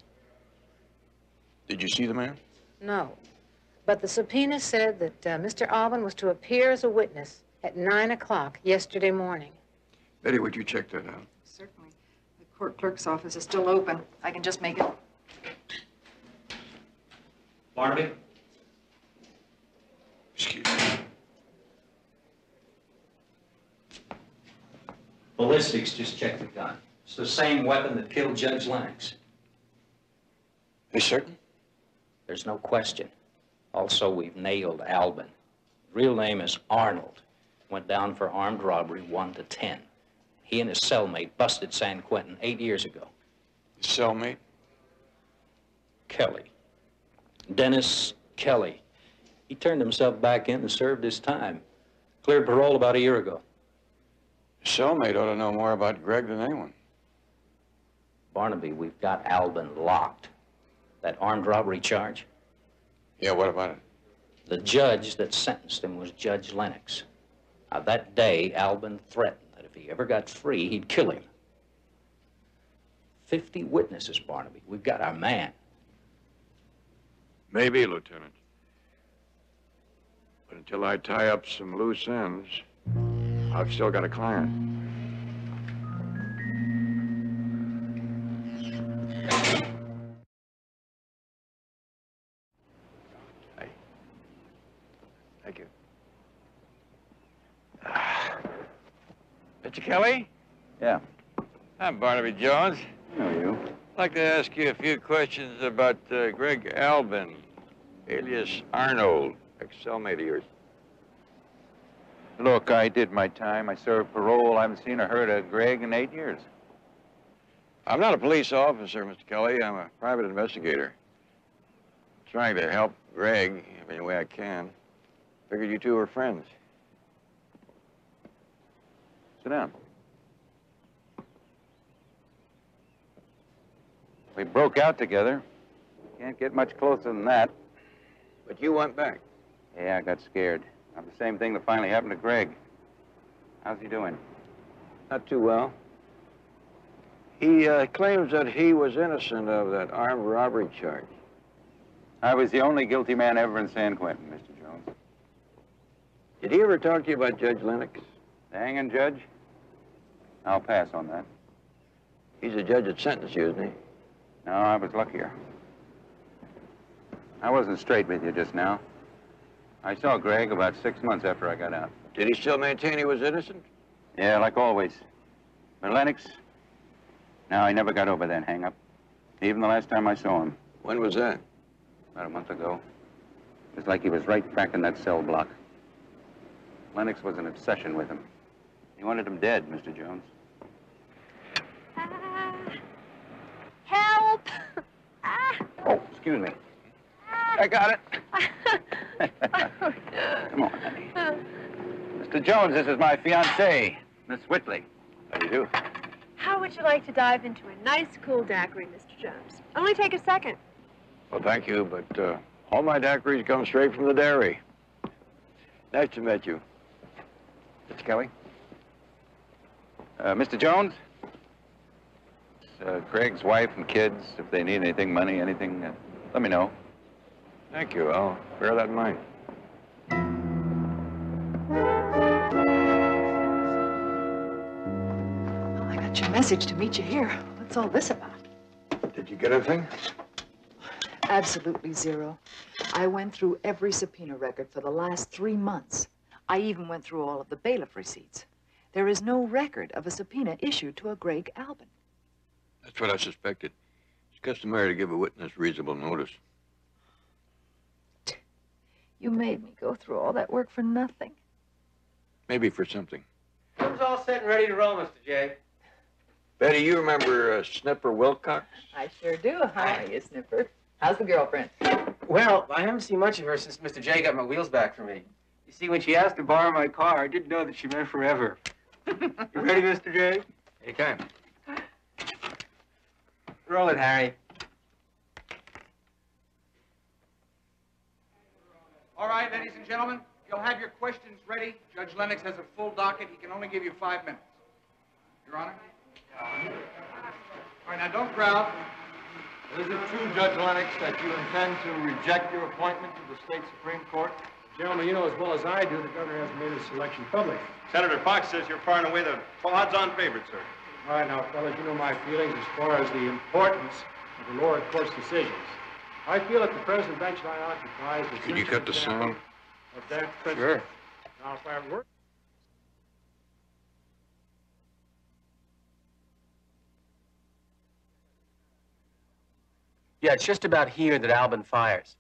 Did you see the man? No. But the subpoena said that Mr. Albin was to appear as a witness at 9 o'clock yesterday morning. Betty, would you check that out? Certainly. The court clerk's office is still open. I can just make it. Barnaby? Excuse me. Ballistics just checked the gun. It's the same weapon that killed Judge Lennox. Are you certain? There's no question. Also, we've nailed Albin. Real name is Arnold. Went down for armed robbery 1 to 10. He and his cellmate busted San Quentin 8 years ago. His cellmate? Kelly. Dennis Kelly. He turned himself back in and served his time. Cleared parole about a year ago. His cellmate ought to know more about Greg than anyone. Barnaby, we've got Albin locked. That armed robbery charge? Yeah, what about it? The judge that sentenced him was Judge Lennox. Now, that day, Albin threatened that if he ever got free, he'd kill him. 50 witnesses, Barnaby. We've got our man. Maybe, Lieutenant. But until I tie up some loose ends, I've still got a client. Thank you. Mr. Kelly? Yeah. I'm Barnaby Jones. I know you. I'd like to ask you a few questions about Greg Albin, alias Arnold, ex-cellmate of yours. Look, I did my time. I served parole. I haven't seen or heard of Greg in 8 years. I'm not a police officer, Mr. Kelly. I'm a private investigator. Trying to help Greg any way I can. Figured you two were friends. Sit down. We broke out together. Can't get much closer than that. But you went back. Yeah, I got scared. Now, the same thing that finally happened to Greg. How's he doing? Not too well. He claims that he was innocent of that armed robbery charge. I was the only guilty man ever in San Quentin, Mr. Jones. Did he ever talk to you about Judge Lennox? The hanging judge? I'll pass on that. He's the judge that sentenced you, isn't he? No, I was luckier. I wasn't straight with you just now. I saw Greg about 6 months after I got out. Did he still maintain he was innocent? Yeah, like always. But Lennox, no, he never got over that hang-up. Even the last time I saw him. When was that? About a month ago. It was like he was right back in that cell block. Lennox was an obsession with him. He wanted him dead, Mr. Jones. Help! Oh, excuse me. I got it. Come on, honey. Mr. Jones, this is my fiancée, Miss Whitley. How do you do? How would you like to dive into a nice, cool daiquiri, Mr. Jones? Only take a second. Well, thank you, but all my daiquiris come straight from the dairy. Nice to meet you. Mr. Kelly? Mr. Jones? Craig's wife and kids, if they need anything, money, anything, let me know. Thank you. I'll bear that in mind. Well, I got your message to meet you here. What's all this about? Did you get anything? Absolutely zero. I went through every subpoena record for the last 3 months. I even went through all of the bailiff receipts. There is no record of a subpoena issued to a Greg Albin. That's what I suspected. It's customary to give a witness reasonable notice. You made me go through all that work for nothing. Maybe for something. Room's all set and ready to roll, Mr. J. Betty, you remember Snipper Wilcox? I sure do. How are you, Snipper? How's the girlfriend? Well, I haven't seen much of her since Mr. J got my wheels back for me. You see, when she asked to borrow my car, I didn't know that she meant forever. You ready, Mr. J? Anytime. Roll it, Harry. All right, ladies and gentlemen, you'll have your questions ready. Judge Lennox has a full docket. He can only give you 5 minutes. Your Honor? All right, now don't crowd. Is it true, Judge Lennox, that you intend to reject your appointment to the state Supreme Court? Gentlemen, you know as well as I do the governor hasn't made his selection public. Senator Fox says you're far and away the odds-on favorite, sir. All right, now, fellas, you know my feelings as far as the importance of the lower court's decisions. I feel that the present bench I occupy is the Could you cut the sound? of that principle. Sure. Now, if I were... Yeah, it's just about here that Albin fires.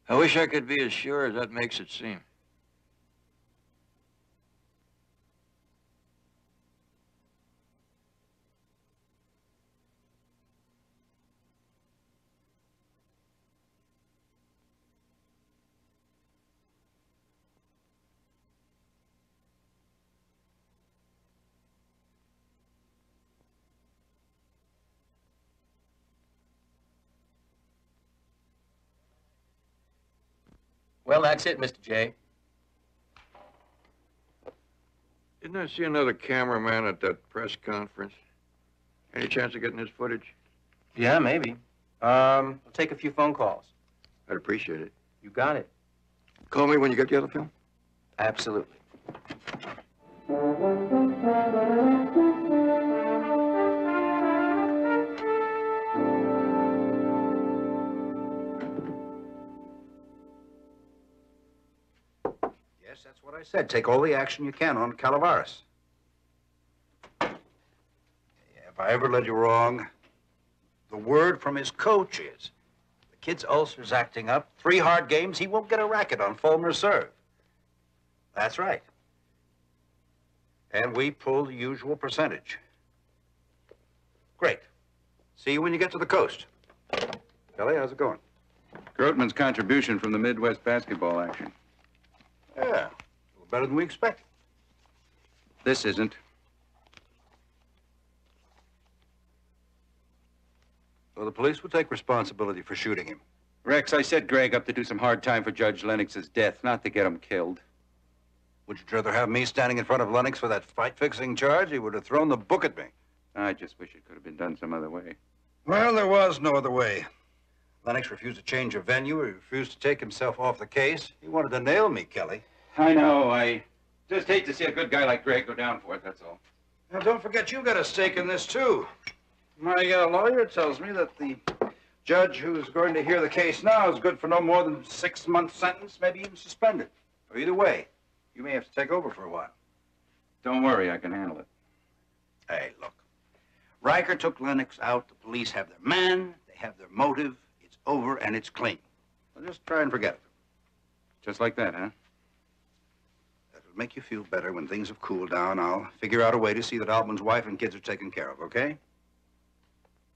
I wish I could be as sure as that makes it seem. Well, that's it, Mr. J. Didn't I see another cameraman at that press conference? Any chance of getting his footage? Yeah, maybe. I'll take a few phone calls. I'd appreciate it. You got it. Call me when you get the other film. Absolutely. Yes, that's what I said. Take all the action you can on Calaveras. If I ever led you wrong, the word from his coach is the kid's ulcer's acting up. 3 hard games, he won't get a racket on full reserve. That's right. And we pull the usual percentage. Great. See you when you get to the coast. Kelly, how's it going? Grootman's contribution from the Midwest basketball action. Yeah, a little better than we expected. This isn't. Well, the police will take responsibility for shooting him. Rex, I set Greg up to do some hard time for Judge Lennox's death, not to get him killed. Would you rather have me standing in front of Lennox for that fight-fixing charge? He would have thrown the book at me. I just wish it could have been done some other way. Well, there was no other way. Lennox refused to change of venue. He refused to take himself off the case. He wanted to nail me, Kelly. I know. I just hate to see a good guy like Greg go down for it, that's all. Now, don't forget you got a stake in this, too. My lawyer tells me that the judge who's going to hear the case now is good for no more than 6-month sentence, maybe even suspended. So either way, you may have to take over for a while. Don't worry, I can handle it. Hey, look. Riker took Lennox out. The police have their man. They have their motive. It's over and it's clean. So just try and forget it. Just like that, huh? That'll make you feel better when things have cooled down. I'll figure out a way to see that Albin's wife and kids are taken care of, okay?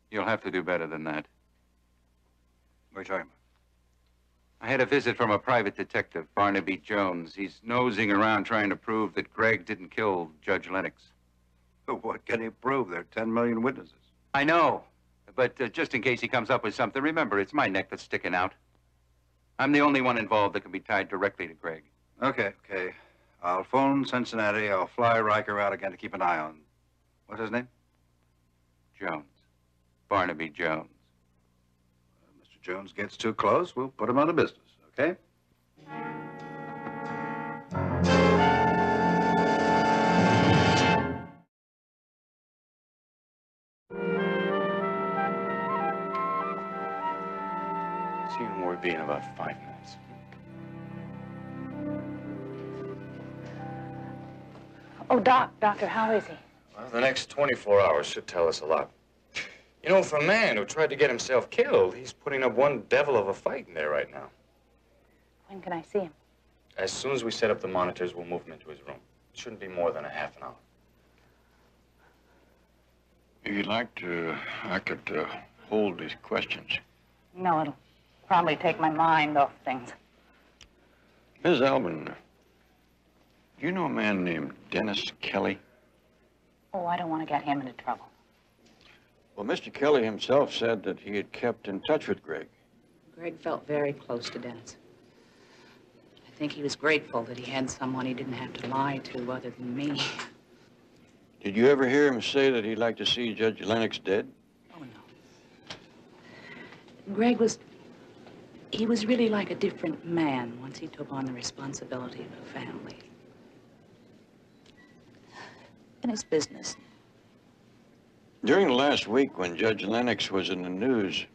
You'll have to do better than that. What are you talking about? I had a visit from a private detective, Barnaby Jones. He's nosing around trying to prove that Greg didn't kill Judge Lennox. What can he prove? There are 10 million witnesses. I know, but just in case he comes up with something, remember, it's my neck that's sticking out. I'm the only one involved that can be tied directly to Greg. Okay. I'll phone Cincinnati. I'll fly Riker out again to keep an eye on. What's his name? Jones. Barnaby Jones. Mr. Jones gets too close, we'll put him out of business, okay? See you where we'll be in about 5 minutes. Oh, Doctor, how is he? Well, the next 24 hours should tell us a lot. You know, for a man who tried to get himself killed, he's putting up one devil of a fight in there right now. When can I see him? As soon as we set up the monitors, we'll move him into his room. It shouldn't be more than a half an hour. If you'd like to, I could hold these questions. No, it'll probably take my mind off things. Ms. Albin, do you know a man named Dennis Kelly? Oh, I don't want to get him into trouble. Well, Mr. Kelly himself said that he had kept in touch with Greg. Greg felt very close to Dennis. I think he was grateful that he had someone he didn't have to lie to other than me. Did you ever hear him say that he'd like to see Judge Lennox dead? Oh, no. Greg was really like a different man once he took on the responsibility of a family. And his business. During the last week when Judge Lennox was in the news,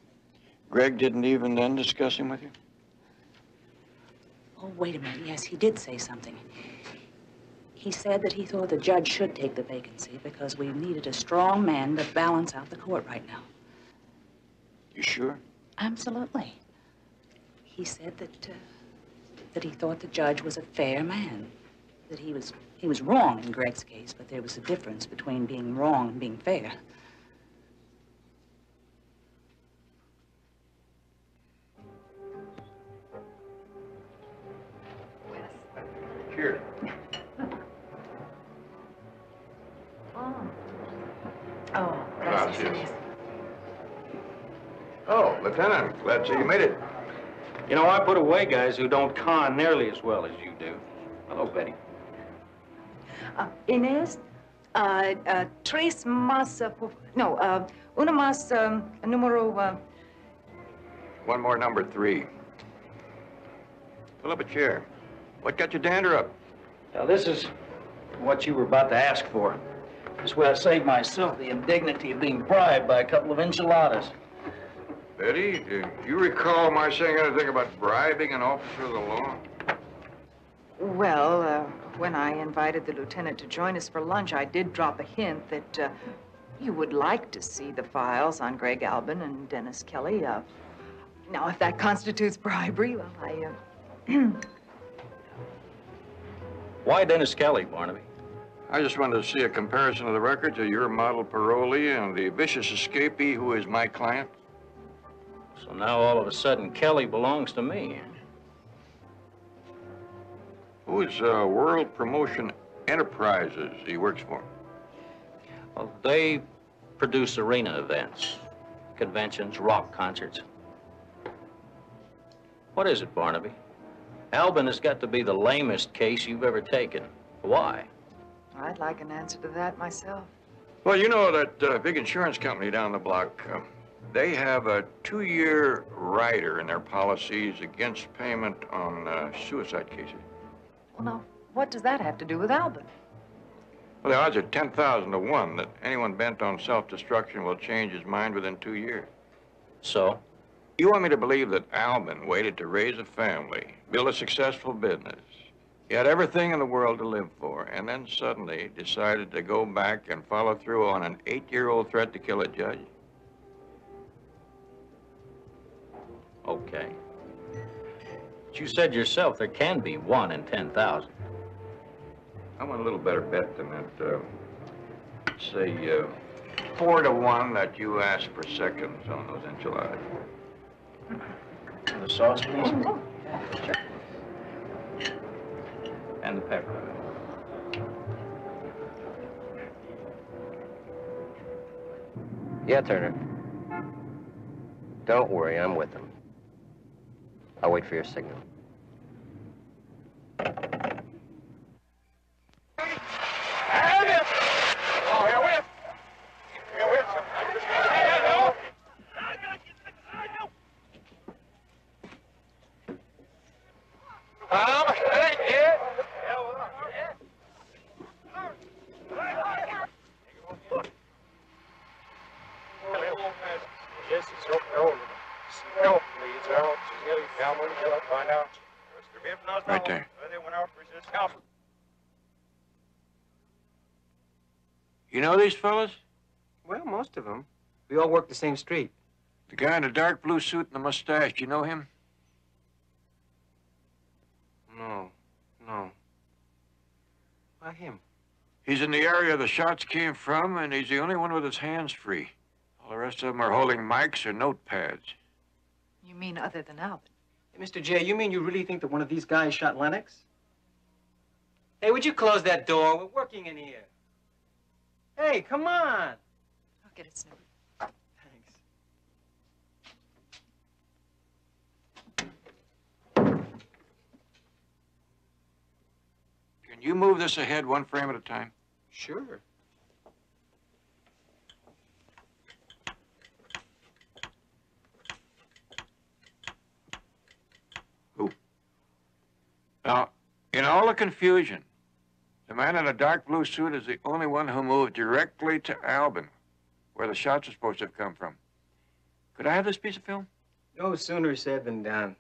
Greg didn't even then discuss him with you? Oh, wait a minute. Yes, he did say something. He said that he thought the judge should take the vacancy because we needed a strong man to balance out the court right now. You sure? Absolutely. He said that he thought the judge was a fair man. That he was wrong in Greg's case, but there was a difference between being wrong and being fair. Cheers. Oh, Gracias. Oh, Lieutenant, glad to see you made it. You know, I put away guys who don't con nearly as well as you do. Hello, Betty. Inés, tres más, una más, número, One more number 3. Pull up a chair. What got your dander up? Now, this is what you were about to ask for. This way I saved myself the indignity of being bribed by a couple of enchiladas. Betty, do you recall my saying anything about bribing an officer of the law? well, when I invited the lieutenant to join us for lunch, I did drop a hint that you would like to see the files on Greg Albin and Dennis Kelly. Now, if that constitutes bribery, well, Why Dennis Kelly, Barnaby? I just wanted to see a comparison of the records of your model parolee and the vicious escapee who is my client. So now all of a sudden Kelly belongs to me. Who's World Promotion Enterprises he works for? Well, they produce arena events, conventions, rock concerts. What is it, Barnaby? Albin has got to be the lamest case you've ever taken. Why? I'd like an answer to that myself. Well, you know that big insurance company down the block, they have a 2-year rider in their policies against payment on suicide cases. Well, now, what does that have to do with Albin? Well, the odds are 10,000 to 1 that anyone bent on self-destruction will change his mind within 2 years. So? You want me to believe that Albin waited to raise a family, build a successful business. He had everything in the world to live for, and then suddenly decided to go back and follow through on an 8-year-old threat to kill a judge? Okay. But you said yourself there can be 1 in 10,000. I want a little better bet than that. Say, 4 to 1 that you ask for seconds on those enchiladas. The sauce, please. Sure. And the pepper. Yeah, Turner. Don't worry, I'm with them. I'll wait for your signal. Right there. You know these fellas? Well, most of them. We all work the same street. The guy in the dark blue suit and the mustache, you know him? No. Why him? He's in the area the shots came from, and he's the only one with his hands free. All the rest of them are holding mics or notepads. You mean other than Albin? Hey, Mr. J, you mean you really think that one of these guys shot Lennox? Hey, would you close that door? We're working in here. Hey, come on. I'll get it, Snoopy. Thanks. Can you move this ahead 1 frame at a time? Sure. Now, in all the confusion, the man in a dark blue suit is the only one who moved directly to Albin, where the shots are supposed to have come from. Could I have this piece of film? No sooner said than done.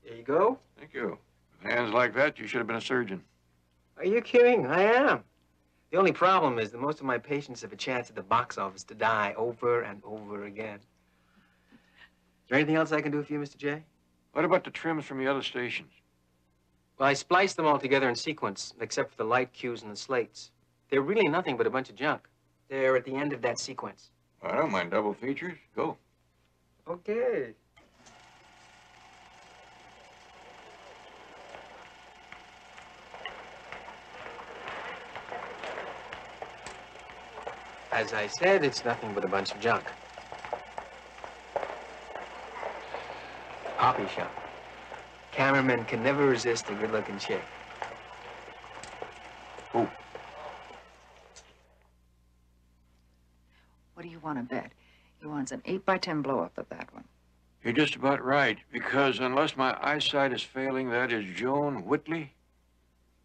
There you go. Thank you. With hands like that, you should have been a surgeon. Are you kidding? I am. The only problem is that most of my patients have a chance at the box office to die over and over again. Is there anything else I can do for you, Mr. J? What about the trims from the other stations? Well, I spliced them all together in sequence, except for the light cues and the slates. They're really nothing but a bunch of junk. They're at the end of that sequence. I don't mind double features. Go. Okay. As I said, it's nothing but a bunch of junk. Poppy shop. Cameramen can never resist a good-looking chick. Who? What do you want to bet? He wants an 8x10 blow-up of that one. You're just about right, because unless my eyesight is failing, that is Joan Whitley,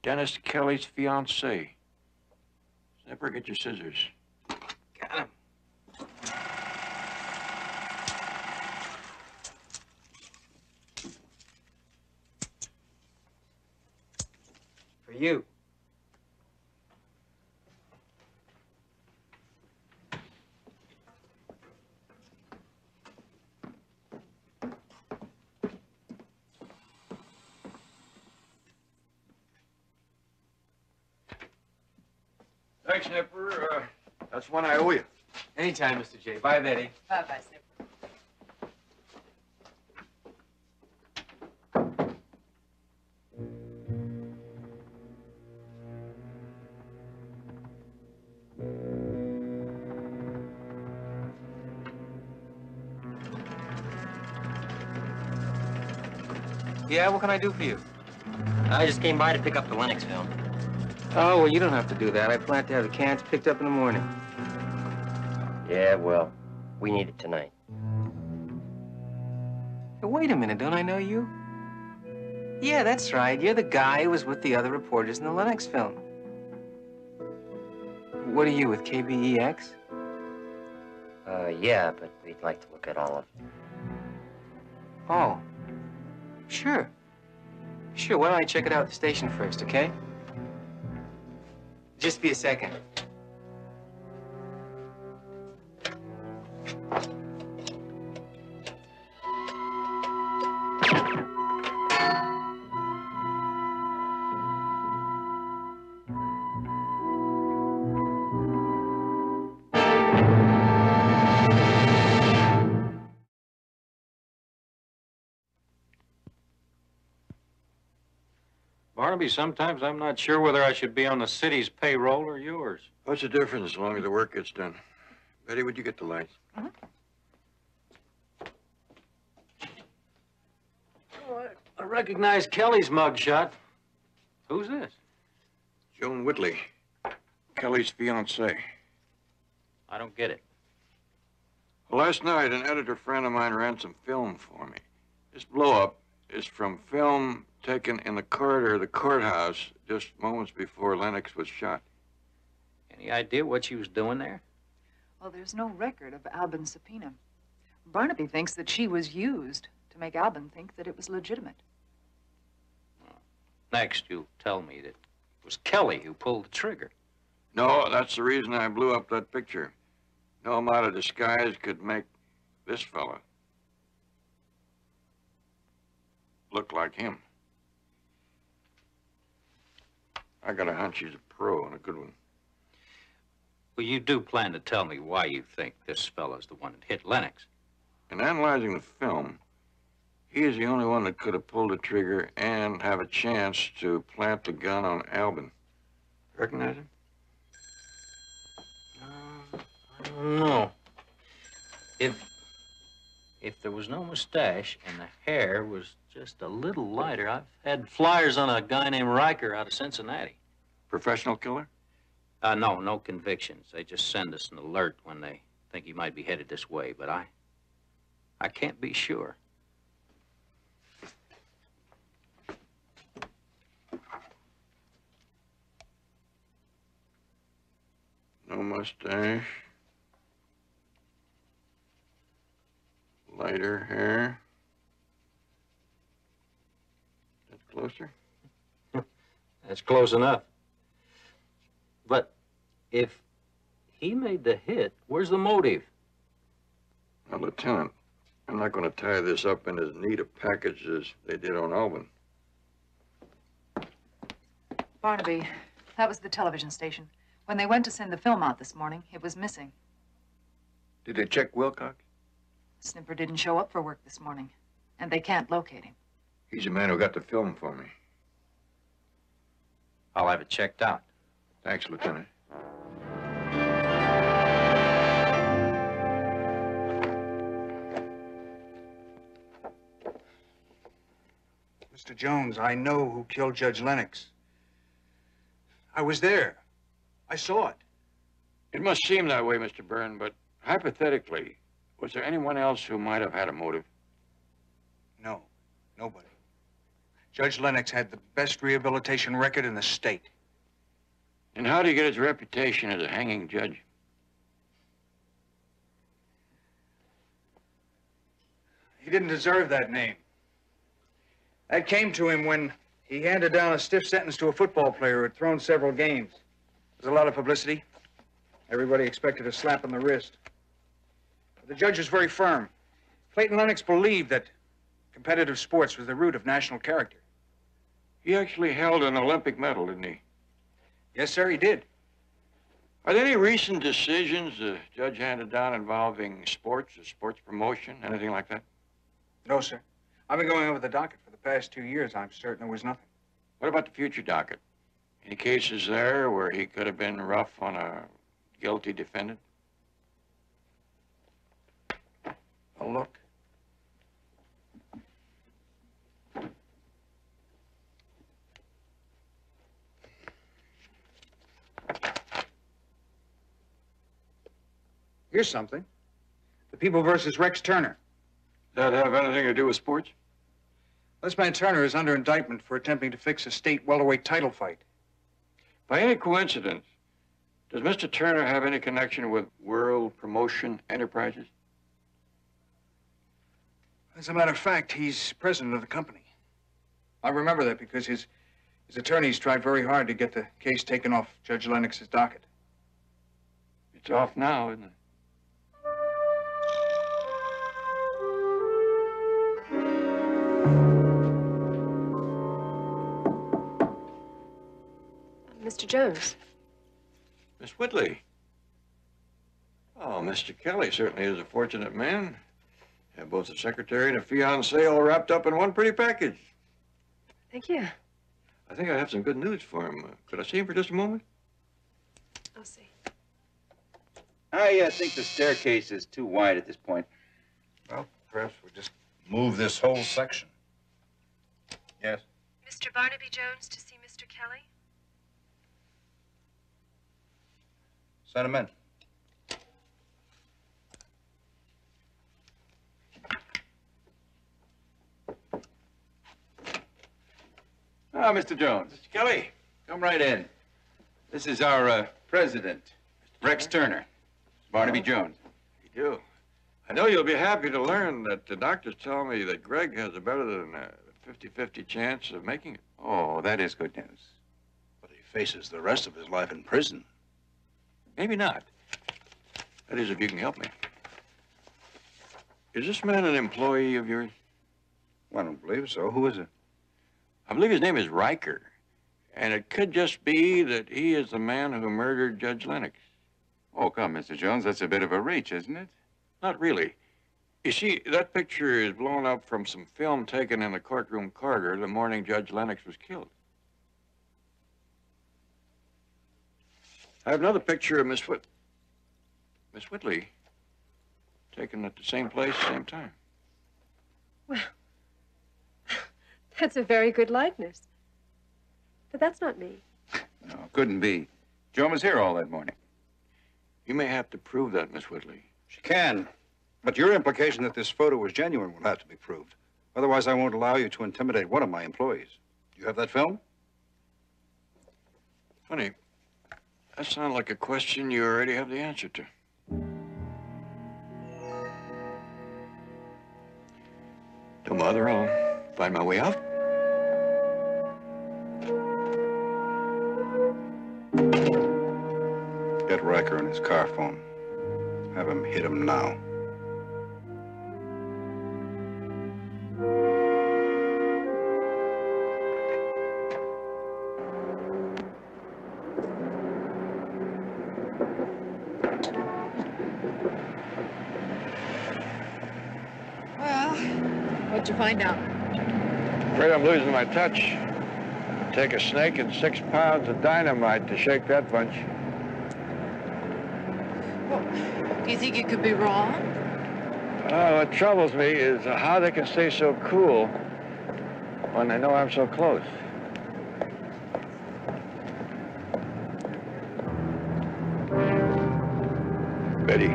Dennis Kelly's fiancée. Snipper, get your scissors. Got him. For you. Thanks, Snipper. That's one I owe you. Anytime, Mr. J. Bye, Betty. Bye-bye, Snipper. Yeah, what can I do for you? I just came by to pick up the Lennox film. Oh, well, you don't have to do that. I plan to have the cans picked up in the morning. Yeah, well, we need it tonight. Hey, wait a minute, don't I know you? Yeah, that's right. You're the guy who was with the other reporters in the Lennox film. What are you, with KBEX? Yeah, but we'd like to look at all of it. Oh, sure. Sure, why don't I check it out at the station first, okay? Just be a second. Barnaby, sometimes I'm not sure whether I should be on the city's payroll or yours. What's the difference as long as the work gets done? Betty, would you get the lights? Oh, I recognize Kelly's mugshot. Who's this? Joan Whitley, Kelly's fiancée. I don't get it. Last night, an editor friend of mine ran some film for me. This blow-up is from film taken in the corridor of the courthouse just moments before Lennox was shot. Any idea what she was doing there? Well, there's no record of Albin's subpoena. Barnaby thinks that she was used to make Albin think that it was legitimate. Next, you'll tell me that it was Kelly who pulled the trigger. No, that's the reason I blew up that picture. No amount of disguise could make this fella look like him. I got a hunch he's a pro and a good one. Well, you do plan to tell me why you think this fella's the one that hit Lennox. In analyzing the film, he is the only one that could have pulled the trigger and have a chance to plant the gun on Albin. Recognize him? I don't know. If there was no mustache and the hair was just a little lighter, I've had flyers on a guy named Riker out of Cincinnati. Professional killer? No, no convictions. They just send us an alert when they think he might be headed this way, but I can't be sure. No mustache. Lighter hair. That's closer? That's close enough. But if he made the hit, where's the motive? Now, Lieutenant, I'm not going to tie this up in as neat a package as they did on Albin. Barnaby, that was the television station. When they went to send the film out this morning, it was missing. Did they check Wilcox? Snipper didn't show up for work this morning, and they can't locate him. He's the man who got the film for me. I'll have it checked out. Thanks, Lieutenant. Mr. Jones, I know who killed Judge Lennox. I was there. I saw it. It must seem that way, Mr. Byrne, but hypothetically, was there anyone else who might have had a motive? No, nobody. Judge Lennox had the best rehabilitation record in the state. And how did he get his reputation as a hanging judge? He didn't deserve that name. That came to him when he handed down a stiff sentence to a football player who had thrown several games. There was a lot of publicity. Everybody expected a slap on the wrist. But the judge was very firm. Clayton Lennox believed that competitive sports was the root of national character. He actually held an Olympic medal, didn't he? Yes, sir, he did. Are there any recent decisions the judge handed down involving sports or sports promotion, anything like that? No, sir. I've been going over the docket for the past 2 years. I'm certain there was nothing. What about the future docket? Any cases there where he could have been rough on a guilty defendant? I'll look. Here's something. The People versus Rex Turner. Does that have anything to do with sports? This man Turner is under indictment for attempting to fix a state welterweight title fight. By any coincidence, does Mr. Turner have any connection with World Promotion Enterprises? As a matter of fact, he's president of the company. I remember that because his attorneys tried very hard to get the case taken off Judge Lennox's docket. It's off now, isn't it? Mr. Jones. Miss Whitley. Oh, Mr. Kelly certainly is a fortunate man. Have both a secretary and a fiancée all wrapped up in one pretty package. Thank you. I think I have some good news for him. Could I see him for just a moment? I'll see. I think the staircase is too wide at this point. Well, perhaps we'll just move this whole section. Yes? Mr. Barnaby Jones to see Mr. Kelly? Send him in. Ah, Mr. Jones. Mr. Kelly. Come right in. This is our president, Rex Turner. Barnaby Jones. You do. I know you'll be happy to learn that the doctors tell me that Greg has a better than 50-50 chance of making it. Oh, that is good news. But he faces the rest of his life in prison. Maybe not. That is, if you can help me. Is this man an employee of yours? Well, I don't believe so. Who is it? I believe his name is Riker. And it could just be that he is the man who murdered Judge Lennox. Oh, come, Mr. Jones, that's a bit of a reach, isn't it? Not really. You see, that picture is blown up from some film taken in the courtroom corridor the morning Judge Lennox was killed. I have another picture of Miss Whitley, taken at the same place, same time. Well, that's a very good likeness. But that's not me. No, couldn't be. Joan was here all that morning. You may have to prove that, Miss Whitley. She can. But your implication that this photo was genuine will have to be proved. Otherwise, I won't allow you to intimidate one of my employees. Do you have that film? Funny. That sounds like a question you already have the answer to. Don't bother, I'll find my way out. Get Riker on his car phone. Have him hit him now. Well, what'd you find out? Afraid I'm losing my touch. It'd take a snake and 6 pounds of dynamite to shake that bunch. Do you think you could be wrong? Oh, what troubles me is how they can stay so cool when they know I'm so close. Betty,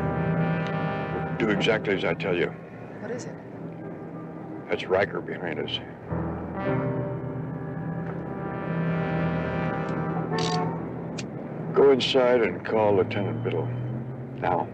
do exactly as I tell you. What is it? That's Riker behind us. Go inside and call Lieutenant Biddle. Now.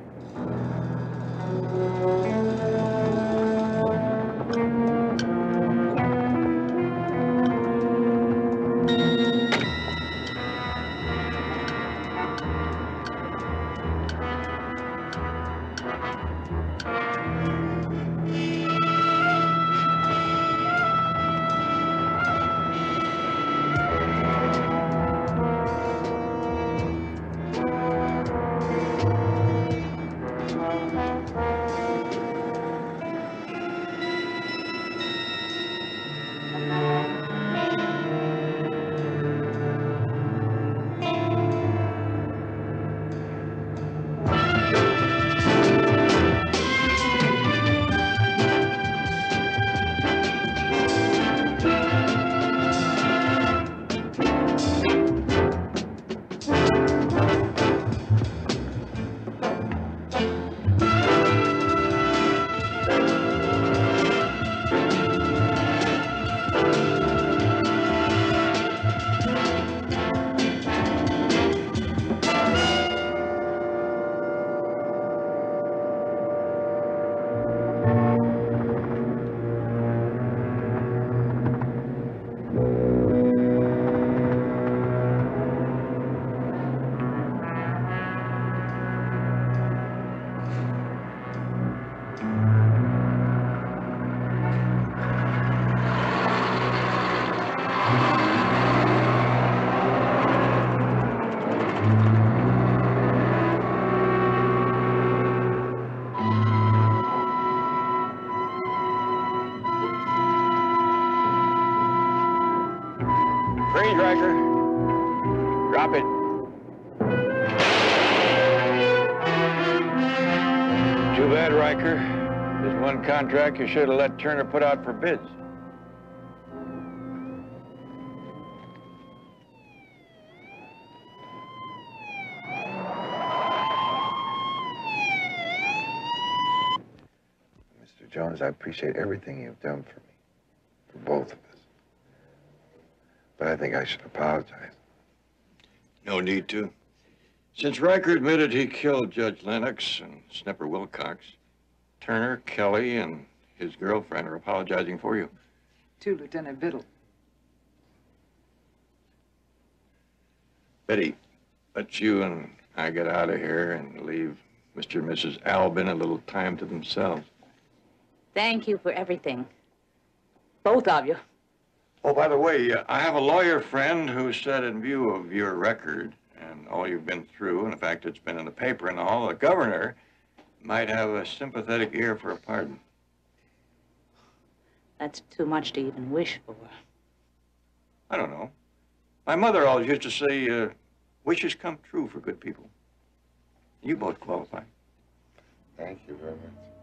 Riker. There's one contract you should have let Turner put out for bids. Mr. Jones, I appreciate everything you've done for me, for both of us. But I think I should apologize. No need to. Since Riker admitted he killed Judge Lennox and Snapper Wilcox, Turner, Kelly, and his girlfriend are apologizing for you. To Lieutenant Biddle. Betty, let's you and I get out of here and leave Mr. and Mrs. Albin a little time to themselves. Thank you for everything. Both of you. Oh, by the way, I have a lawyer friend who said in view of your record and all you've been through, and the fact it's been in the paper and all, the governor might have a sympathetic ear for a pardon. That's too much to even wish for. I don't know. My mother always used to say, wishes come true for good people. You both qualify. Thank you very much.